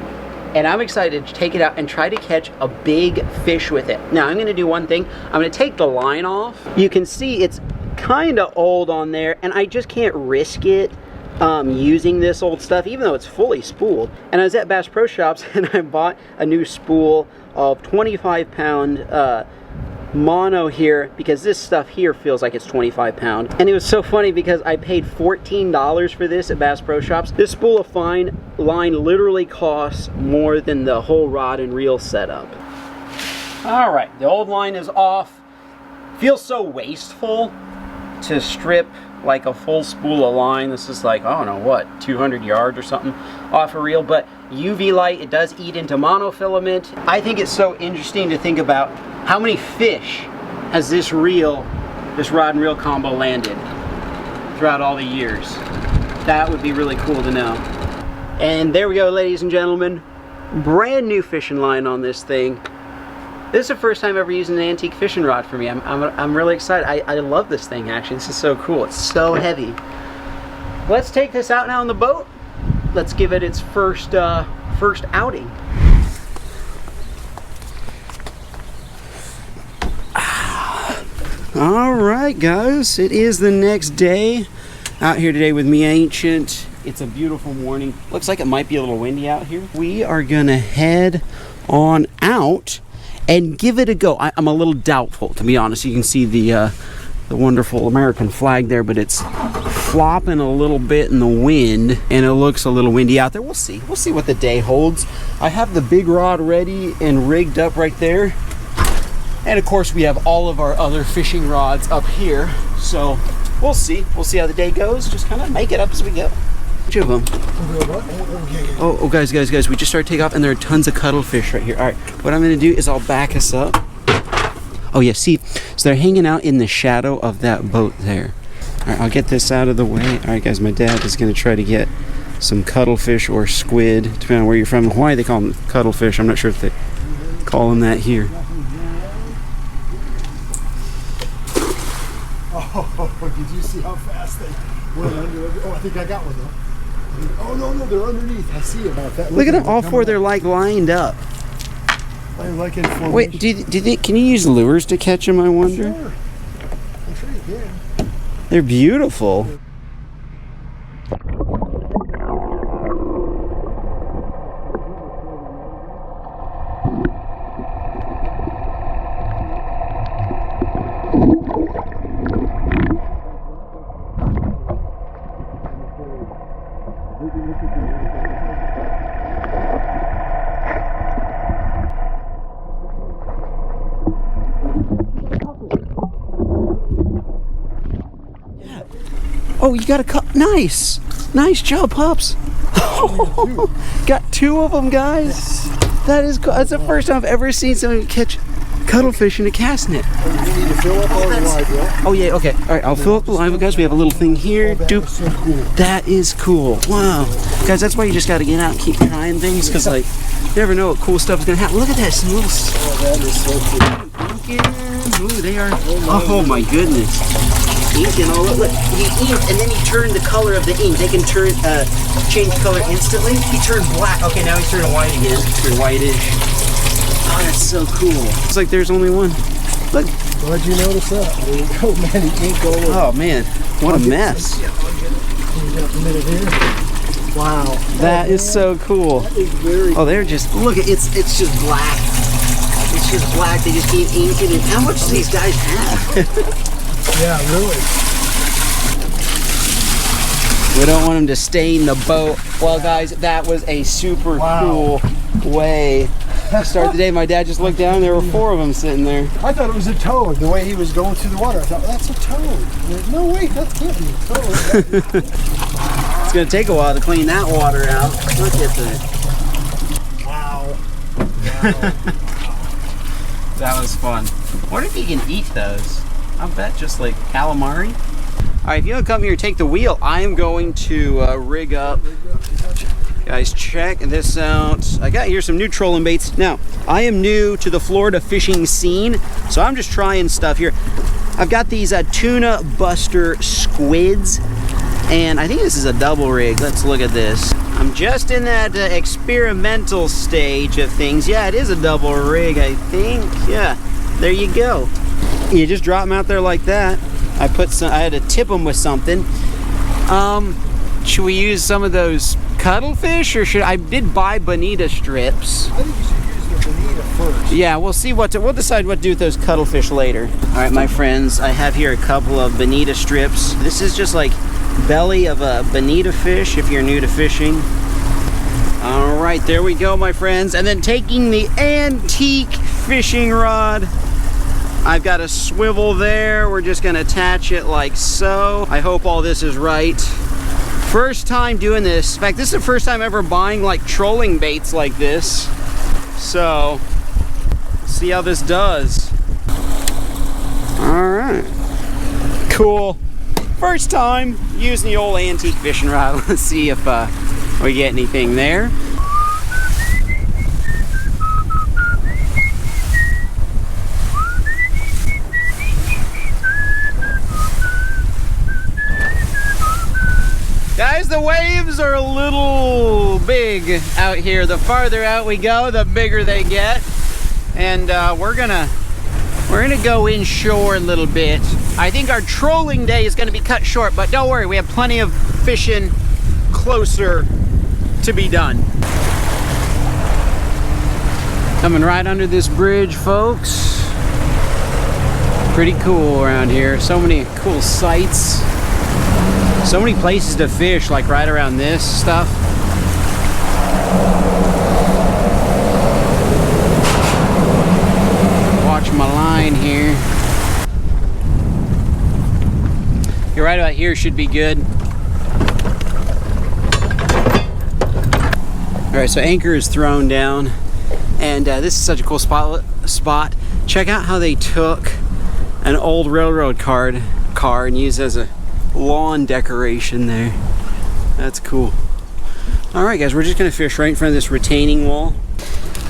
and I'm excited to take it out and try to catch a big fish with it. Now I'm going to do one thing. I'm going to take the line off. You can see it's kind of old on there, and I just can't risk it using this old stuff, even though it's fully spooled. And I was at Bass Pro Shops and I bought a new spool of 25-pound mono here, because this stuff here feels like it's 25-pound. And it was so funny because I paid $14 for this at Bass Pro Shops. This spool of fine line literally costs more than the whole rod and reel setup. All right, the old line is off. Feels so wasteful to strip like a full spool of line. This is like, I don't know what, 200 yards or something off a reel, but UV light, it does eat into monofilament. I think it's so interesting to think about how many fish has this rod and reel combo landed throughout all the years. That would be really cool to know. And there we go, ladies and gentlemen. Brand new fishing line on this thing. This is the first time ever using an antique fishing rod for me. I'm really excited. I love this thing, actually. This is so cool. It's so heavy. Let's take this out now on the boat. Let's give it its first outing. All right, guys, it is the next day. Out here today with me, Ancient. It's a beautiful morning. Looks like it might be a little windy out here. We are gonna head on out and give it a go. I'm a little doubtful, to be honest. You can see the wonderful American flag there, but it's flopping a little bit in the wind, and it looks a little windy out there. We'll see what the day holds. I have the big rod ready and rigged up right there, and of course we have all of our other fishing rods up here, so we'll see how the day goes. Just kind of make it up as we go. Of them. Oh, guys, we just started taking off, and there are tons of cuttlefish right here. All right, what I'm going to do is I'll back us up. Oh yeah, see, so they're hanging out in the shadow of that boat there. All right, I'll get this out of the way. All right, guys, my dad is going to try to get some cuttlefish or squid, depending on where you're from. In Hawaii, they call them cuttlefish. I'm not sure if they call them that here. Oh, did you see how fast they went under? Oh, I think I got one though. Oh no, they're underneath. I see them. Look at them, all four. They're like lined up. They're like in formation. Wait, can you use lures to catch them? I wonder. Sure. I'm sure you can. They're beautiful. Oh, you got a cup. Nice job, Pops. Got two of them, guys. That is cool. That's the first time I've ever seen someone catch cuttlefish in a cast net. You need to fill up our live, yeah? Oh yeah, okay. All right, I'll fill up the live, guys. We have a little thing here. So cool. That is cool. Wow, guys, that's why you just got to get out and keep trying things, because like you never know what cool stuff is gonna happen. Look at that, some little. Oh, that is so cool. Ooh, they are. Oh my goodness. Ink and all. Look, he inked and then he turned the color of the ink. They can change color instantly. He turned black. Okay, now he's turning white again. Turned whitish. Oh, that's so cool. It's like there's only one. Look. Glad you noticed that. There you go, man. He inked all over. Oh man, what a mess. Wow. That is so cool. That is very cool. They're just, look, it's just black. It's just black. They just keep inking it. How much do these guys have? Yeah, really. We don't want them to stain the boat. Well, guys, that was a super cool way to start the day. My dad just looked down and there were four of them sitting there. I thought it was a toad, the way he was going through the water. I thought, that's a toad. No, wait, that can't be a toad. It's going to take a while to clean that water out. Look at that. Wow. That was fun. I wonder if you can eat those. I bet just like calamari. All right, if you don't come here, take the wheel. I am going to rig up. Guys, check this out. I got here some new trolling baits. Now, I am new to the Florida fishing scene, so I'm just trying stuff here. I've got these tuna buster squids, and I think this is a double rig. Let's look at this. I'm just in that experimental stage of things. Yeah, it is a double rig, I think. Yeah, there you go. You just drop them out there like that. I had to tip them with something. Should we use some of those cuttlefish, or I did buy bonita strips. I think you should use the bonita first. Yeah, we'll see we'll decide what to do with those cuttlefish later. All right, my friends, I have here a couple of bonita strips. This is just like belly of a bonita fish if you're new to fishing. All right, there we go, my friends. And then taking the antique fishing rod, I've got a swivel there. We're just gonna attach it like so. I hope all this is right. First time doing this. In fact, this is the first time ever buying like trolling baits like this. So, see how this does. All right, cool. First time using the old antique fishing rod. Let's see if we get anything there. Guys, the waves are a little big out here. The farther out we go, the bigger they get. And we're gonna go inshore a little bit. I think our trolling day is gonna be cut short, but don't worry, we have plenty of fishing closer to be done. Coming right under this bridge, folks. Pretty cool around here. So many cool sights. So many places to fish, like right around this stuff. Watch my line here. You're right about here, should be good. Alright, so anchor is thrown down, and this is such a cool spot. Check out how they took an old railroad car and used it as a lawn decoration there. That's cool. Alright guys, we're just going to fish right in front of this retaining wall.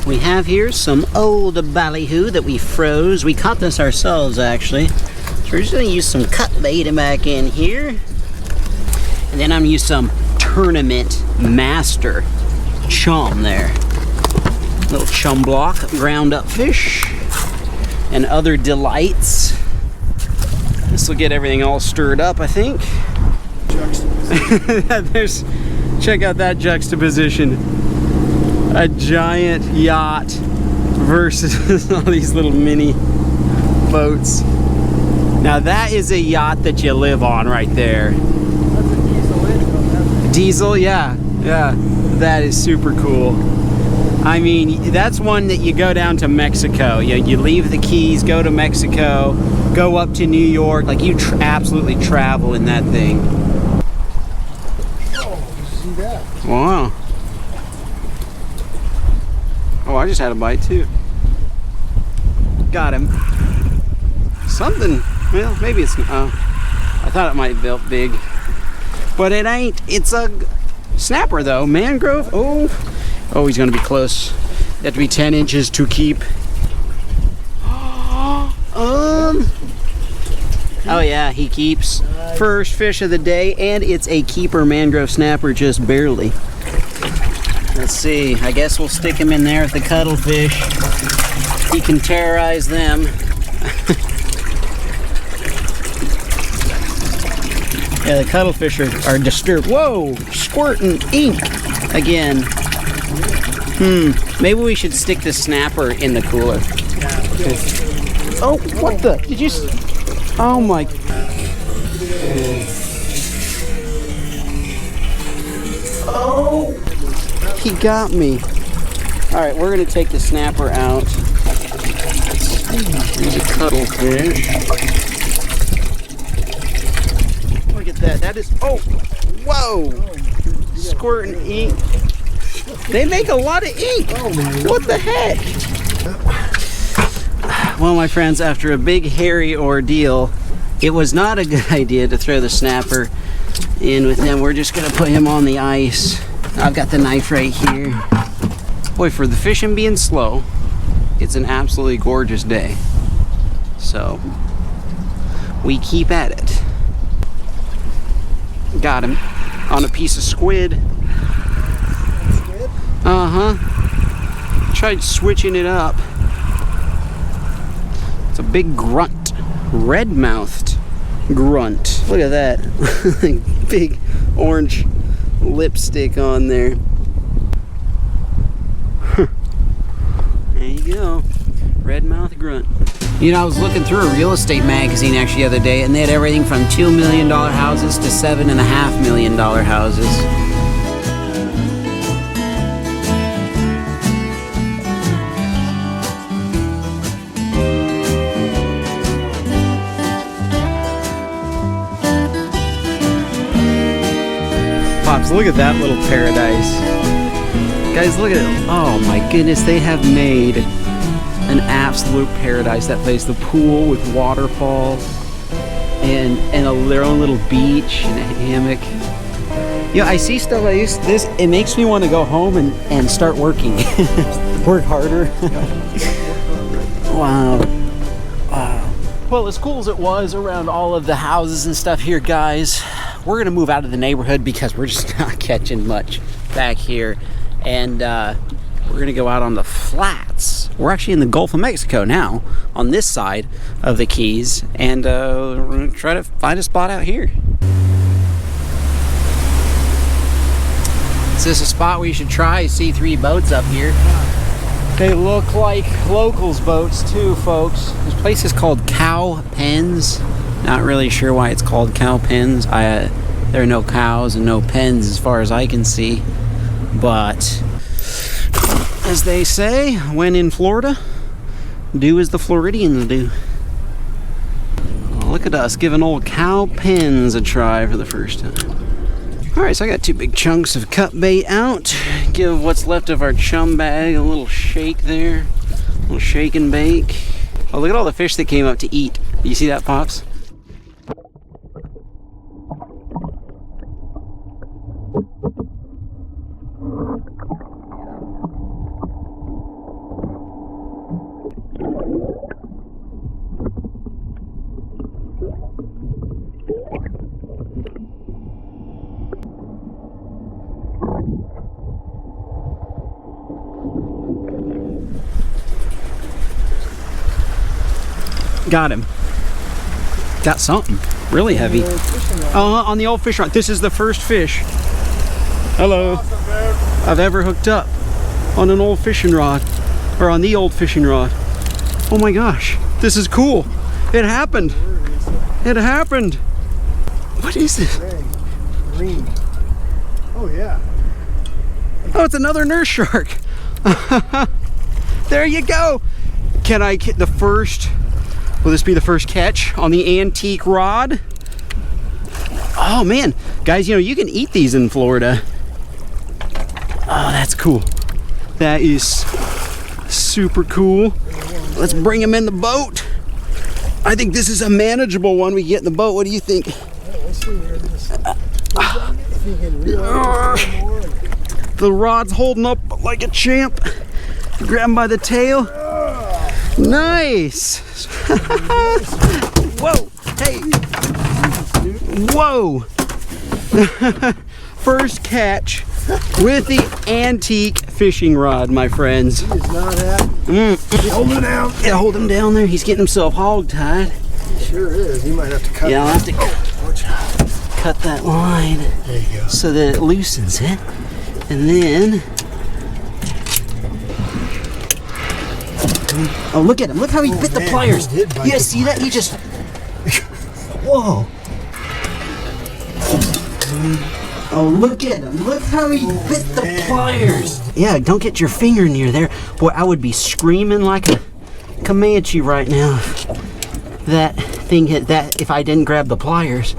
We have here some old ballyhoo that we froze. We caught this ourselves, actually. So we're just going to use some cut bait back in here. And then I'm going to use some Tournament Master chum there. Little chum block, ground up fish, and other delights. This will get everything all stirred up, I think. Check out that juxtaposition. A giant yacht versus all these little mini boats. Now that is a yacht that you live on right there. That's a diesel engine. Diesel, yeah. That is super cool. I mean, that's one that you go down to Mexico. You leave the Keys, go to Mexico, go up to New York. Like, you absolutely travel in that thing. Oh, see that? Wow. Oh, I just had a bite too. Got him. Something, well, maybe it's, I thought it might be big. But it ain't. It's a snapper though. Mangrove. Oh, he's gonna be close. You have to be 10 inches to keep. Oh yeah, he keeps. First fish of the day, and it's a keeper mangrove snapper, just barely. Let's see. I guess we'll stick him in there with the cuttlefish. He can terrorize them. Yeah, the cuttlefish are disturbed. Whoa! Squirting ink again. Maybe we should stick the snapper in the cooler. Oh, what the? Did you? Oh my! Oh, he got me. All right, we're gonna take the snapper out. Here's a cuttlefish. Look at that. That is. Oh, whoa! Squirting ink. They make a lot of ink. What the heck? Well, my friends, after a big hairy ordeal, it was not a good idea to throw the snapper in with him. We're just gonna put him on the ice. I've got the knife right here. Boy, for the fishing being slow, it's an absolutely gorgeous day. So, we keep at it. Got him on a piece of squid. Tried switching it up. It's a big grunt. Red-mouthed grunt. Look at that. Big orange lipstick on there. There you go. Red-mouthed grunt. You know, I was looking through a real estate magazine actually the other day, and they had everything from $2 million houses to $7.5 million houses. Pops, look at that little paradise. Guys, look at it. Oh my goodness, they have made an absolute paradise. That place, the pool with waterfalls and their own little beach and a hammock. You know, I see stuff like this, it makes me want to go home and start working. Work harder. Wow. Well, as cool as it was around all of the houses and stuff here, guys, we're going to move out of the neighborhood because we're just not catching much back here. And we're going to go out on the flats. We're actually in the Gulf of Mexico now, on this side of the Keys. And we're going to try to find a spot out here. Is this a spot where you should try? I see 3 boats up here. They look like locals' boats too, folks. This place is called Cow Pens. Not really sure why it's called Cow Pens. There are no cows and no pens as far as I can see. But, as they say, when in Florida, do as the Floridians do. Oh, look at us giving old Cow Pens a try for the first time. Alright, so I got 2 big chunks of cut bait out. Give what's left of our chum bag a little shake there. A little shake and bake. Oh, look at all the fish that came up to eat. You see that, Pops? Got him. Got something really heavy. On the old fish rod. This is the first fish. Hello. I've ever hooked up on an old fishing rod, or on the old fishing rod. Oh my gosh, this is cool. It happened. It happened. What is this? Green. Oh yeah. Oh, it's another nurse shark. There you go. Can I get the first? Will this be the first catch on the antique rod? Oh man, guys, you know, you can eat these in Florida. Oh, that's cool. That is super cool. Let's bring him in the boat. I think this is a manageable one we get in the boat. What do you think? Let's see where this. If you can reel it more. The rod's holding up like a champ. Grab him by the tail. Nice. Whoa. Hey. Whoa. First catch with the antique fishing rod, my friends. He is not happy. Hold him down. Yeah, hold him down there. He's getting himself hog-tied. He sure is. He might have to cut. Yeah, I'll have to cut that line. There you go. So that it loosens it. And then... Oh, look at him. Look how he bit the pliers. Yeah, see that? He just... Whoa. Oh, look at him. Look how he bit the pliers. Yeah, don't get your finger near there. Boy, I would be screaming like a Comanche right now. That thing hit that, if I didn't grab the pliers.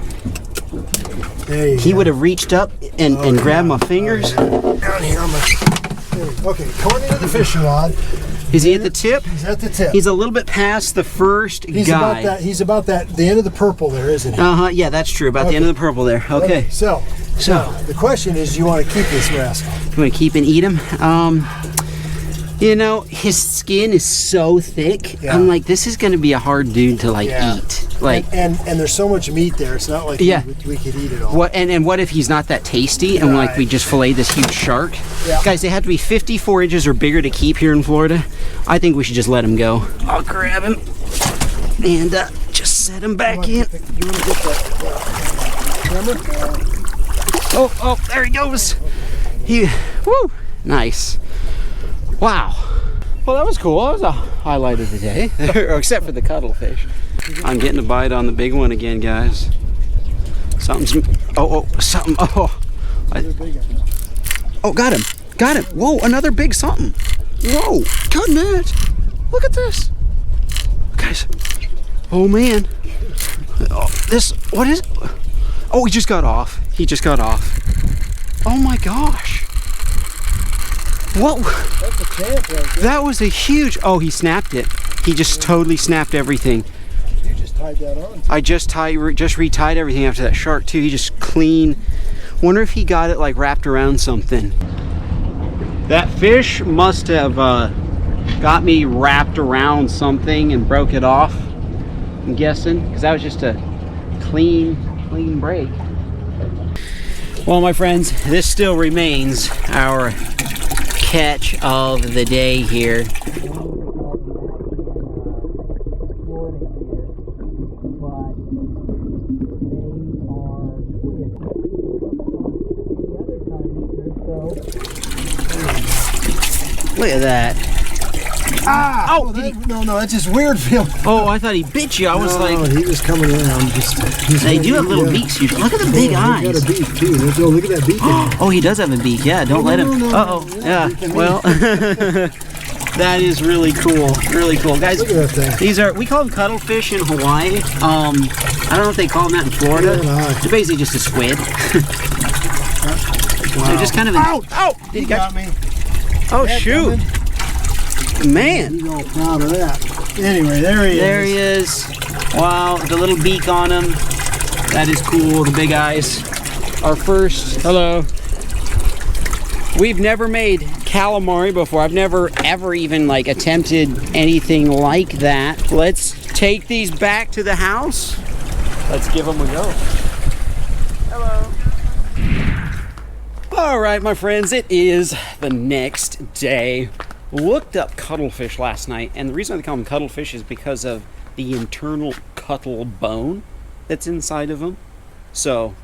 He would have reached up and grabbed my fingers. Down here on my... Okay, according to the fishing rod... Is he at the tip? He's at the tip. He's a little bit past the first guy. He's about that, the end of the purple there, isn't he? Uh-huh, yeah, that's true. About the end of the purple there. Okay. So the question is, do you want to keep this rascal? You want to keep and eat him? You know, his skin is so thick. Yeah. I'm like, this is going to be a hard dude to eat. Like, and there's so much meat there. It's not like we could eat it all. What and what if he's not that tasty and like we just fillet this huge shark? Yeah. Guys, they have to be 54 inches or bigger to keep here in Florida. I think we should just let him go. I'll grab him and just set him back in. You want to get that camera? Oh, there he goes. Woo, nice. Wow. Well, that was cool. That was a highlight of the day, except for the cuttlefish. I'm getting a bite on the big one again, guys. Something. Oh, got him. Got him. Whoa, another big something. Whoa, good net. Look at this. Guys. Oh, man. What is it? Oh, he just got off. He just got off. Oh, my gosh. What? That's a champ right there. That was a huge... Oh, he snapped it. He just totally snapped everything. You just tied that on. I just retied everything after that shark too. He just clean. Wonder if he got it like wrapped around something. That fish must have got me wrapped around something and broke it off. I'm guessing, because that was just a clean break. Well, my friends, this still remains our catch of the day here. Look at that. Ah! Oh, No, that's just weird feeling. Oh, I thought he bit you. I was No, like, he was coming around. they do have little beaks usually. Look at the big eyes. He's got a beak too. Look at that beak. Oh, he does have a beak. Yeah, don't let him. Uh-oh. Yeah, well, that is really cool. Really cool. Guys, Look at that thing. We call them cuttlefish in Hawaii. I don't know if they call them that in Florida. They're basically just a squid. They're just kind of... Ow! Did He got me. Oh, shoot. Man. He's all proud of that. Anyway, there he is. There he is. Wow, the little beak on him. That is cool, the big eyes. Our first, hello. We've never made calamari before. I've never ever even like attempted anything like that. Let's take these back to the house. Let's give them a go. Hello. All right, my friends, it is the next day. Looked up cuttlefish last night, and the reason I call them cuttlefish is because of the internal cuttle bone that's inside of them. So,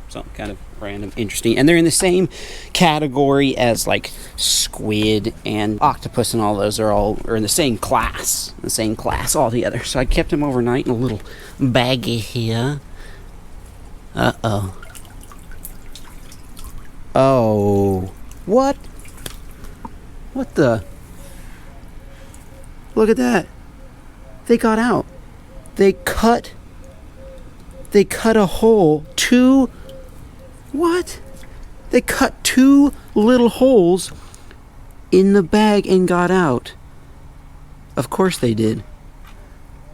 something kind of random, interesting. And they're in the same category as like squid and octopus, and all those are in the same class. Altogether. So I kept them overnight in a little baggie here. Uh-oh. Oh. What? What the? Look at that. They got out. They cut a hole. What? They cut 2 little holes in the bag and got out. Of course they did.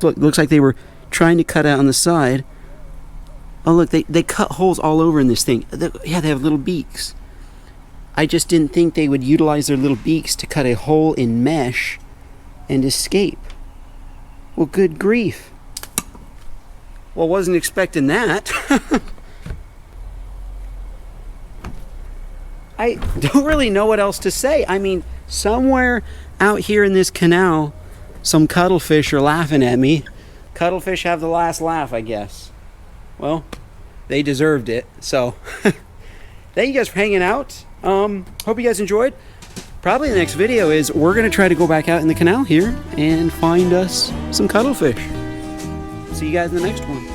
Look, looks like they were trying to cut out on the side. Oh, look, they cut holes all over in this thing. Yeah, they have little beaks. I just didn't think they would utilize their little beaks to cut a hole in mesh and escape. Well, good grief. Well, wasn't expecting that. I don't really know what else to say. I mean, somewhere out here in this canal, some cuttlefish are laughing at me. Cuttlefish have the last laugh, I guess. Well, they deserved it. So, thank you guys for hanging out. Hope you guys enjoyed. Probably the next video is we're going to try to go back out in the canal here and find us some cuttlefish. See you guys in the next one.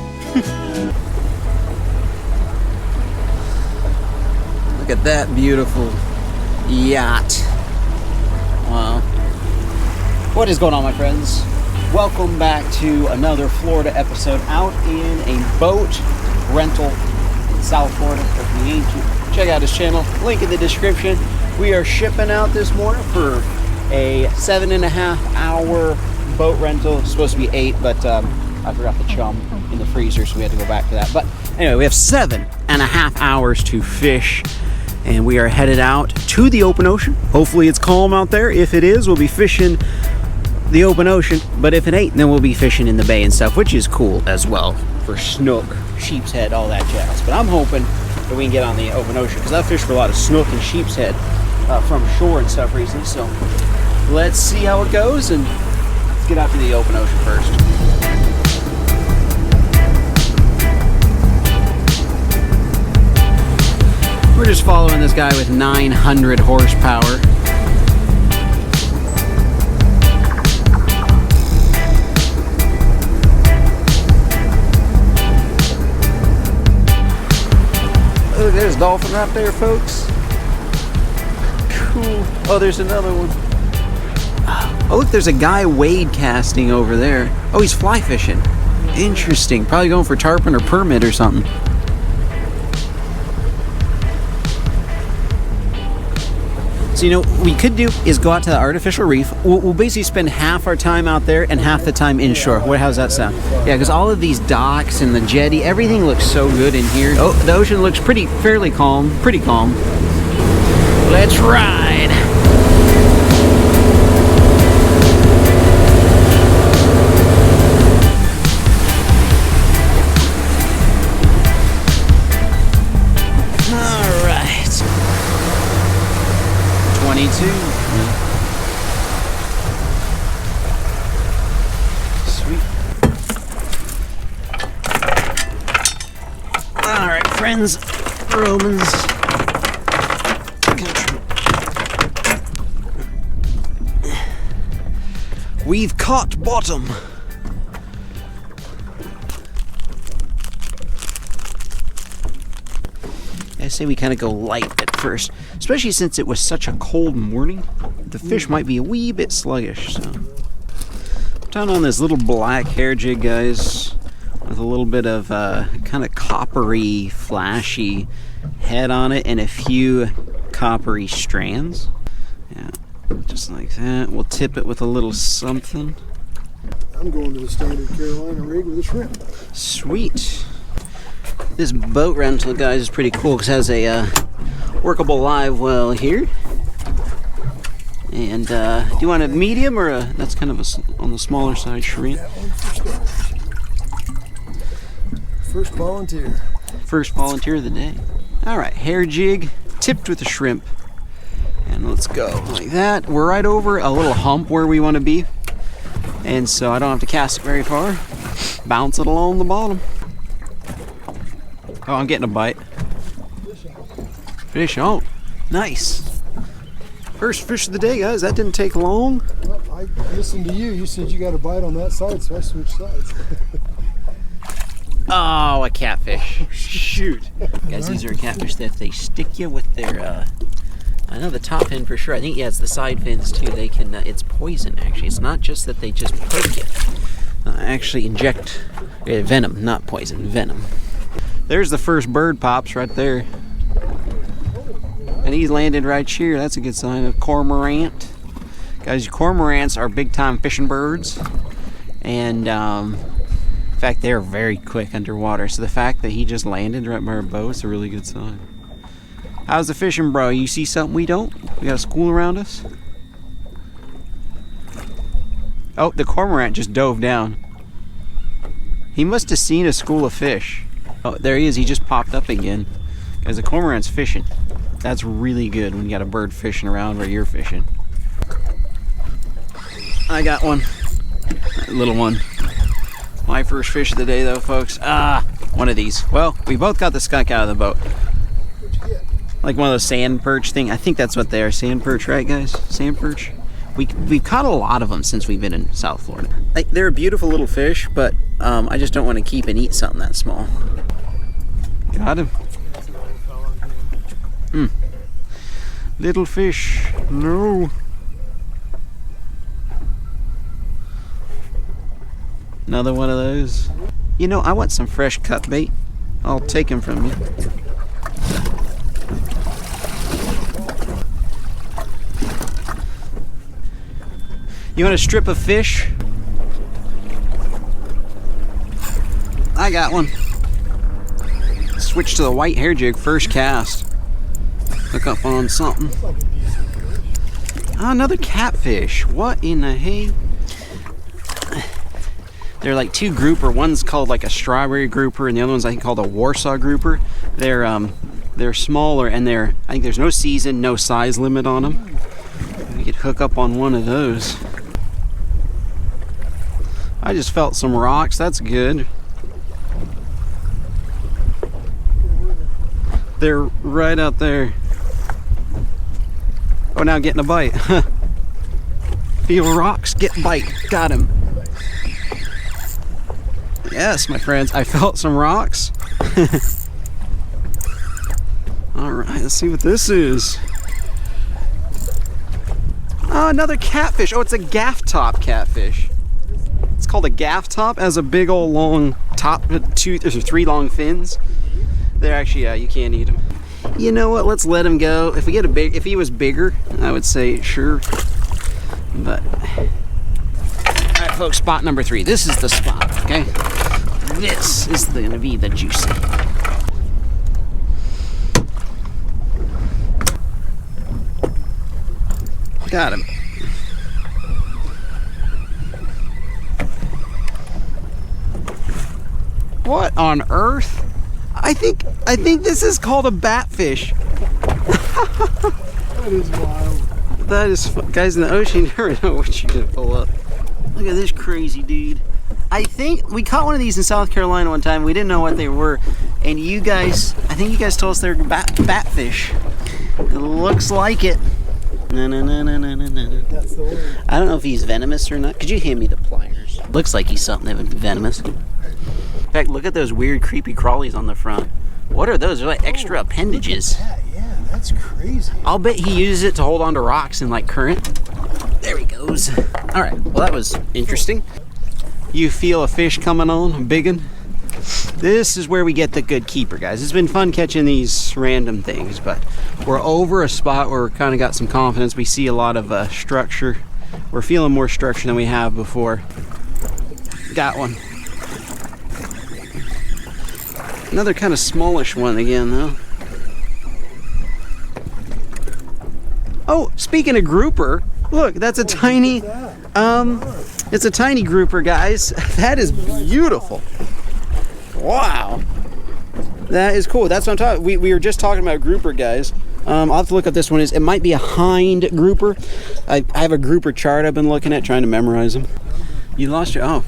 Look at that beautiful yacht. Wow. What is going on, my friends? Welcome back to another Florida episode out in a boat rental in South Florida. Check out his channel, link in the description. We are shipping out this morning for a 7.5 hour boat rental. It's supposed to be 8, but I forgot the chum in the freezer, so we had to go back to that. But anyway, we have 7.5 hours to fish, and we are headed out to the open ocean. Hopefully it's calm out there. If it is, we'll be fishing the open ocean, but if it ain't, then we'll be fishing in the bay and stuff, which is cool as well for snook, sheep's head, all that jazz. But I'm hoping that we can get on the open ocean, because I've fished for a lot of snook and sheep's head from shore and stuff recently. So let's see how it goes, and let's get out to the open ocean first. We're just following this guy with 900 horsepower. Look, there's a dolphin right there, folks. Cool. Oh, there's another one. Oh, look, there's a guy wade casting over there. Oh, he's fly fishing. Interesting. Probably going for tarpon or permit or something. So, you know, what we could do is go out to the artificial reef. We'll basically spend half our time out there and half the time inshore. How's that sound? Yeah, because all of these docks and the jetty, everything looks so good in here. Oh, the ocean looks fairly calm. Pretty calm. Let's ride. All right. 22. Sweet. All right, friends, Romans. We've caught bottom. I say we kind of go light at first, especially since it was such a cold morning. The fish might be a wee bit sluggish, so. Down on this little black hair jig, guys, with a little bit of kind of coppery, flashy head on it and a few coppery strands. Yeah, just like that. We'll tip it with a little something. I'm going to the standard Carolina rig with a shrimp. Sweet. This boat rental, guys, is pretty cool because it has a workable live well here. And do you want a medium or a? That's kind of on the smaller side shrimp. First volunteer. First volunteer of the day. All right, hair jig tipped with a shrimp, and let's go like that. We're right over a little hump where we want to be, and so I don't have to cast it very far. Bounce it along the bottom. Oh, I'm getting a bite. Fish on. Nice. First fish of the day, guys. That didn't take long. Well, I listened to you. You said you got a bite on that side, so I switched sides. Oh, a catfish. Shoot. Guys, these are catfish that they stick you with their, I know the top fin for sure. I think, yeah, it's the side fins too. They can, it's poison actually. It's not just that they just poke you. Actually inject venom, not poison, venom. There's the first bird pops right there. And he's landed right here. That's a good sign of cormorant. Guys, cormorants are big time fishing birds. And in fact, they're very quick underwater. So the fact that he just landed right by our boat is a really good sign. How's the fishing, bro? You see something we don't? We got a school around us? Oh, the cormorant just dove down. He must have seen a school of fish. Oh, there he is. He just popped up again. Guys, the cormorant's fishing. That's really good when you got a bird fishing around where you're fishing. I got one. A little one. My first fish of the day, though, folks. One of these. Well, we both got the skunk out of the boat. What'd you get? Like one of those sand perch thing. I think that's what they are. Sand perch, right, guys? Sand perch. We've caught a lot of them since we've been in South Florida. Like, they're a beautiful little fish, but I just don't want to keep and eat something that small. Got him. Little fish. No. Another one of those. You know, I want some fresh cut bait. I'll take him from you. You want a strip of fish? I got one. Switch to the white hair jig, first cast. Hook up on something. Another catfish. What in the hay? They're like two grouper. One's called like a strawberry grouper, and the other one's I think called a Warsaw grouper. They're smaller, and I think there's no season, no size limit on them. We could hook up on one of those. I just felt some rocks. That's good. They're right out there. Oh, now getting a bite. Feel rocks, get bite. Got him. Yes, my friends, I felt some rocks. All right, let's see what this is. Oh, another catfish. Oh, it's a gaff top catfish. It's called a gaff top. It has a big old long top, there's 3 long fins. They're actually, yeah, you can't eat them. You know what? Let's let him go. If we get if he was bigger, I would say sure. But all right, folks, spot number 3. This is the spot. Okay, this is gonna be the juicy. Got him. What on earth? I think this is called a batfish. That is wild. That is, guys, in the ocean, you never know what you're gonna pull up. Look at this crazy dude. I think we caught one of these in South Carolina one time. We didn't know what they were, and you guys, I think you guys told us they're batfish. It looks like it. No, no, no, no, no, no, no. That's the one. I don't know if he's venomous or not. Could you hand me the pliers? Looks like he's something venomous. In fact, look at those weird, creepy crawlies on the front. What are those? They're like extra appendages. Yeah, that's crazy. I'll bet he uses it to hold onto rocks in like current. There he goes. All right, well that was interesting. You feel a fish coming on, a big one? This is where we get the good keeper, guys. It's been fun catching these random things, but we're over a spot where we're kind of got some confidence. We see a lot of structure. We're feeling more structure than we have before. Got one. Another kind of smallish one again, though. Oh, speaking of grouper, look, that's a tiny, it's a tiny grouper, guys. That is beautiful. Wow. That is cool. That's what I'm talking. We were just talking about grouper, guys. I'll have to look up this one. It might be a hind grouper. I have a grouper chart I've been looking at, trying to memorize them. You lost your, oh.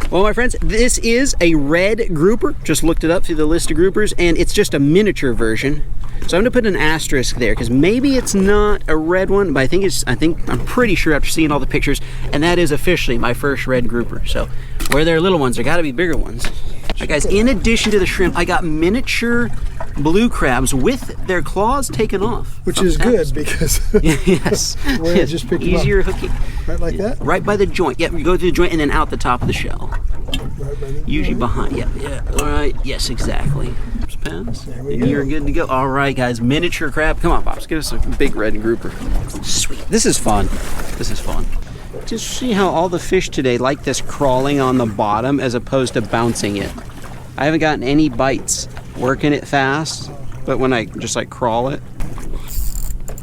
Well, my friends, this is a red grouper. Just looked it up through the list of groupers, and it's just a miniature version. So I'm gonna put an asterisk there because maybe it's not a red one, but I'm pretty sure after seeing all the pictures, and that is officially my first red grouper. So where there are little ones, there gotta be bigger ones. All right, guys, in addition to the shrimp, I got miniature blue crabs with their claws taken off. Which is good because yes, where yes. just pick them Easier up. hooking. Right like that? Right by the joint. Yep, you go through the joint and then out the top of the shell. Right by the Usually behind. Yep, yeah. All right. Yes, exactly. Pens. And you're good to go. All right, guys. Miniature crab. Come on, Pops. Get us a big red grouper. Sweet. This is fun. This is fun. Just see how all the fish today like this crawling on the bottom as opposed to bouncing it. I haven't gotten any bites working it fast, but when I just like crawl it,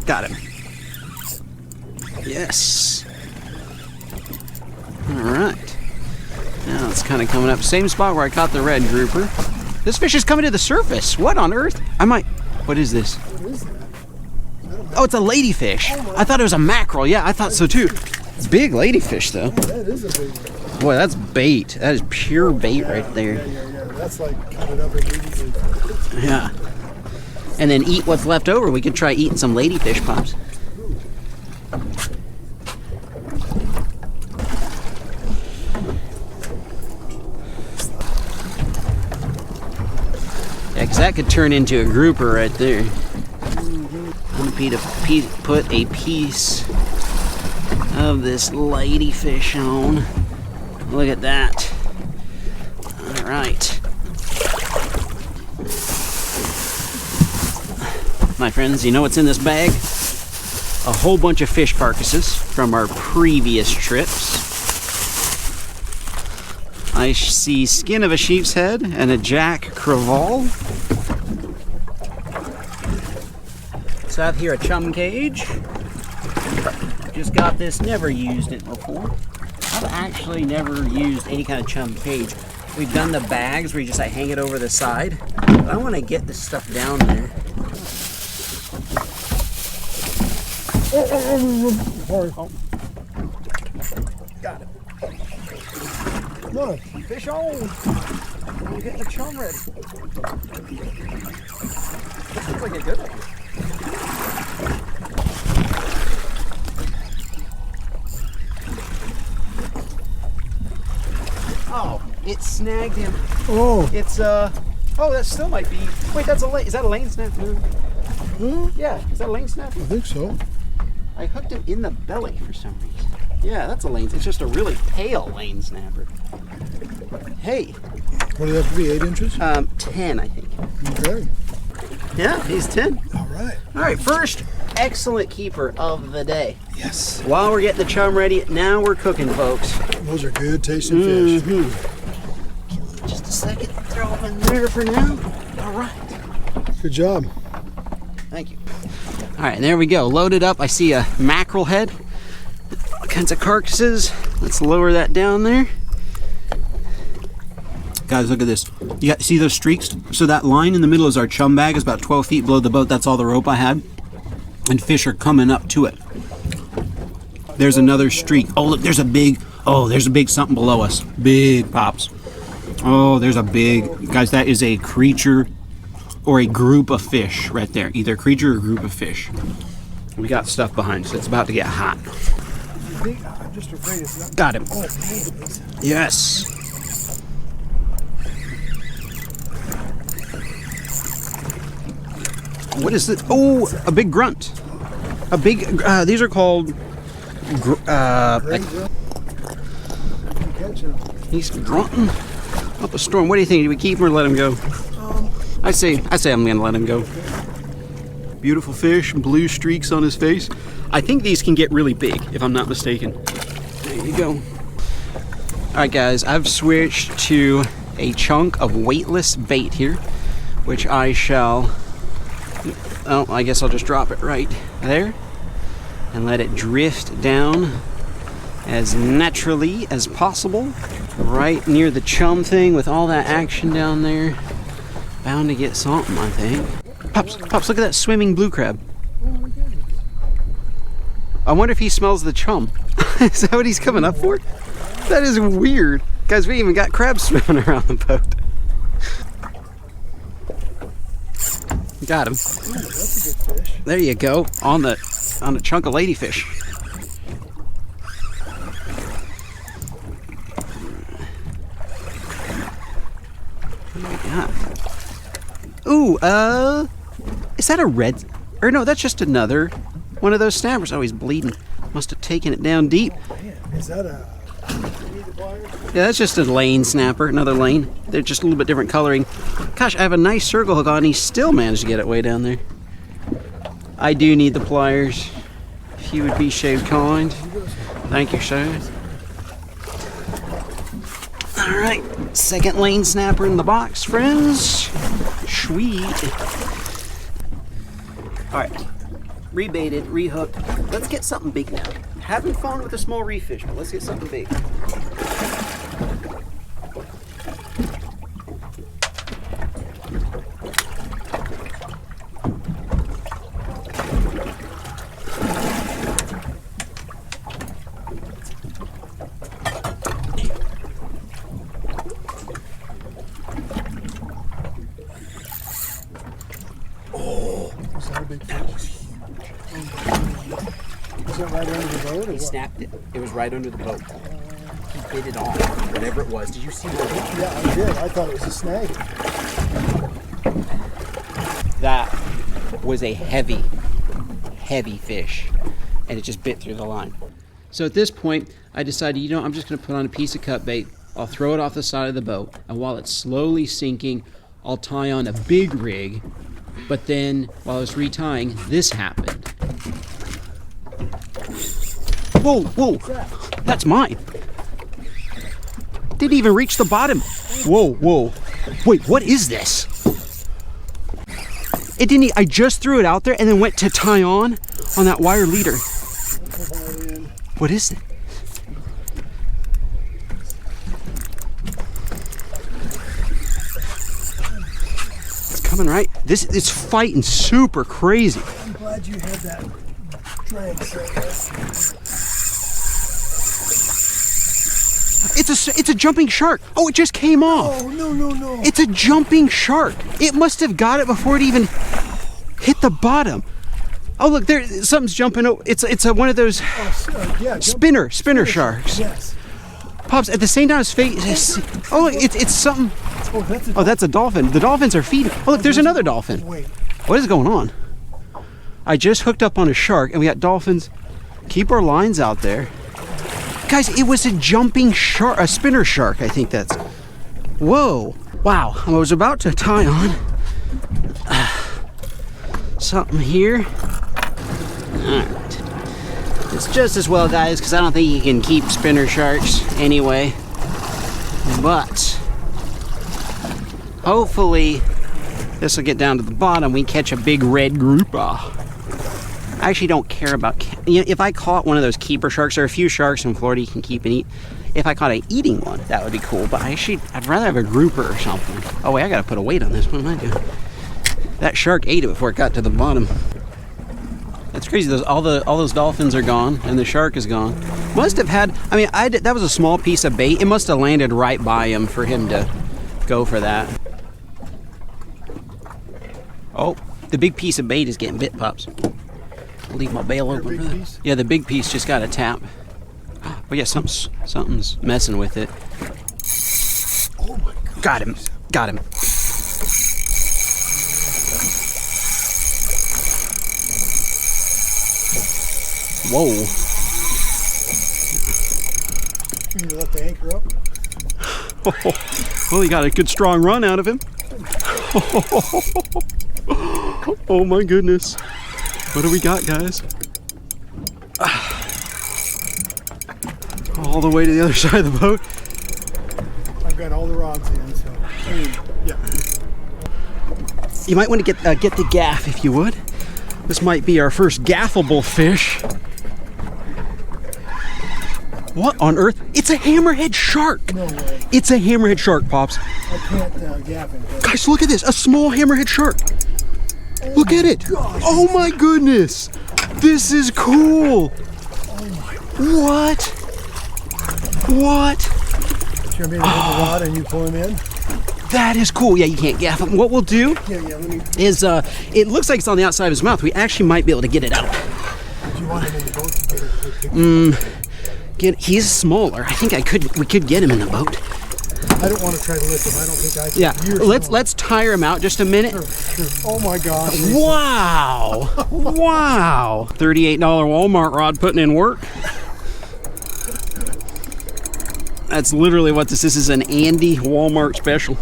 got him. Yes. All right. Now it's kind of coming up. Same spot where I caught the red grouper. This fish is coming to the surface. What on earth? What is this? What is that? Oh, it's a ladyfish. I thought it was a mackerel. Yeah, I thought so too. It's big ladyfish though. That is a big one. Boy, that's bait. That is pure bait right there. Yeah. That's like cut it up immediately. Yeah. And then eat what's left over. We could try eating some ladyfish, Pops. Yeah, because that could turn into a grouper right there. I'm going to put a piece of this ladyfish on. Look at that. All right. My friends, you know what's in this bag? A whole bunch of fish carcasses from our previous trips. I see skin of a sheep's head and a jack crevalle. So I have here a chum cage. Just got this, never used it before. I've actually never used any kind of chum cage. We've done the bags where you just like hang it over the side. But I want to get this stuff down there. Oh. Got it. Come on. Fish on. I'm getting the chum ready. This looks like a good one. Oh, it snagged him. Oh. It's oh, that still might be. Wait, that's is that a lane snap? Huh? Yeah, is that a lane snap? I think so. I hooked him in the belly for some reason. Yeah, that's a lane. It's just a really pale lane snapper. Hey. What did that have to be? 8 inches? 10, I think. Okay. Yeah, he's 10. All right. All right, first excellent keeper of the day. Yes. While we're getting the chum ready, now we're cooking, folks. Those are good tasting fish. Just a second, throw them in there for now. All right. Good job. Thank you. All right, and there we go. Loaded up. I see a mackerel head. All kinds of carcasses. Let's lower that down there. Guys, look at this. You see those streaks? So that line in the middle is our chum bag. It's about 12 feet below the boat. That's all the rope I had. And fish are coming up to it. There's another streak. Oh, look, there's a big something below us. Big pops. Oh, there's a big, guys, that is a creature or a group of fish right there. Either creature or group of fish. We got stuff behind us. It's about to get hot. I'm just afraid it's not. Got him. Oh, man. Yes. What is it? Oh, a big grunt. A big, these are called, he's grunting up a storm. What do you think? Do we keep him or let him go? I say I'm gonna let him go. Beautiful fish, blue streaks on his face. I think these can get really big, if I'm not mistaken. There you go. All right, guys, I've switched to a chunk of weightless bait here, which I shall, oh, I guess I'll just drop it right there and let it drift down as naturally as possible, right near the chum thing with all that action down there. Bound to get something, I think. Pops, look at that swimming blue crab. I wonder if he smells the chum. Is that what he's coming up for? That is weird. Guys, we even got crabs swimming around the boat. Got him. Ooh, that's a good fish. There you go, on a chunk of ladyfish. What do we got? Ooh, is that a red? Or no, that's just another one of those snappers. Oh, he's bleeding. Must have taken it down deep. Man, is that a... Yeah, that's just a lane snapper, another lane. They're just a little bit different coloring. Gosh, I have a nice circle hook on, and he still managed to get it way down there. I do need the pliers. If you would be so kind. Thank you, sir. All right, second lane snapper in the box, friends. Sweet. All right, rebaited, rehooked. Let's get something big now. Having fun with a small reef fish, but let's get something big. Right under the boat, or He what? snapped it. It was right under the boat. He bit it off, whatever it was. Did you see what? Yeah, I did. I thought it was a snag. That was a heavy, heavy fish, and it just bit through the line. So at this point, I decided, you know, I'm just going to put on a piece of cut bait. I'll throw it off the side of the boat, and while it's slowly sinking, I'll tie on a big rig. But then, while I was retying, this happened. Whoa, whoa, that's mine. Didn't even reach the bottom. Whoa, whoa. Wait, what is this? It didn't, I just threw it out there and then went to tie on that wire leader. What is it? It's coming right. It's fighting super crazy. I'm glad you had that drag set. It's a jumping shark. Oh, it just came off. Oh, no. It's a jumping shark. It must have got it before it even hit the bottom. Oh, look, there, something's jumping. It's one of those spinner sharks. Yes. Pops, at the same time as face. Oh, look, it's something. Oh, that's a dolphin. The dolphins are feeding. Oh, look, there's another dolphin. Wait. What is going on? I just hooked up on a shark, and we got dolphins. Keep our lines out there. Guys, it was a jumping shark, a spinner shark, I think that's. Whoa. Wow, I was about to tie on something here. Alright. It's just as well, guys, because I don't think you can keep spinner sharks anyway. But hopefully this will get down to the bottom. We catch a big red grouper. I actually don't care about, if I caught one of those keeper sharks, there are a few sharks in Florida you can keep and eat. If I caught an eating one, that would be cool, but I'd rather have a grouper or something. Oh wait, I gotta put a weight on this, what am I doing? That shark ate it before it got to the bottom. That's crazy, all those dolphins are gone and the shark is gone. Must have had, that was a small piece of bait. It must have landed right by him for him to go for that. Oh, the big piece of bait is getting bit, Pops. Leave my bail open for that. piece? Yeah, the big piece just got a tap. But yeah, something's messing with it. Oh my God. Got him. Got him. Whoa. You need to let the anchor up. Well, he got a good strong run out of him. Oh my goodness. What do we got, guys? All the way to the other side of the boat. I've got all the rods in, so yeah. You might want to get the gaff if you would. This might be our first gaffable fish. What on earth? It's a hammerhead shark. No way. It's a hammerhead shark, Pops. I can't gaff him. Guys, look at this. A small hammerhead shark. Look at it. gosh. Oh my goodness. This is cool. What? What? Do you want me to hold the rod and you pull him in? That is cool. Yeah, you can't gaff him. What we'll do Yeah, let me. is, it looks like it's on the outside of his mouth. We actually might be able to get it out. Do you want him in the boat to get a quick picture? He's smaller. I think we could get him in the boat. I don't want to try to lift him. I don't think I can. Yeah, You're let's small. tire him out just a minute. Sure. Oh my gosh. Wow. Wow. $38 Walmart rod putting in work. That's literally what this is. This is an Andy Walmart special.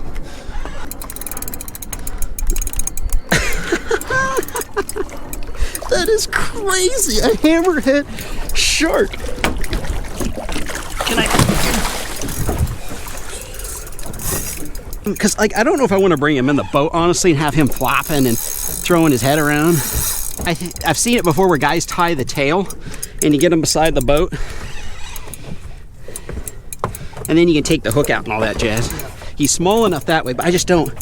That is crazy. A hammerhead shark. Can I? Because I don't know if I want to bring him in the boat, honestly, and have him flopping and throwing his head around. I've seen it before where guys tie the tail and you get him beside the boat. And then you can take the hook out and all that jazz. He's small enough that way, but I just don't.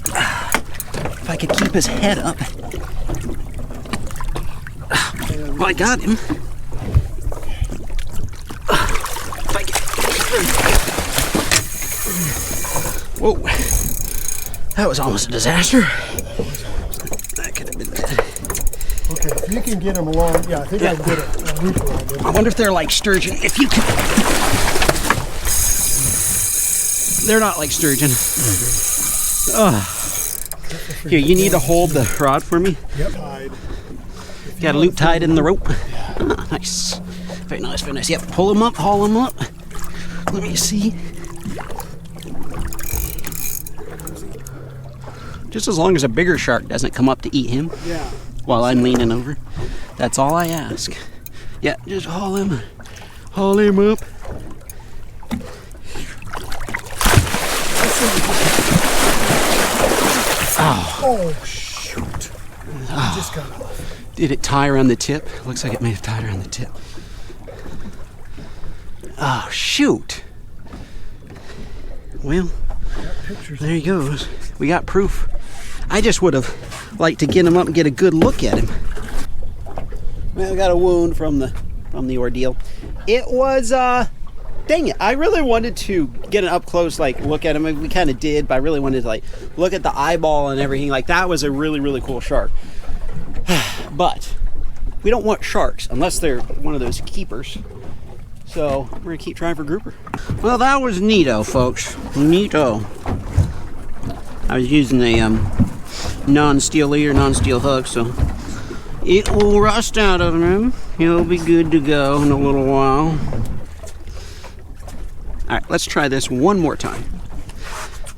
If I could keep his head up. Well, I got him. If I could. Whoa. That was almost a disaster. That could have been bad. Okay, if you can get him along, yeah, I think I can get a loop around him. I wonder if they're like sturgeon. If you can. They're not like sturgeon. Here, you need to hold the rod for me. Yep. Tied. Got a loop tied in the rope. Ah, nice. Very nice, very nice. Yep, pull him up, haul him up. Let me see. Just as long as a bigger shark doesn't come up to eat him. Yeah. While I'm leaning over. That's all I ask. Yeah, just haul him up. Oh, shoot. I just got off. Did it tie around the tip? Looks like it may have tied around the tip. Oh, shoot. Well, there he goes. We got proof. I just would have liked to get him up and get a good look at him. Well, I got a wound from the ordeal. It was, dang it. I really wanted to get an up close, like, look at him. We kind of did, but I really wanted to, like, look at the eyeball and everything. Like, that was a really, really cool shark. But we don't want sharks unless they're one of those keepers. So we're gonna keep trying for grouper. Well, that was neato, folks. Neato. I was using a non-steel leader, non-steel hook, so it will rust out of him. He'll be good to go in a little while. All right, let's try this one more time.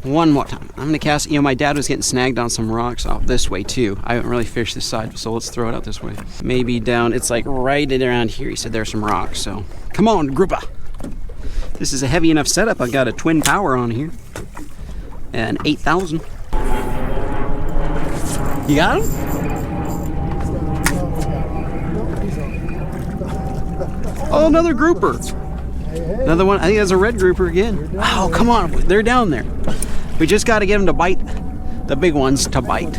One more time. I'm gonna cast, my dad was getting snagged on some rocks off this way too. I haven't really fished this side, so let's throw it out this way. Maybe down, it's like right around here. He said there's some rocks, so come on, grouper. This is a heavy enough setup. I've got a twin power on here. And 8,000. You got him? Oh, another grouper. Another one. I think that's a red grouper again. Oh, come on. They're down there. We just got to get them to bite. The big ones to bite.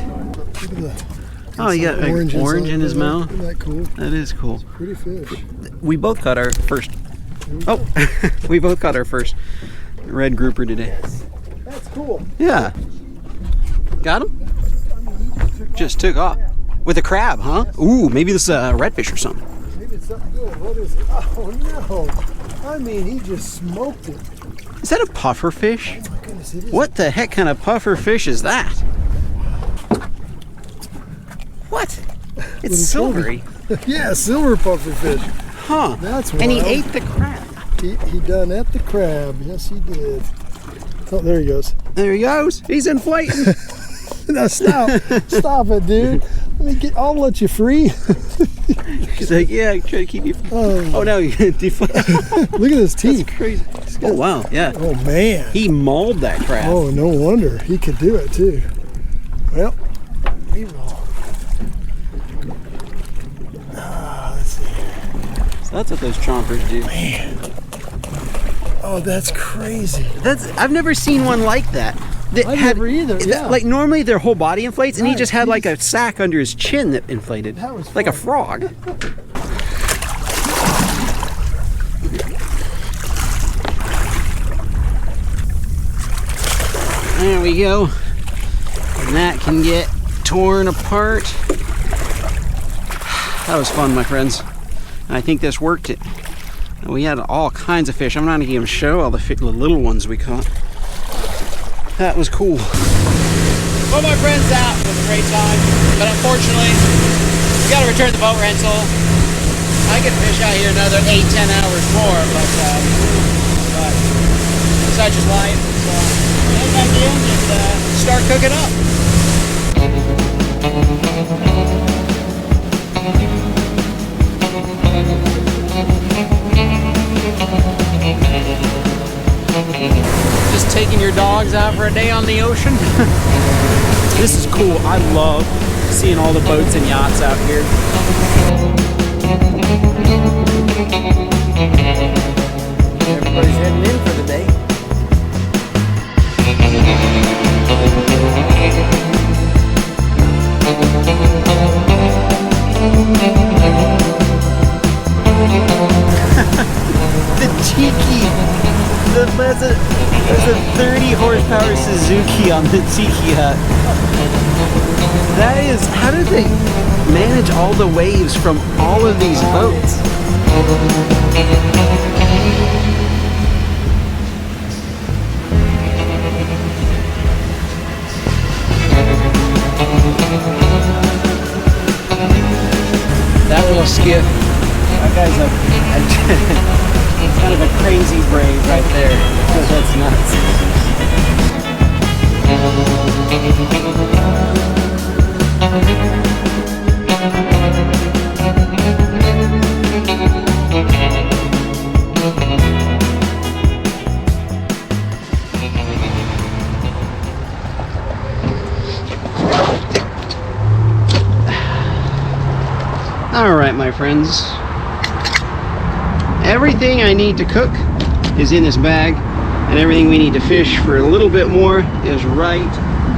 Oh, you got an orange in his mouth. Isn't that cool? That is cool. Pretty fish. We both caught our first. Oh, we both caught our first red grouper today. That's cool. Yeah. Got him? Just took off. With a crab, huh? Ooh, maybe this is a redfish or something. Maybe it's something good. What is it? Oh no! I mean, he just smoked it. Is that a puffer fish? Oh my goodness, it is. What the heck kind of puffer fish is that? What? It's silvery. Yeah, silver puffer fish. Huh. That's And he wild. ate the crab. He done ate the crab. Yes, he did. Oh, there he goes. There he goes. He's inflating. No, stop. Stop it, dude. I'll let you free. He's like, yeah, I'm trying to keep you. Oh no, you deflate. Look at his teeth. That's crazy. Oh wow, yeah. Oh man. He mauled that crab. Oh, no wonder. He could do it too. Well, we will. Let's see. So that's what those chompers do. Man. Oh, that's crazy. I've never seen one like that. I never either. Yeah. Like normally their whole body inflates, and he Right, just had like a sack under his chin that inflated, That was like a fun. frog. There we go. And that can get torn apart. That was fun, my friends. And I think this worked it. And we had all kinds of fish. I'm not going to even show all the little ones we caught. That was cool. Well, my friends, that was a great time. But unfortunately, we got to return the boat rental. I could fish out here another 8-10 hours more, but such is life. So head back in and start cooking up. Just taking your dogs out for a day on the ocean. This is cool. I love seeing all the boats and yachts out here. Everybody's heading in for the day. The tiki. There's a 30 horsepower Suzuki on the tiki hut. That is, how do they manage all the waves from all of these boats? That little skiff, that guy's kind of a crazy brave right there. That's nuts. All right, my friends. Everything I need to cook is in this bag, and everything we need to fish for a little bit more is right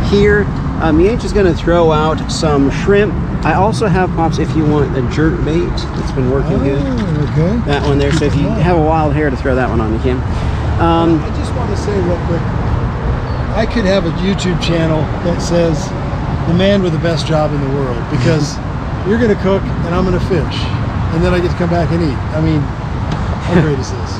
here. Miech is going to throw out some shrimp. I also have, Pops, if you want a jerk bait, it's been working good. Okay. That one there, so if you have a wild hair to throw that one on, you can. I just want to say real quick, I could have a YouTube channel that says the man with the best job in the world, because you're going to cook and I'm going to fish, and then I get to come back and eat. I mean, how great is this?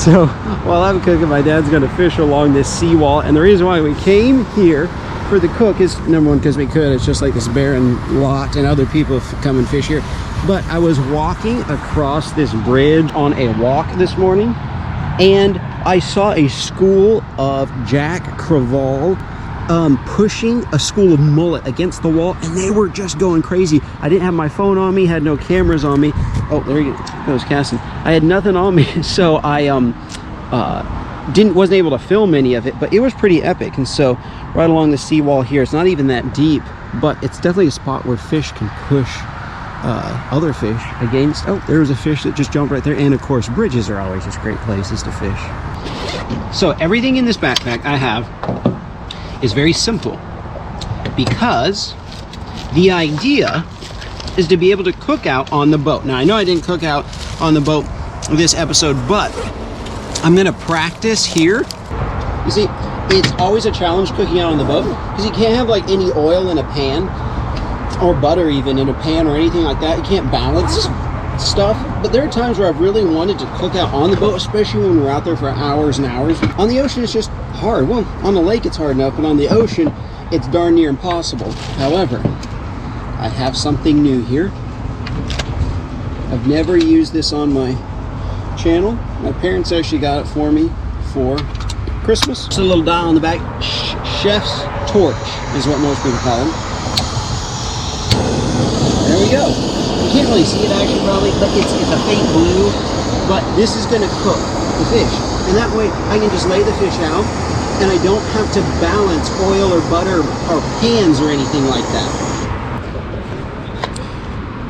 So while I'm cooking, my dad's going to fish along this seawall, and the reason why we came here for the cook is, number one, because we could. It's just like this barren lot, and other people come and fish here. But I was walking across this bridge on a walk this morning, and I saw a school of Jack Crevalle pushing a school of mullet against the wall, and they were just going crazy. I didn't have my phone on me, had no cameras on me. Oh, there he goes casting. I had nothing on me, so I wasn't able to film any of it, but it was pretty epic. And so right along the seawall here, it's not even that deep, but it's definitely a spot where fish can push other fish against. Oh, there was a fish that just jumped right there. And of course, bridges are always just great places to fish. So everything in this backpack I have is very simple, because the idea is to be able to cook out on the boat. Now, I know I didn't cook out on the boat this episode, but I'm gonna practice here. You see, it's always a challenge cooking out on the boat, because you can't have like any oil in a pan. or butter even in a pan or anything like that. You can't balance stuff. But there are times where I've really wanted to cook out on the boat, especially when we're out there for hours and hours. On the ocean, it's just hard. Well, on the lake, it's hard enough, but on the ocean, it's darn near impossible. However, I have something new here. I've never used this on my channel. My parents actually got it for me for Christmas. It's a little dial on the back. Chef's torch is what most people call them. There we go. You can't really see it actually probably, but it's a faint blue. But this is gonna cook the fish. And that way I can just lay the fish out and I don't have to balance oil or butter or pans or anything like that.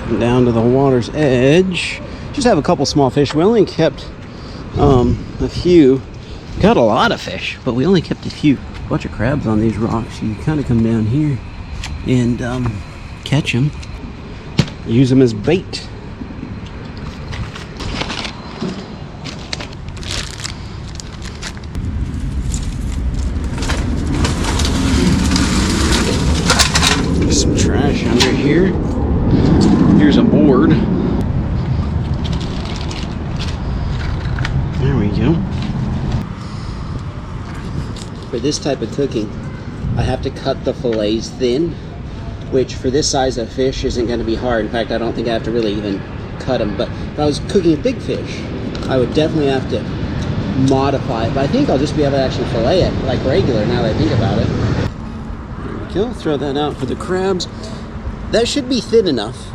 Come down to the water's edge. Just have a couple small fish. We only kept a few. Got a lot of fish, but we only kept a few. A bunch of crabs on these rocks. You kind of come down here and catch them. Use them as bait. Some trash under here. Here's a board. There we go. For this type of cooking, I have to cut the fillets thin, which for this size of fish isn't going to be hard. In fact, I don't think I have to really even cut them. But if I was cooking a big fish, I would definitely have to modify it. But I think I'll just be able to actually fillet it like regular now that I think about it. There we go. Throw that out for the crabs. That should be thin enough.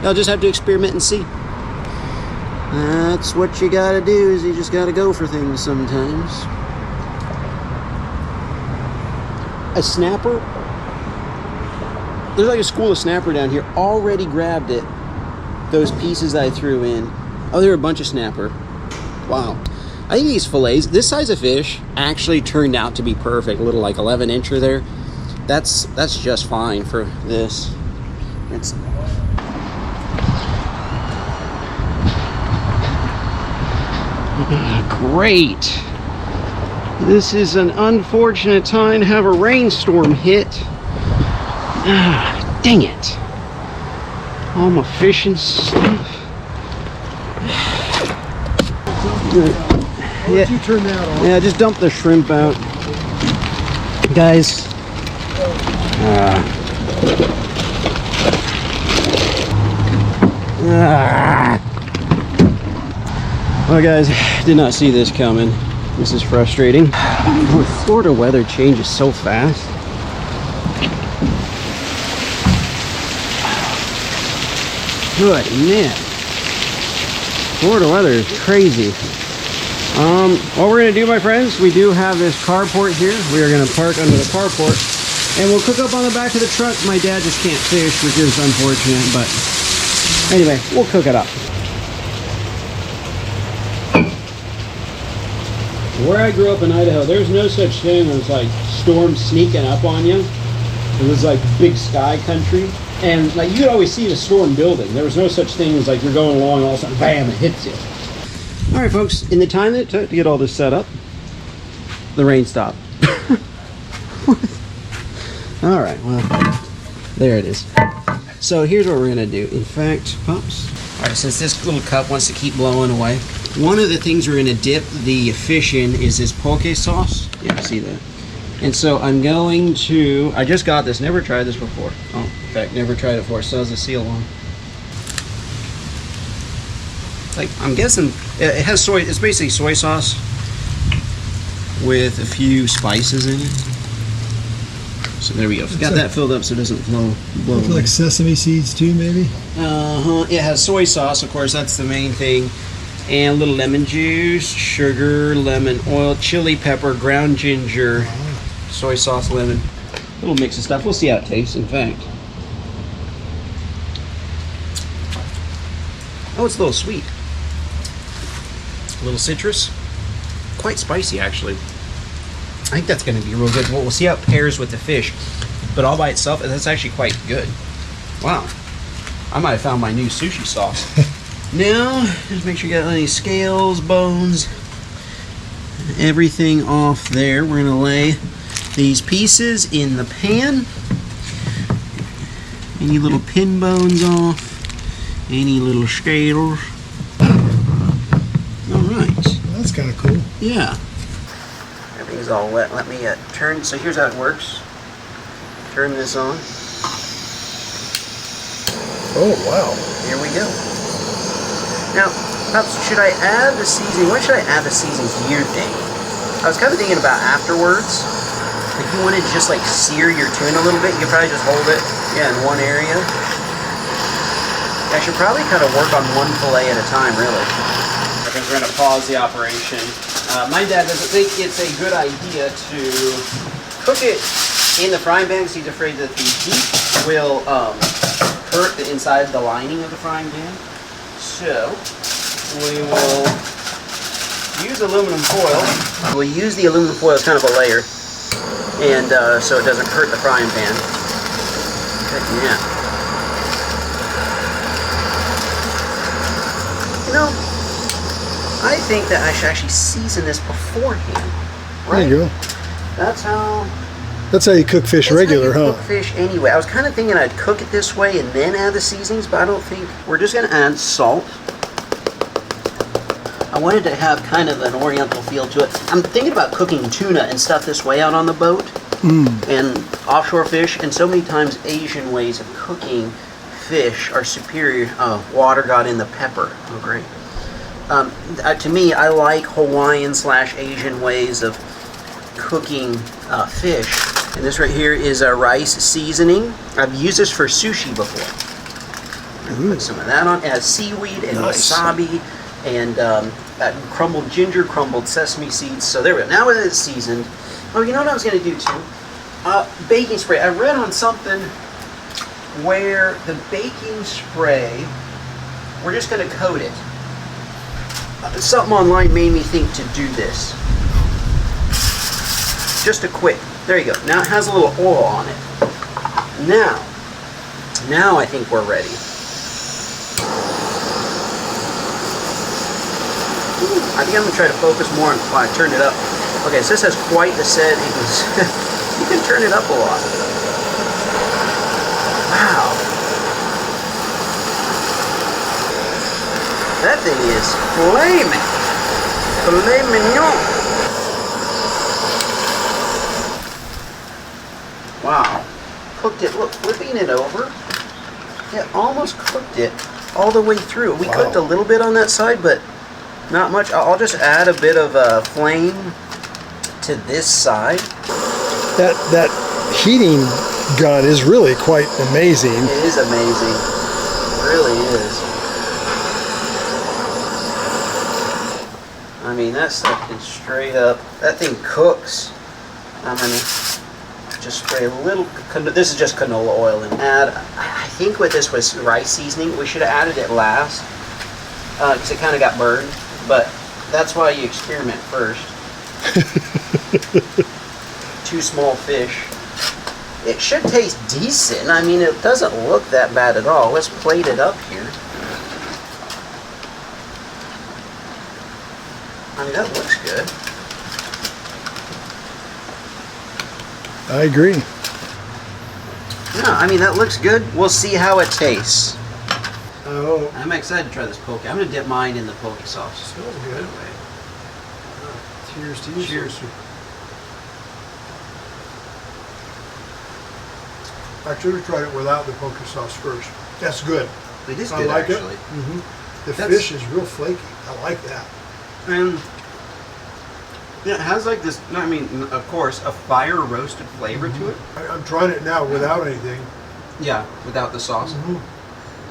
I'll just have to experiment and see. That's what you gotta do, is you just gotta go for things sometimes. A snapper, there's like a school of snapper down here, already grabbed it. Those pieces I threw in. Oh, there were a bunch of snapper. Wow. I think these fillets, this size of fish, actually turned out to be perfect. A little like 11 incher there. That's just fine for this. It's great. This is an unfortunate time to have a rainstorm hit. Ah, dang it. All my fishing stuff. Why don't you turn that on? Yeah, just dump the shrimp out. Guys. Well, guys, did not see this coming. This is frustrating. Florida weather changes so fast. Good man. Florida weather is crazy. What we're gonna do, my friends, we do have this carport here. We are gonna park under the carport and we'll cook up on the back of the truck. My dad just can't fish, which is unfortunate, but anyway, we'll cook it up. Where I grew up in Idaho, there's no such thing as like storms sneaking up on you. It was like big sky country. And like you'd always see the storm building. There was no such thing as like you're going along, all of a sudden, bam, it hits you. All right, folks, in the time that it took to get all this set up, the rain stopped. All right, well, there it is. So here's what we're gonna do. In fact, Pops. All right, since this little cup wants to keep blowing away, one of the things we're gonna dip the fish in is this poke sauce. Yeah, see that? And so I'm going to, I just got this, never tried this before. Oh, in fact, never tried it before, so has a seal on. Like, I'm guessing, it has soy, it's basically soy sauce with a few spices in it. So there we go. Got that filled up so it doesn't blow Like sesame seeds too, maybe? Uh-huh. It has soy sauce, of course, that's the main thing. And a little lemon juice, sugar, lemon oil, chili pepper, ground ginger, soy sauce, lemon. A little mix of stuff. We'll see how it tastes, in fact. Oh, it's a little sweet. A little citrus. Quite spicy, actually. I think that's going to be real good. Well, we'll see how it pairs with the fish. But all by itself, that's actually quite good. Wow. I might have found my new sushi sauce. Now, just make sure you got any scales, bones, everything off there. We're going to lay these pieces in the pan. Any little pin bones off? Any little scales? All right. Well, that's kind of cool. Yeah. Everything's all wet. Let me turn. So here's how it works. Turn this on. Oh, wow. Here we go. Now, should I add the seasoning? When should I add the seasonings, do you think? I was kind of thinking about afterwards. If you wanted to just like sear your tuna a little bit, you could probably just hold it, in one area. I should probably kind of work on one fillet at a time, really. I think we're going to pause the operation. My dad doesn't think it's a good idea to cook it in the frying pan because he's afraid that the heat will hurt the inside of the lining of the frying pan. So we will use aluminum foil. We'll use the aluminum foil as kind of a layer, and so it doesn't hurt the frying pan. Yeah. You know, I think that I should actually season this beforehand. Right? There you go. That's how you cook fish regular, huh? Cook fish anyway. I was kind of thinking I'd cook it this way and then add the seasonings, but I don't think we're just going to add salt. I wanted to have kind of an oriental feel to it. I'm thinking about cooking tuna and stuff this way out on the boat and offshore fish, and so many times Asian ways of cooking fish are superior. Water got in the pepper. Oh, great. To me, I like Hawaiian/Asian ways of cooking fish. And this right here is a rice seasoning. I've used this for sushi before. Put some of that on. It has seaweed and wasabi and crumbled ginger, crumbled sesame seeds. So there we go. Now that it's seasoned. Oh, you know what I was going to do too? Baking spray. I read on something where the baking spray, we're just going to coat it. Something online made me think to do this. Just a quick. There you go. Now it has a little oil on it. Now I think we're ready. I think I'm going to try to focus more on I turned it up. Okay, so this has quite the settings. You can turn it up a lot. Wow. That thing is flaming. Filet mignon. Wow. Cooked it. Look, flipping it over. It almost cooked it all the way through. We cooked a little bit on that side, but not much. I'll just add a bit of flame to this side. That heating gun is really quite amazing. It is amazing. It really is. I mean, that stuff can straight up. That thing cooks. I'm gonna just spray a little. This is just canola oil and add. I think with this was rice seasoning. We should have added it last because it kind of got burned. But that's why you experiment first. 2 small fish. It should taste decent. I mean, it doesn't look that bad at all. Let's plate it up here. I mean, that looks good. I agree. Yeah, I mean, that looks good. We'll see how it tastes. Oh, I'm excited to try this poke. I'm going to dip mine in the poke sauce. smells good. Cheers to you. Cheers. I should have tried it without the poke sauce first. That's good. It is I good, like actually. it. The That's- fish is real flaky. I like that. And yeah, it has like this, I mean, of course, a fire roasted flavor to it. I'm trying it now without anything. Yeah, without the sauce.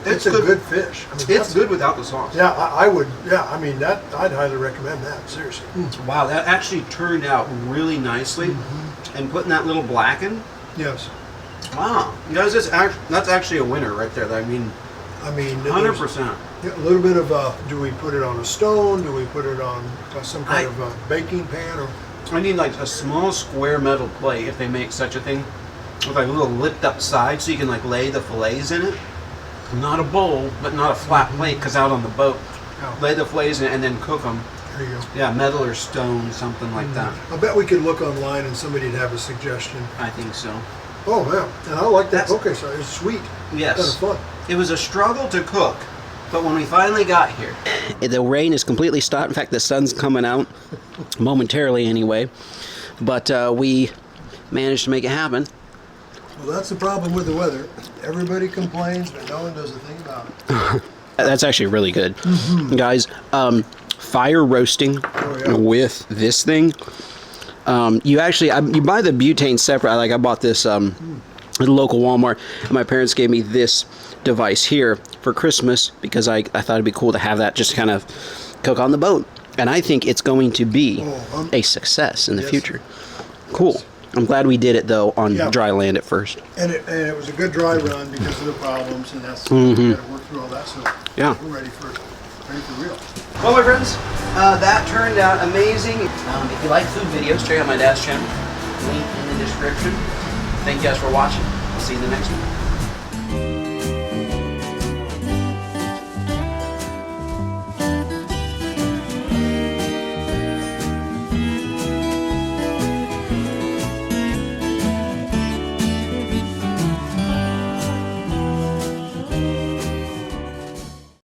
It's a good fish. I mean, It's that's- good without the sauce. Yeah, I would. Yeah, I mean that. I'd highly recommend that. Seriously. Wow, that actually turned out really nicely. And putting that little blacken. Yes. Wow, guys, that's actually a winner right there. I mean, 100%. A little bit of do we put it on a stone? Do we put it on some kind of a baking pan? Or I need like a small square metal plate if they make such a thing, with like a little lipped up side so you can like lay the fillets in it. Not a bowl, but not a flat plate, because out on the boat, lay the fillets in it and then cook them. There you go. Yeah, metal or stone, something like that. I bet we could look online and somebody'd have a suggestion. I think so. Oh man, and I like that poke sauce. It's sweet. Yes. Kind of fun. It was a struggle to cook, but when we finally got here, the rain is completely stopped. In fact, the sun's coming out momentarily anyway, but we managed to make it happen. Well, that's the problem with the weather. Everybody complains, but no one does a thing about it. That's actually really good. Guys, fire roasting with this thing. You actually, you buy the butane separate. I bought this at the local Walmart, and my parents gave me this device here for Christmas because I thought it'd be cool to have that just kind of cook on the boat. And I think it's going to be a success in the future. Cool. I'm glad we did it though on dry land at first. And it was a good dry run because of the problems, and that's we got to work through all that. So we're ready for real. Well, my friends, that turned out amazing. If you like food videos, check out my dad's channel. Link in the description. Thank you guys for watching. I'll see you in the next one.